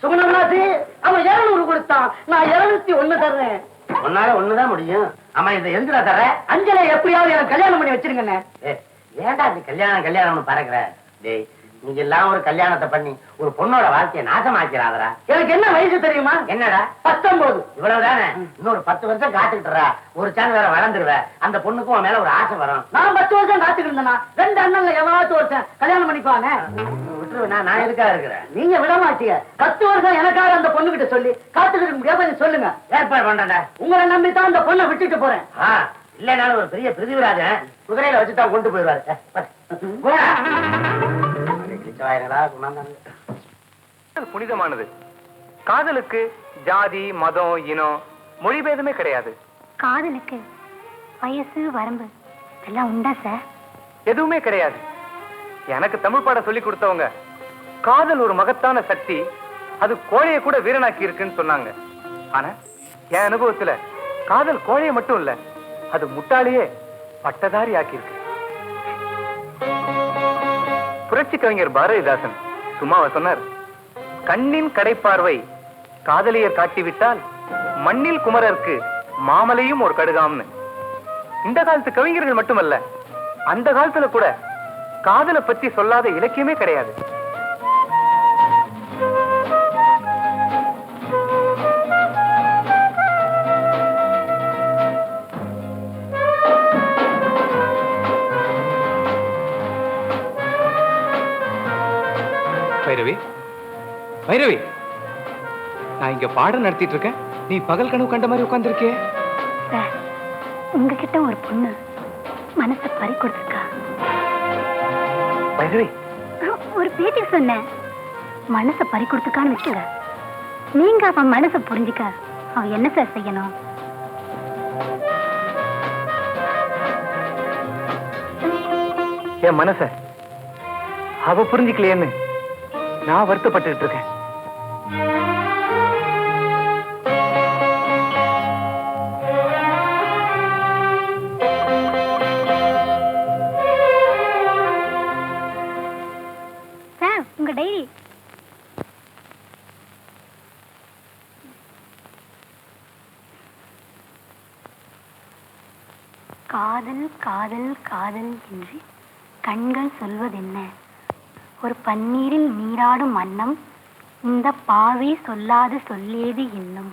சுகுணநாசி, அவன் 200 கொடுத்தான், நான் 201 தர்றேன். ஒன்னால ஒண்ணுதான் முடியும். ஆமா, இதை எதுக்குடா தர? அஞ்சலை எப்படியாவது எனக்கு கல்யாணம் பண்ணி வச்சிருங்க. ஏன்டா நீ கல்யாணம் பறக்குற? டேய், நீங்க எல்லாம் ஒரு கல்யாணத்தை பண்ணி ஒரு பொண்ணோட வாழ்க்கையை நாசமாக்கிறாதரா. எனக்கு என்ன வயசு தெரியுமா? என்னடா? 19. இவ்வளவுதானே? இன்னொரு 10 வருஷம் காத்துக்கிட்டுறா, ஒரு சான் வேற வளர்ந்துருவ. அந்த பொண்ணுக்கும் மேல ஒரு ஆசை வரும். நான் 10 வருஷம் காத்துக்கிட்டு இருந்தேனா? 2 அண்ணன்ல எவனாச்சும் ஒருத்தன் கல்யாணம் பண்ணிக்குவாங்க. விட்டுருவேன். நான் எதுக்காக இருக்கிறேன்? நீங்க விட மாட்டீங்க. 10 வருஷம் எனக்காக அந்த பொண்ணு கிட்ட சொல்லி காத்துக்கிட்டு முடியாது. சொல்லுங்க, ஏற்பாடு பண்றேன். உங்களை நம்பித்தான் அந்த பொண்ணை விட்டுட்டு போறேன். இல்லனாலும் ஒரு பெரிய பிரிவிராஜன் குதிரையில வச்சுதான் கொண்டு போயிடுவாரு. புனிதமானது. காதலுக்கு ஜாதி, மதம், இனம், மொழி பேதமே கிடையாது. காதலுக்கு வயசு, வரம்பு எல்லாம் உண்டா சார்? எதுவுமே கிடையாது. எனக்கு தமிழ் பாடம் சொல்லி கொடுத்தவங்க காதல் ஒரு மகத்தான சக்தி, அது கோழையை கூட வீரனாக்கி இருக்குன்னு சொன்னாங்க. ஆனா என் அனுபவத்துல காதல் கோழையை மட்டும் இல்ல, அது முட்டாளியே பட்டதாரி ஆக்கியிருக்கு. புரட்சி கவிஞர் பாரதிதாசன் சும்மாவா சொன்னார், கண்ணின் கடைப்பார்வை காதலியர் காட்டிவிட்டால் மண்ணில் குமரருக்கு மாமலையும் ஒரு கடுகாம்னு. இந்த காலத்து கவிஞர்கள் மட்டுமல்ல, அந்த காலத்துல கூட காதலை பத்தி சொல்லாத இலக்கியமே கிடையாது. பைரவி, நான் இங்க பாடம் நடத்திட்டு இருக்கேன், நீ பகல் கனவு கண்ட மாதிரி உட்கார்ந்திருக்கே. சார், உங்ககிட்ட ஒரு பொண்ணு மனசை பறி கொடுத்துருக்கா. பைரவி, ஒரு பேட்டி சொன்னேன், மனசை பறி கொடுத்துக்கான்னு விட்டுங்க. நீங்க அவன் மனசை புரிஞ்சுக்க அவன் என்ன சார் செய்யணும்? என் மனச அவ புரிஞ்சுக்கலையேன்னு நான் வருத்தப்பட்டு இருக்கேன். சார், உங்க டைரி. காதல் காதல் காதல் என்று கண்கள் சொல்வதென்ன? ஒரு பன்னீரில் நீராடும் வண்ணம் இந்த பாவை சொல்லாது சொல்லேது இன்னும்.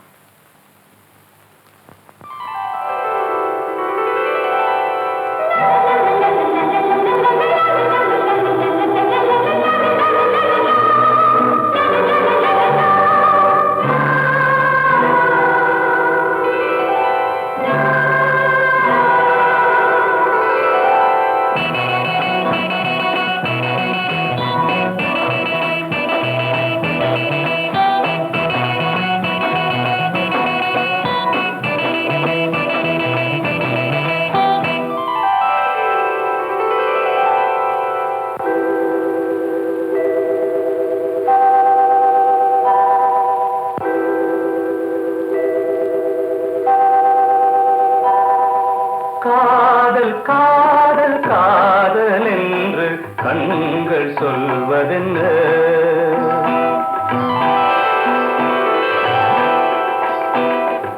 காதல் காதல் காதல் என்று கண்கள் சொல்வதென்ன?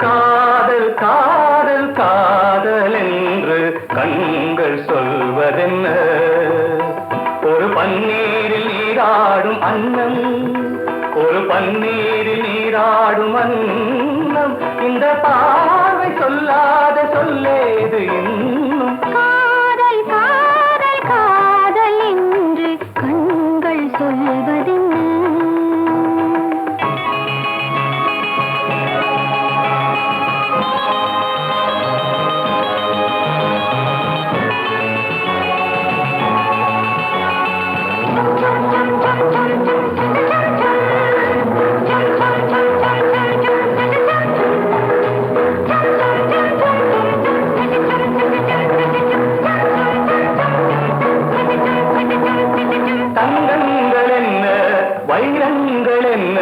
காதல் காதல் காதல் என்று கண்கள் சொல்வதென்ன? ஒரு பன்னீரில் நீராடும் அன்னம், ஒரு பன்னீரில் நீராடும் அன்னம் இந்த பார்வை சொல்லாத சொல்லேது இன்னும். காதல் காதல் காதல் என்று கண்கள் சொல்வதென்ன? தங்கங்கள் என்ன வைரங்கள் என்ன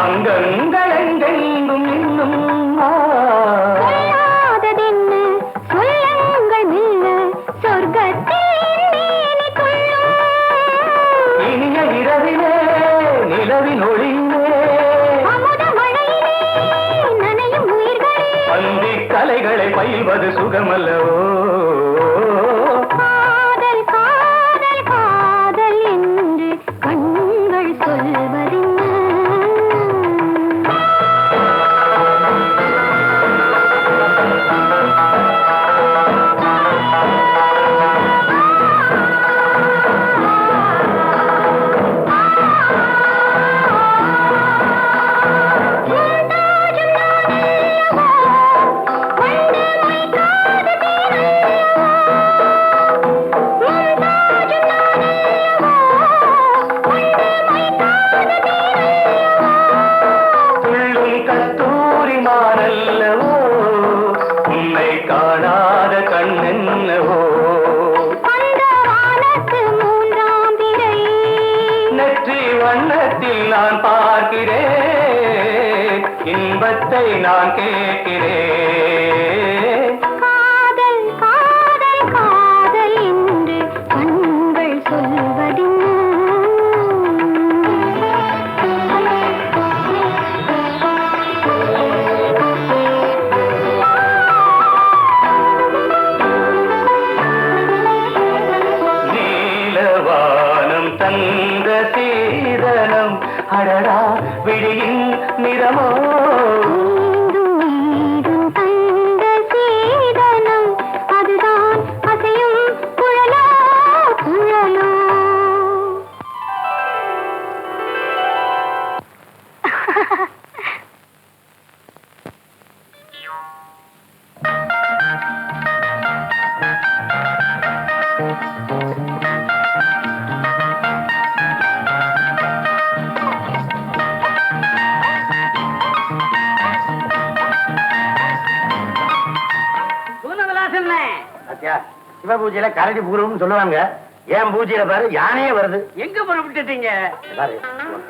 அங்கங்கள் எங்கெங்கும் இன்னும் சொல்லாததென்ன சொல்லுங்கள் மெல்ல சொர்க்கத்தில் மேனி கொள்ளும். இனிய இரவிலே நிலவின் ஒளியிலே அமுத மழையிலே நனையும் உயிர்களே பந்தி கலைகளை பயில்வது சுகமல்லவோ? காதல் காதல் காதல் என்று கண்கள் சொல்வதென்ன? துள்ளும் கஸ்தூரி மானல்லவோ உன்னை காணாத கண்ணென்னவோ? அந்த வானத்து மூன்றாம் பிறை நெற்றி வண்ணத்தில் நான் பார்க்கிறேன், இன்பத்தை நான் கேட்கிறேன். காதல் காதல் காதல் என்று கண்கள் சொல்வதென்ன? நீலவானம் தந்த சீதனம் அடடா விழியின் நிறமோ? நீந்தும் நீரும் வருதுன்னு. சிவ பூஜையில கரடி பூரம்னு சொல்லுவாங்க. ஏன் பூஜையில பாரு யானையே வருது. எங்க புறப்பட்டுட்டீங்க? பாரு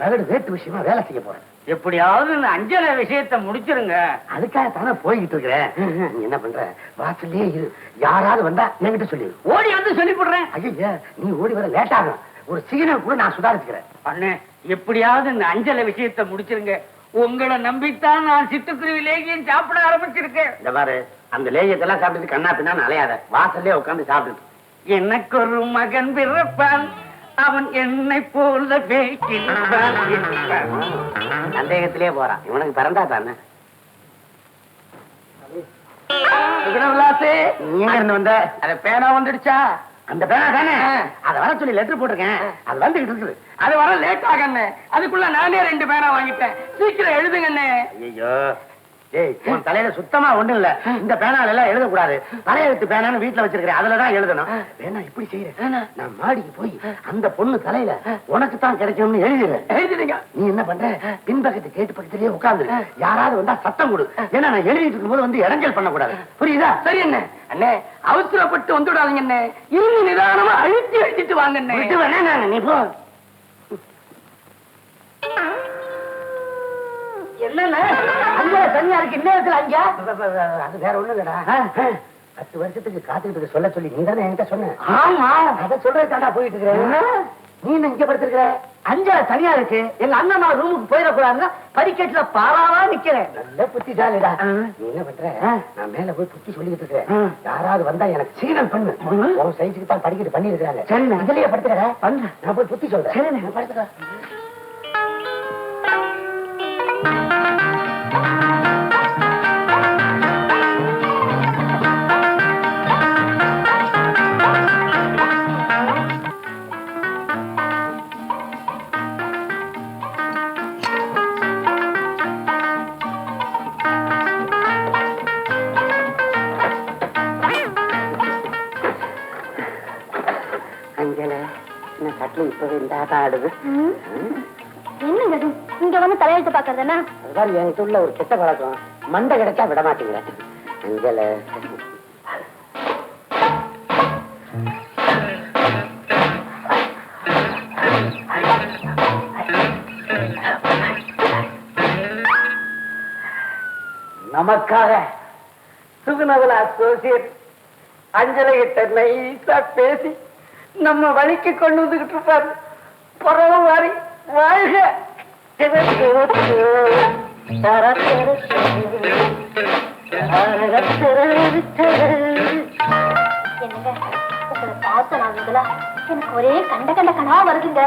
தகடு வேட்டு விஷயமா வேலை செய்ய போறேன். எப்படியாவது இந்த அஞ்சலை விஷயத்தை முடிச்சிருங்க. அதுக்காக தானே போய்கிட்டு இருக்கிறேன். நீ என்ன பண்ற, வாசல்லே இரு. யாராவது வந்தா என்கிட்ட சொல்லி ஓடி வந்து சொல்லி போடுறேன். ஐயா நீ ஓடி வர லேட் ஆகும். ஒரு சிக்னல் கூட நான் சுதாரிச்சுக்கிறேன். அண்ணே, எப்படியாவது இந்த அஞ்சலை விஷயத்தை முடிச்சிருங்க. உங்களை நம்பித்தான் நான் சிட்டுக்குருவி லேகியம் சாப்பிட ஆரம்பிச்சிருக்கேன். இந்த பாரு அந்த லேயத்தெல்லாம் சாப்பிட்டு கண்ணா பின்னா அலையாத. வாசல்லே உட்காந்து சாப்பிட்டு. எனக்கு ஒரு மகன் பிறப்பான், அவன் என்னை போல சந்தேகத்திலே போறான். இவனுக்கு பிறந்தா தானே. நீ எங்க இருந்து வந்த? அத பேனா வந்துடுச்சா? அந்த பேனா தானே, அதை வர சொல்லி லெட்டர் போட்டிருக்கேன். அது வந்துகிட்டு இருக்குது. அது வர லேட் ஆகண்ணே. அதுக்குள்ள நானே 2 பேனா வாங்கிட்டேன். சீக்கிரம் எழுதுங்கண்ணே. ஐயோ ஏய், உன் தலையில சுத்தமா ஒண்ணும் இல்ல. இந்த பேனால எல்லாம் எழுதக்கூடாது. தலையெழுத்து பேனான்னு வீட்டுல வச்சிருக்கிறேன், அதுலதான் எழுதணும். வேணா இப்படி செய்யறேன், நான் மாடிக்கு போய் அந்த பொண்ணு தலையில உனக்கு தான் கிடைக்கும்னு எழுதிடுங்க. நீ என்ன பண்ற, பின்பக்கத்து கேட்டு பக்கத்திலேயே உட்கார்ந்து யாராவது வந்தா சத்தம் கொடு. ஏன்னா நான் எழுதிட்டு இருக்கும்போது வந்து இடைஞ்சல் பண்ணக்கூடாது. புரியுதா? சரி அண்ணே. அண்ணே, அவசரப்பட்டு வந்துடாதீங்க அண்ணே. இருந்து நிதானமா அழுத்தி எழுதிட்டு வாங்க அண்ணே. விட்டு வேணா நீ போ. என்னண்ணே அங்க தனியா இருக்கு. இன்னும் அங்க அது வேற ஒண்ணும் இல்லடா. 10 வருஷத்துக்கு காத்துக்கிட்டு சொல்ல சொல்லி நீ தானே என்கிட்ட சொன்ன. ஆமா, அதை சொல்றதுக்காண்டா போயிட்டு இருக்கிறேன். நீ என்ன இங்க படுத்திருக்கிற? அஞ்சலை தனியா இருக்கு. எங்க அண்ணன் நான் ரூமுக்கு போயிடக்கூடாதுன்னா படிக்கட்டுல பாலாவா நிக்கிறேன். நல்ல புத்திசாலிடா. நீ என்ன பண்ற, நான் மேல போய் புத்தி சொல்லிட்டு இருக்கிறேன். யாராவது வந்தா எனக்கு சிக்னல் பண்ணு. உன் சைஸுக்கு தான் படிக்கட்டு பண்ணி இருக்கிறாங்க. சரி நான் இதுலயே படுத்துக்கிறேன். நான் போய் புத்தி சொல்றேன். சரி நான் படுத்துக்கிறேன். என்னங்க அது? இங்க வந்து தலையெழுத்து பாக்குறதுன்னா என்கிட்ட உள்ள ஒரு கெட்ட பழக்கம். மண்டை கிடைச்சா விட மாட்டேங்கிற. அஞ்சல நமக்காக சுகுணவல அசோசியேட் அஞ்சலை கிட்ட நைசா பேசி நம்ம வழிக்கு கொண்டு வந்துகிட்டு இருப்பாரு. பரவ மாறி வாழ்க. எனக்கு ஒரே கண்ட கனவா வருதுங்க.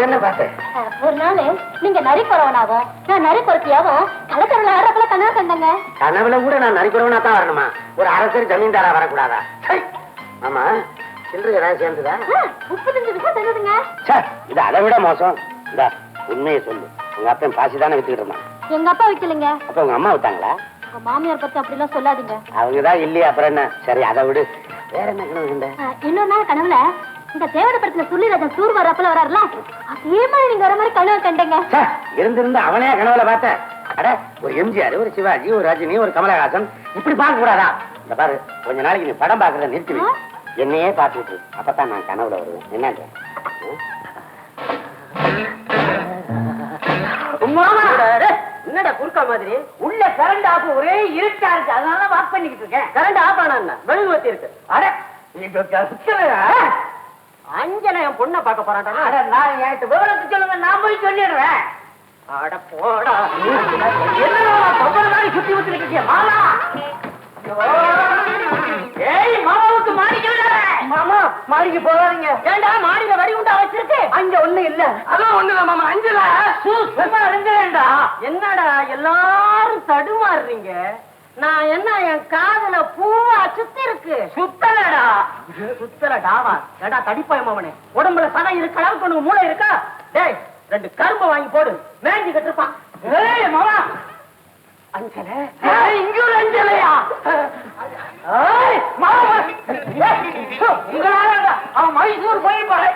என்ன பார்த்தேன்? ஒரு நாள் நீங்க நரி குறவனாவும் நான் நரி குறத்தியாவும் கலக்கடல ஆறப்பல கனவு கண்டங்க. கனவுல கூட நான் நரிக்குறவனா தான் வரணுமா? ஒரு அரசர் ஜமீன்தாரா வரக்கூடாதா? ஆமா, சில்லறை ஏதாவது சேர்ந்துதா? 35 விஷயம் தெரியுதுங்க. இது அதை விட மோசம். இந்த உண்மையை சொல்லு, உங்க அப்பன் பாசி தானே வித்துக்கிட்டு இருந்தான். எங்க அப்பா வைக்கலைங்க. அப்ப உங்க அம்மா விட்டாங்களா? உங்க மாமியார் பத்தி அப்படி எல்லாம் சொல்லாதீங்க. அவங்கதான் இல்லையா, அப்புறம் என்ன? சரி அதை விடு. வேற என்ன கனவு கண்ட? இன்னொரு நாள் கனவுல இந்த தேவத படத்துல சுள்ளிராஜன் டூர் வர்றப்பல வராருல, அதே மாதிரி நீங்க வர மாதிரி கனவு கண்டங்க. இருந்திருந்து அவனே கனவுல பார்த்த. அட, ஒரு எம்ஜிஆர், ஒரு சிவாஜி, ஒரு ரஜினி, ஒரு கமலஹாசன் இப்படி பார்க்க கூடாதா? இந்த பாரு, கொஞ்ச நாளைக்கு நீ படம் பாக்குறத நிறுத்தி என்னையே பார்த்துட்டு அப்பதான் நான் கனவுல வருவேன். என்ன என்னடா குறுக்கா மாதிரி உள்ள கரண்ட் ஆஃப் ஒரே இருட்டா இருக்கு, அதனால வாக் பண்ணிக்கிட்டு இருக்கேன். கரண்ட் ஆஃப் ஆனா மெழுகுவத்தி இருக்கு. அட அஞ்சனை என் பொண்ணை பார்க்க போறான்டா. நான் என்கிட்ட விவரத்தை சொல்லுங்க, நான் போய் சொல்லிடுறேன். அட போடா, என்ன சுத்தி ஊத்தி இருக்கியா மாமா? ஏய், மாமாவுக்கு மாடிக்க விடாத. மாமா மாடிக்கு போகாதீங்க. ஏண்டா மாடியில வரி உண்டா வச்சிருக்கு? அங்க ஒண்ணு இல்ல. அதான் ஒண்ணு இல்ல மாமா. அஞ்சல சும்மா இருந்தேன்டா. என்னடா எல்லாரும் தடுமாறுறீங்க? நான் என்ன என் காதுல பூவா சுத்தி இருக்கு? சுத்தலடா. சுத்தலடாவா? ஏடா தடிப்பாய மாமனே, உடம்புல சதை இருக்க அளவுக்கு உனக்கு மூளை இருக்கா? டேய், 2 கரும்பு வாங்கி போடு, மேஞ்சி கட்டிருப்பான். ஏய் மாமா, அஞ்சலை இங்க ஒரு அஞ்சலையா? மாமா உங்களால அவன் மைசூர் போயிருப்பாரு.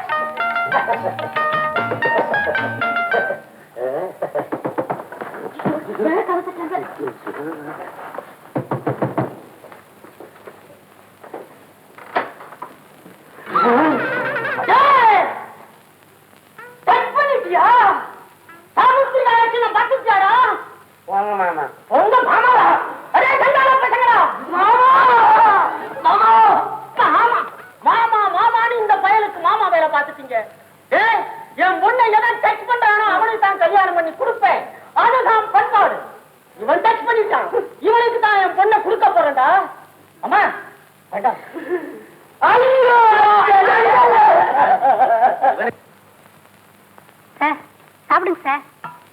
வேண்டாம்டா. அம்மா வேண்டாம். சார் சாப்பிடுங்க சார்.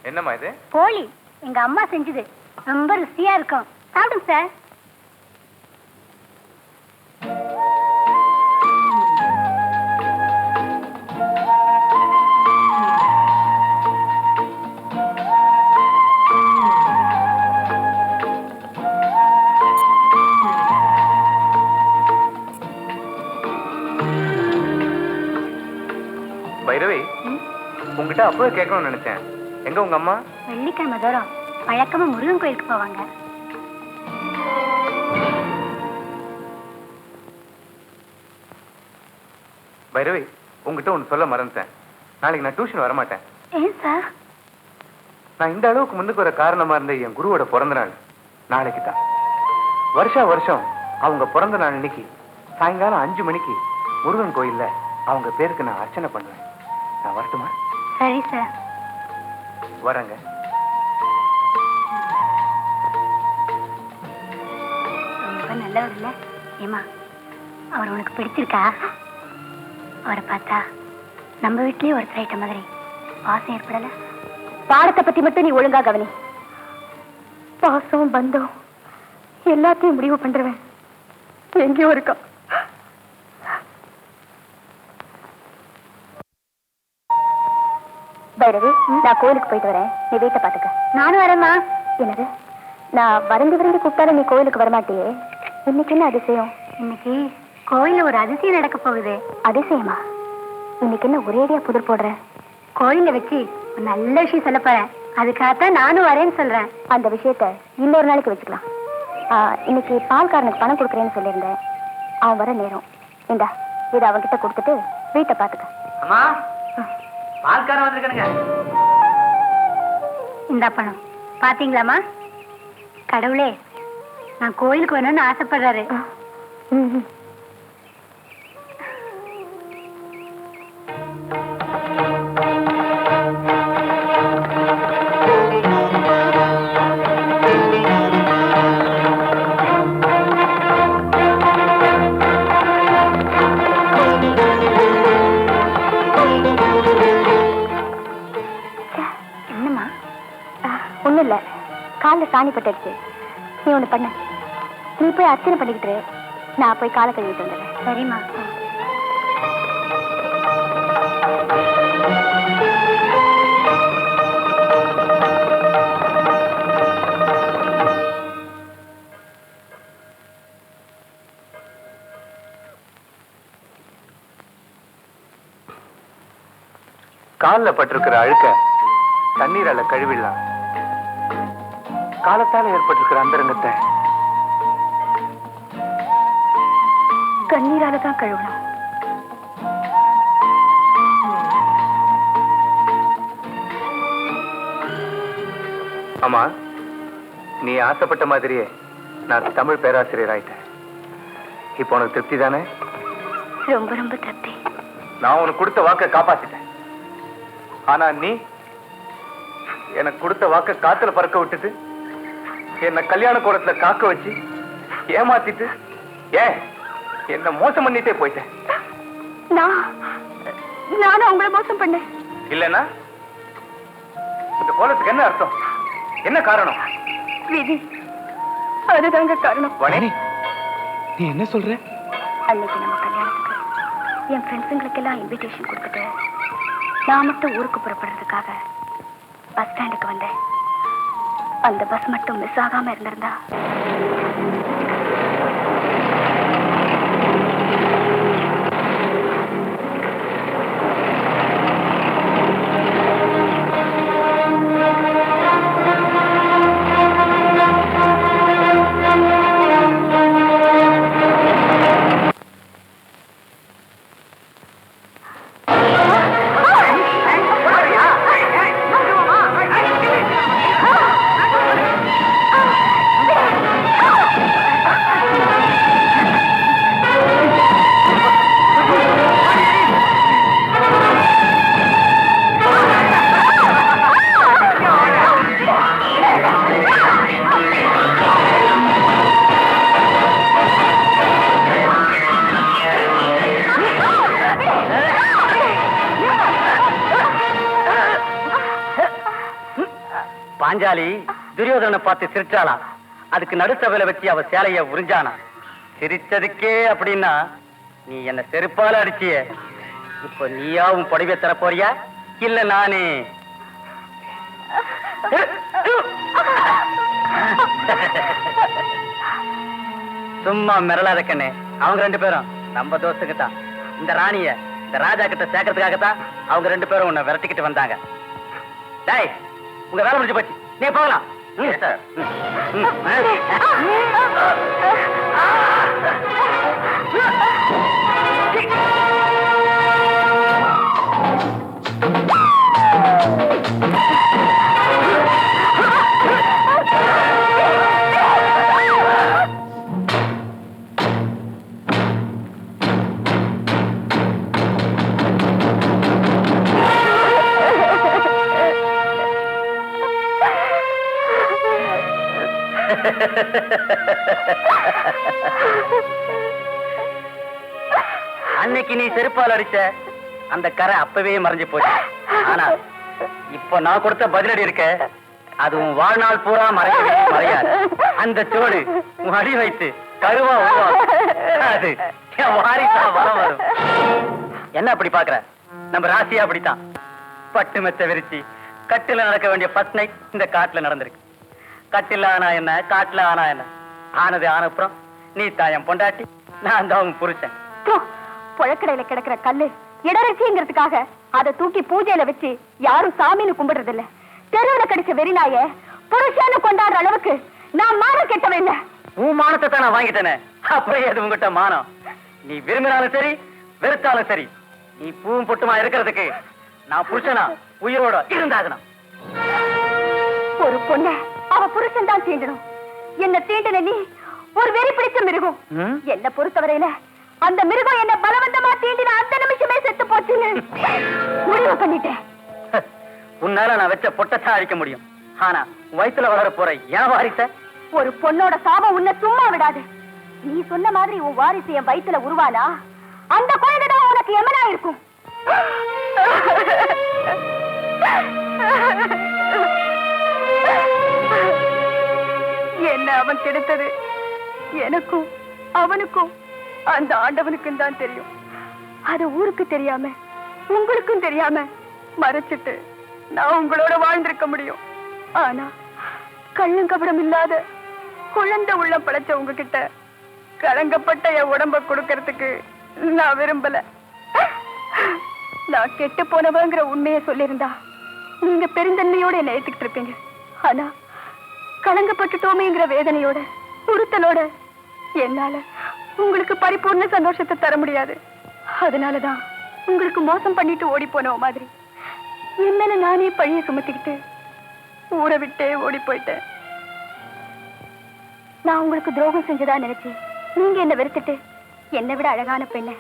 என்னம்மா இது? கோழி எங்க அம்மா செஞ்சது, ரொம்ப ருசியா இருக்கும். சாப்பிடுங்க சார். பைரவி, உங்ககிட்ட அப்பவே கேட்கணும்னு நினைச்சேன். எங்க உங்க அம்மா? வெள்ளிக்கிழமை தோறும் வழக்கமா முருகன் கோயிலுக்கு போவாங்க. பைரவி, உங்ககிட்ட ஒண்ணு சொல்ல மறந்துட்டேன். நாளைக்கு நான் டியூஷன் வரமாட்டேன். ஏன் சார்? நான் இந்த அளவுக்கு முன்னுக்கு வர காரணமா இருந்த என் குருவோட பிறந்த நாள் நாளைக்கு தான். வருஷம் அவங்க பிறந்த நாள் இன்னைக்கு சாயங்காலம் 5 மணிக்கு முருகன் கோயில்ல அவங்க பேருக்கு நான் அர்ச்சனை பண்ணுவேன். நான் வரட்டுமா? சரி சார். வரேங்க. ரொம்ப நல்லவர் இல்ல? ஏமா, அவர் உனக்கு பிடிச்சிருக்கா? அவரை பார்த்தா நம்ம வீட்லயே ஒருத்தர் ஆயிட்ட மாதிரி பாசம் ஏற்படல? பாடத்தை பத்தி மட்டும் நீ ஒழுங்கா கவனி. பாசம் பந்தம் எல்லாத்தையும் முடிவு பண்றவன் எங்கேயோ இருக்கா. பைரவி, நான் கோயிலுக்கு போயிட்டு வரேன், நீ வீட்டை பாத்துக்க. நானும் வரேம்மா. என்னது, நான் விரும்பி கூப்பிட்டாலும் நீ கோயிலுக்கு வரமாட்டியே, இன்னைக்கு என்ன அதிசயம்? இன்னைக்கு கோயில்ல ஒரு அதிசயம் நடக்க போகுது. அதிசயமா? இன்னைக்கு என்ன ஒரேடியா புதிர் போடுற? கோயில வச்சு ஒரு நல்ல விஷயம் சொல்ல போறேன். அதுக்காகத்தான் நானும் வரேன்னு சொல்றேன். அந்த விஷயத்த இன்னொரு நாளைக்கு வச்சுக்கலாம். இன்னைக்கு பால்காரனுக்கு பணம் கொடுக்குறேன்னு சொல்லியிருந்தேன், அவன் வர நேரம். இந்தா, இதை அவன்கிட்ட கொடுத்துட்டு வீட்டை பாத்துக்க. அம்மா, பால்காரன் வந்திருக்கானுங்க. இந்த பணம் பாத்தீங்களாமா? கடவுளே, நான் கோயிலுக்கு வரணும்னு ஆசைப்படுறாரு. என்னம்மா? ஒண்ணும் இல்ல, காலில் சாணி பட்டுடுச்சு. நீ ஒண்ணு பண்ண, நீ போய் அர்ச்சனை பண்ணிக்கிட்டு, நான் போய் காலை கழுவிட்டு வந்துடுறேன். சரிம்மா. கால்ல பட்டிருக்கிற அழுக்க தண்ணீரால கழுவிடலாம். காலத்தால ஏற்பட்டிருக்கிற அந்தரங்கத்தை கண்ணீரால தான் கழுவணும். ஆமா, நீ ஆசைப்பட்ட மாதிரியே நான் தமிழ் பேராசிரியர் ஆயிட்டேன். இப்போ உனக்கு திருப்தி தானே? ரொம்ப ரொம்ப திருப்தி. நான் உனக்கு கொடுத்த வாக்கை காப்பாத்திட்டேன். ஆனா நீ எனக்கு கொடுத்த வாக்க காத்துல பறக்க விட்டுட்டு என்ன கல்யாண கோலத்துல காக்க வச்சு ஏமாத்திட்டு என்ன மோசம் பண்ணிட்டே போயிட்டேன். நானும் அவங்கள மோசம் பண்ணேன். இல்லன்னா இந்த கோலத்துக்கு என்ன அர்த்தம்? என்ன காரணம்? விதி, அதுதாங்க காரணம். வனி, நீ என்ன சொல்ற? அன்னைக்கு நம்ம கல்யாணத்துக்கு என் ஃப்ரெண்ட்ஸுங்களுக்கெல்லாம் இன்விடேஷன் கொடுத்துட்டு நான் மட்டும் ஊருக்கு புறப்படுறதுக்காக பஸ் ஸ்டாண்டுக்கு வந்தேன். அந்த பஸ் மட்டும் மிஸ் ஆகாம இருந்திருந்தா பாஞ்சாலி துரியோதனை பார்த்து சிரிச்சாளா, அதுக்கு நடுசபையில வச்சு அவ சேலைய உறிஞ்சானா. சிரிச்சதுக்கே அப்படின்னா நீ என்ன செருப்பால அடிச்சிய, இப்ப நீயாவும் புடவை தர போறியா இல்ல நானே? சும்மா மிரளாத கண்ணே, அவங்க 2 பேரும் நம்ம தோஸ்துக்குத்தான். இந்த ராணிய இந்த ராஜா கிட்ட சேர்க்கறதுக்காகத்தான் அவங்க 2 பேரும் உன்னை விரட்டிக்கிட்டு வந்தாங்க. டேய், உங்க வேலை முடிஞ்சு போச்சு, நீ போகலாம். அன்னைக்கு நீ செருப்பால் அடிச்ச அந்த கரை அப்பவே மறைஞ்சு போச்சு. ஆனா இப்ப நான் கொடுத்த பதிலடி இருக்க, அதுவும் வாழ்நாள் பூரா மறையாது. அந்த சோடு அடி வைத்து கருவா அது என் வாரிசா வரம் வரும். என்ன அப்படி பாக்குற? நம்ம ராசியா அப்படித்தான். பட்டு மெத்த விரிச்சு கட்டில நடக்க வேண்டிய ஃபர்ஸ்ட் நைட் இந்த காட்டுல நடந்திருக்கு. கட்டில ஆனா என்ன, காட்டுல ஆனா என்ன, ஆனது ஆனப்புறம் நீ தாயம் பொண்டாட்டி, நான் தான் புருஷன். புழக்கடையில கிடக்கிற கல்லு இடரட்சிங்கிறதுக்காக அதை தூக்கி பூஜையில வச்சு யாரும் சாமின்னு கும்பிடுறது இல்ல. தெருவுல கிடைச்ச வெறிநாய புருஷன்னு கொண்டாடுற அளவுக்கு நான் மானம் கெட்டவன் இல்ல. உன் மானத்தை தான் நான் வாங்கிட்டேனே, அப்புறம் எது உங்ககிட்ட மானம்? நீ விரும்பினாலும் சரி வெறுத்தாலும் சரி, நீ பூவும் பொட்டுமா இருக்கிறதுக்கு நான் புருஷனா உயிரோட இருந்தாகணும். ஒரு பொண்ண அவ புருஷன் தான் தீண்டணும். என்ன தீண்டின நீ ஒரு வெறி பிடிச்ச மிருகம். என்ன பொறுத்தவரையில அந்த மிருகம் என்ன பலவந்தமா தீண்டின அந்த நிமிஷமே செத்து போச்சுன்னு முடிவு பண்ணிட்டேன். உன்னால நான் வச்ச பொட்டத்தான் அழிக்க முடியும், ஆனா வயித்துல வளர போற என் வாரிச ஒரு பொண்ணோட சாபம் உன்னை சும்மா விடாது. நீ சொன்ன மாதிரி உன் வாரிசு என் வயித்துல உருவானா அந்த குழந்தைதான் உனக்கு எமனா இருக்கும். என்ன அவன் கெடுத்தது எனக்கும் அவனுக்கும் அந்த ஆண்டவனுக்கும் தான் தெரியும். அது ஊருக்கு தெரியாம உங்களுக்கும் தெரியாம மறைச்சிட்டு நான் உங்களோட வாழ்ந்திருக்க முடியும். ஆனா கள்ளங்கபடம் இல்லாத குழந்தை உள்ளம் படைச்ச உங்ககிட்ட கலங்கப்பட்ட என் உடம்ப கொடுக்கறதுக்கு நான் விரும்பல. நான் கெட்டு போனவங்கிற உண்மையை சொல்லியிருந்தா நீங்க பெருந்தன்மையோட என்ன ஏத்துக்கிட்டு இருப்பீங்க. ஆனா கலங்கப்பட்டுட்டோமேங்கிற வேதனையோட உறுத்தலோட என்னால உங்களுக்கு பரிபூர்ண சந்தோஷத்தை தர முடியாது. அதனாலதான் உங்களுக்கு மோசம் பண்ணிட்டு ஓடி போன மாதிரி என் மேல நானே பழிய சுமத்திக்கிட்டு ஊரை விட்டே ஓடி போயிட்டேன். நான் உங்களுக்கு துரோகம் செஞ்சதா நினைச்சேன். நீங்க என்ன வெறுத்துட்டு என்னை விட அழகான பெண்ணை,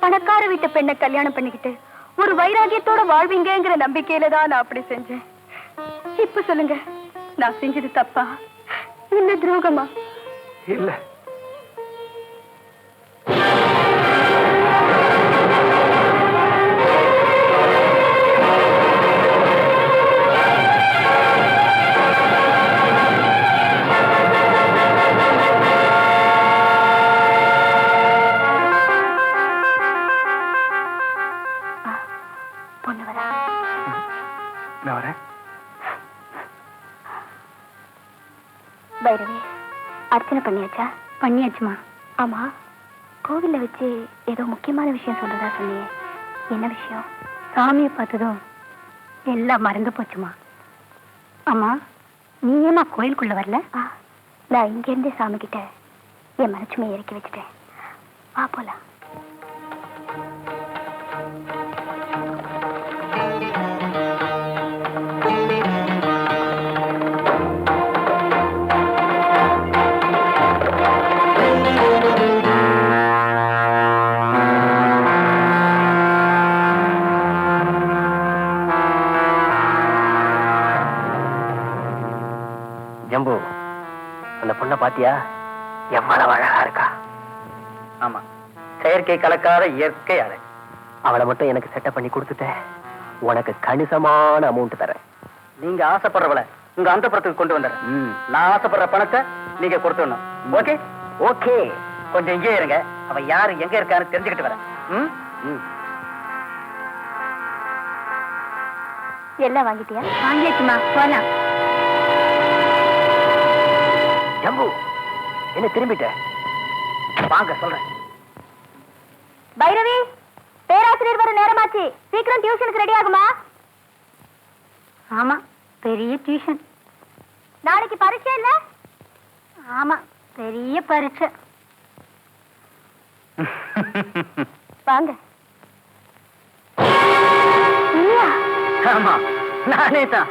பணக்கார வீட்டு பெண்ணை கல்யாணம் பண்ணிக்கிட்டு ஒரு வைராகியத்தோட வாழ்வீங்கிற நம்பிக்கையில தான் நான் அப்படி செஞ்சேன். இப்ப சொல்லுங்க, நான் செஞ்சது தப்பா இல்ல துரோகமா? இல்ல, பைரவி, அர்ச்சனை பண்ணியாச்சா? பண்ணியாச்சுமா. ஆமா, கோவில்ல வச்சு ஏதோ முக்கியமான விஷயம் சொல்றதா சொன்னியே, என்ன விஷயம்? சாமியை பார்த்ததும் எல்லாம் மறந்து போச்சுமா. ஆமா, நீ ஏமா கோயிலுக்குள்ள வரல? நான் இங்க இருந்தே சாமி கிட்ட என் மனச்சுமையை இறக்கி வச்சுட்டேன். வா போலாம். ஜம்பு, அந்த பொண்ணை பாத்தியா? எவ்வளவு அழகா இருக்கா. ஆமா, செயற்கை கலக்காத இயற்கை அழகு. அவளை மட்டும் எனக்கு செட்டப் பண்ணி கொடுத்துட்ட, உனக்கு கணிசமான அமௌண்ட் தரேன். நீங்க ஆசைப்படுறவள உங்க அந்த புறத்துக்கு கொண்டு வந்துடுறேன். நான் ஆசைப்படுற பணத்தை நீங்க கொடுத்துடணும். ஓகே? ஓகே. கொஞ்சம் இங்கே இருங்க. அவன் யாரு எங்க இருக்கான்னு தெரிஞ்சுக்கிட்டு வரேன். எல்லாம் வாங்கிட்டியா? வாங்கியாச்சுமா, போலாம். ஜம்பு என்ன திரும்பிட்ட? வாங்க சொல்றேன். பைரவி, பேராசிரியர் வர நேரமாச்சு, சீக்கிரம் டியூஷனுக்கு ரெடி ஆகுமா? ஆமா, பெரிய டியூஷன். நாளைக்கு பரீட்சை இல்ல? ஆமா, பெரிய பரீட்சை. வாங்க. நீயா? ஆமா, நானே தான்.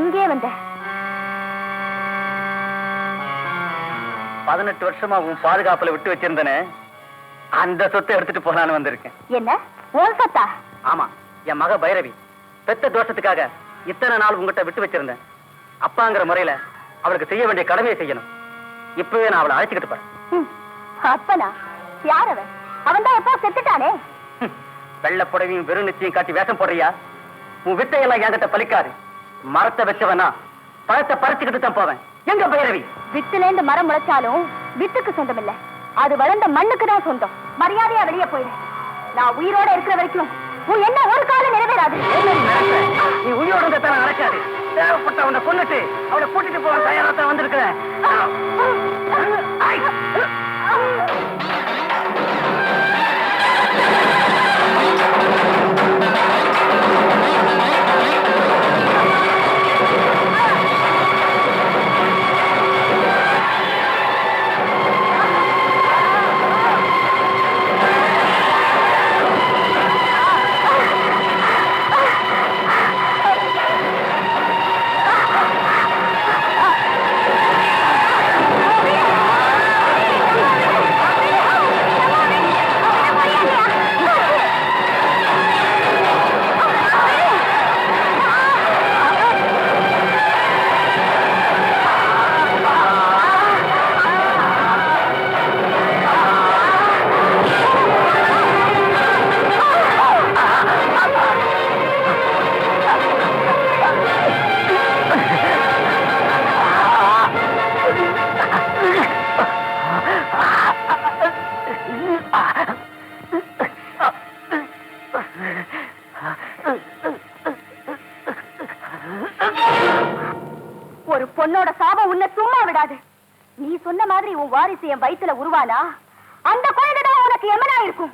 இங்கே வந்த 18 வருஷமா உன் பாதுகாப்புல விட்டு வச்சிருந்தனே, அந்த சொத்தை எடுத்துட்டு போலான்னு வந்திருக்கேன். என்ன உன் சொத்தா? ஆமா, என் மக பைரவி பெத்த தோஷத்துக்காக இத்தனை நாள் உங்ககிட்ட விட்டு வச்சிருந்தேன். அப்பாங்கிற முறையில அவளுக்கு செய்ய வேண்டிய கடமையை செய்யணும். இப்பவே நான் அவளை அழைச்சுக்கிட்டு போறேன். அப்பனா யார் அவன்? அவன் தான் எப்போ செத்துட்டானே. வெள்ள புடவையும் வெறும் நிச்சயம் காட்டி வேஷம் போடுறியா? உன் வித்தையெல்லாம் என்கிட்ட பலிக்காது. மரத்தை வச்சவனா பழத்தை பறிச்சுக்கிட்டு தான் போவேன். எங்க பைரவி? வித்துல இருந்து மரம் முளைச்சாலும் வித்துக்கு சொந்தம் இல்ல, அது வளர்ந்த மண்ணுக்கு தான் சொந்தம். மரியாதையா வெளியே போயிரு. நான் உயிரோட இருக்கிற வரைக்கும் உன் என்ன ஒரு காலம் நிறைவேறாது. நீ உயிரோட தான் நடக்காது. தேவைப்பட்ட அவனை கொன்னுட்டு அவளை கூட்டிட்டு போக தயாரா தான் வந்திருக்கிறேன். ஒரு பொண்ணோட சாபம் உன்னை சும்மா விடாது. நீ சொன்ன மாதிரி உன் வாரிசு என் வயித்துல உருவானா அந்த குழந்தைதான் உனக்கு எமனா இருக்கும்.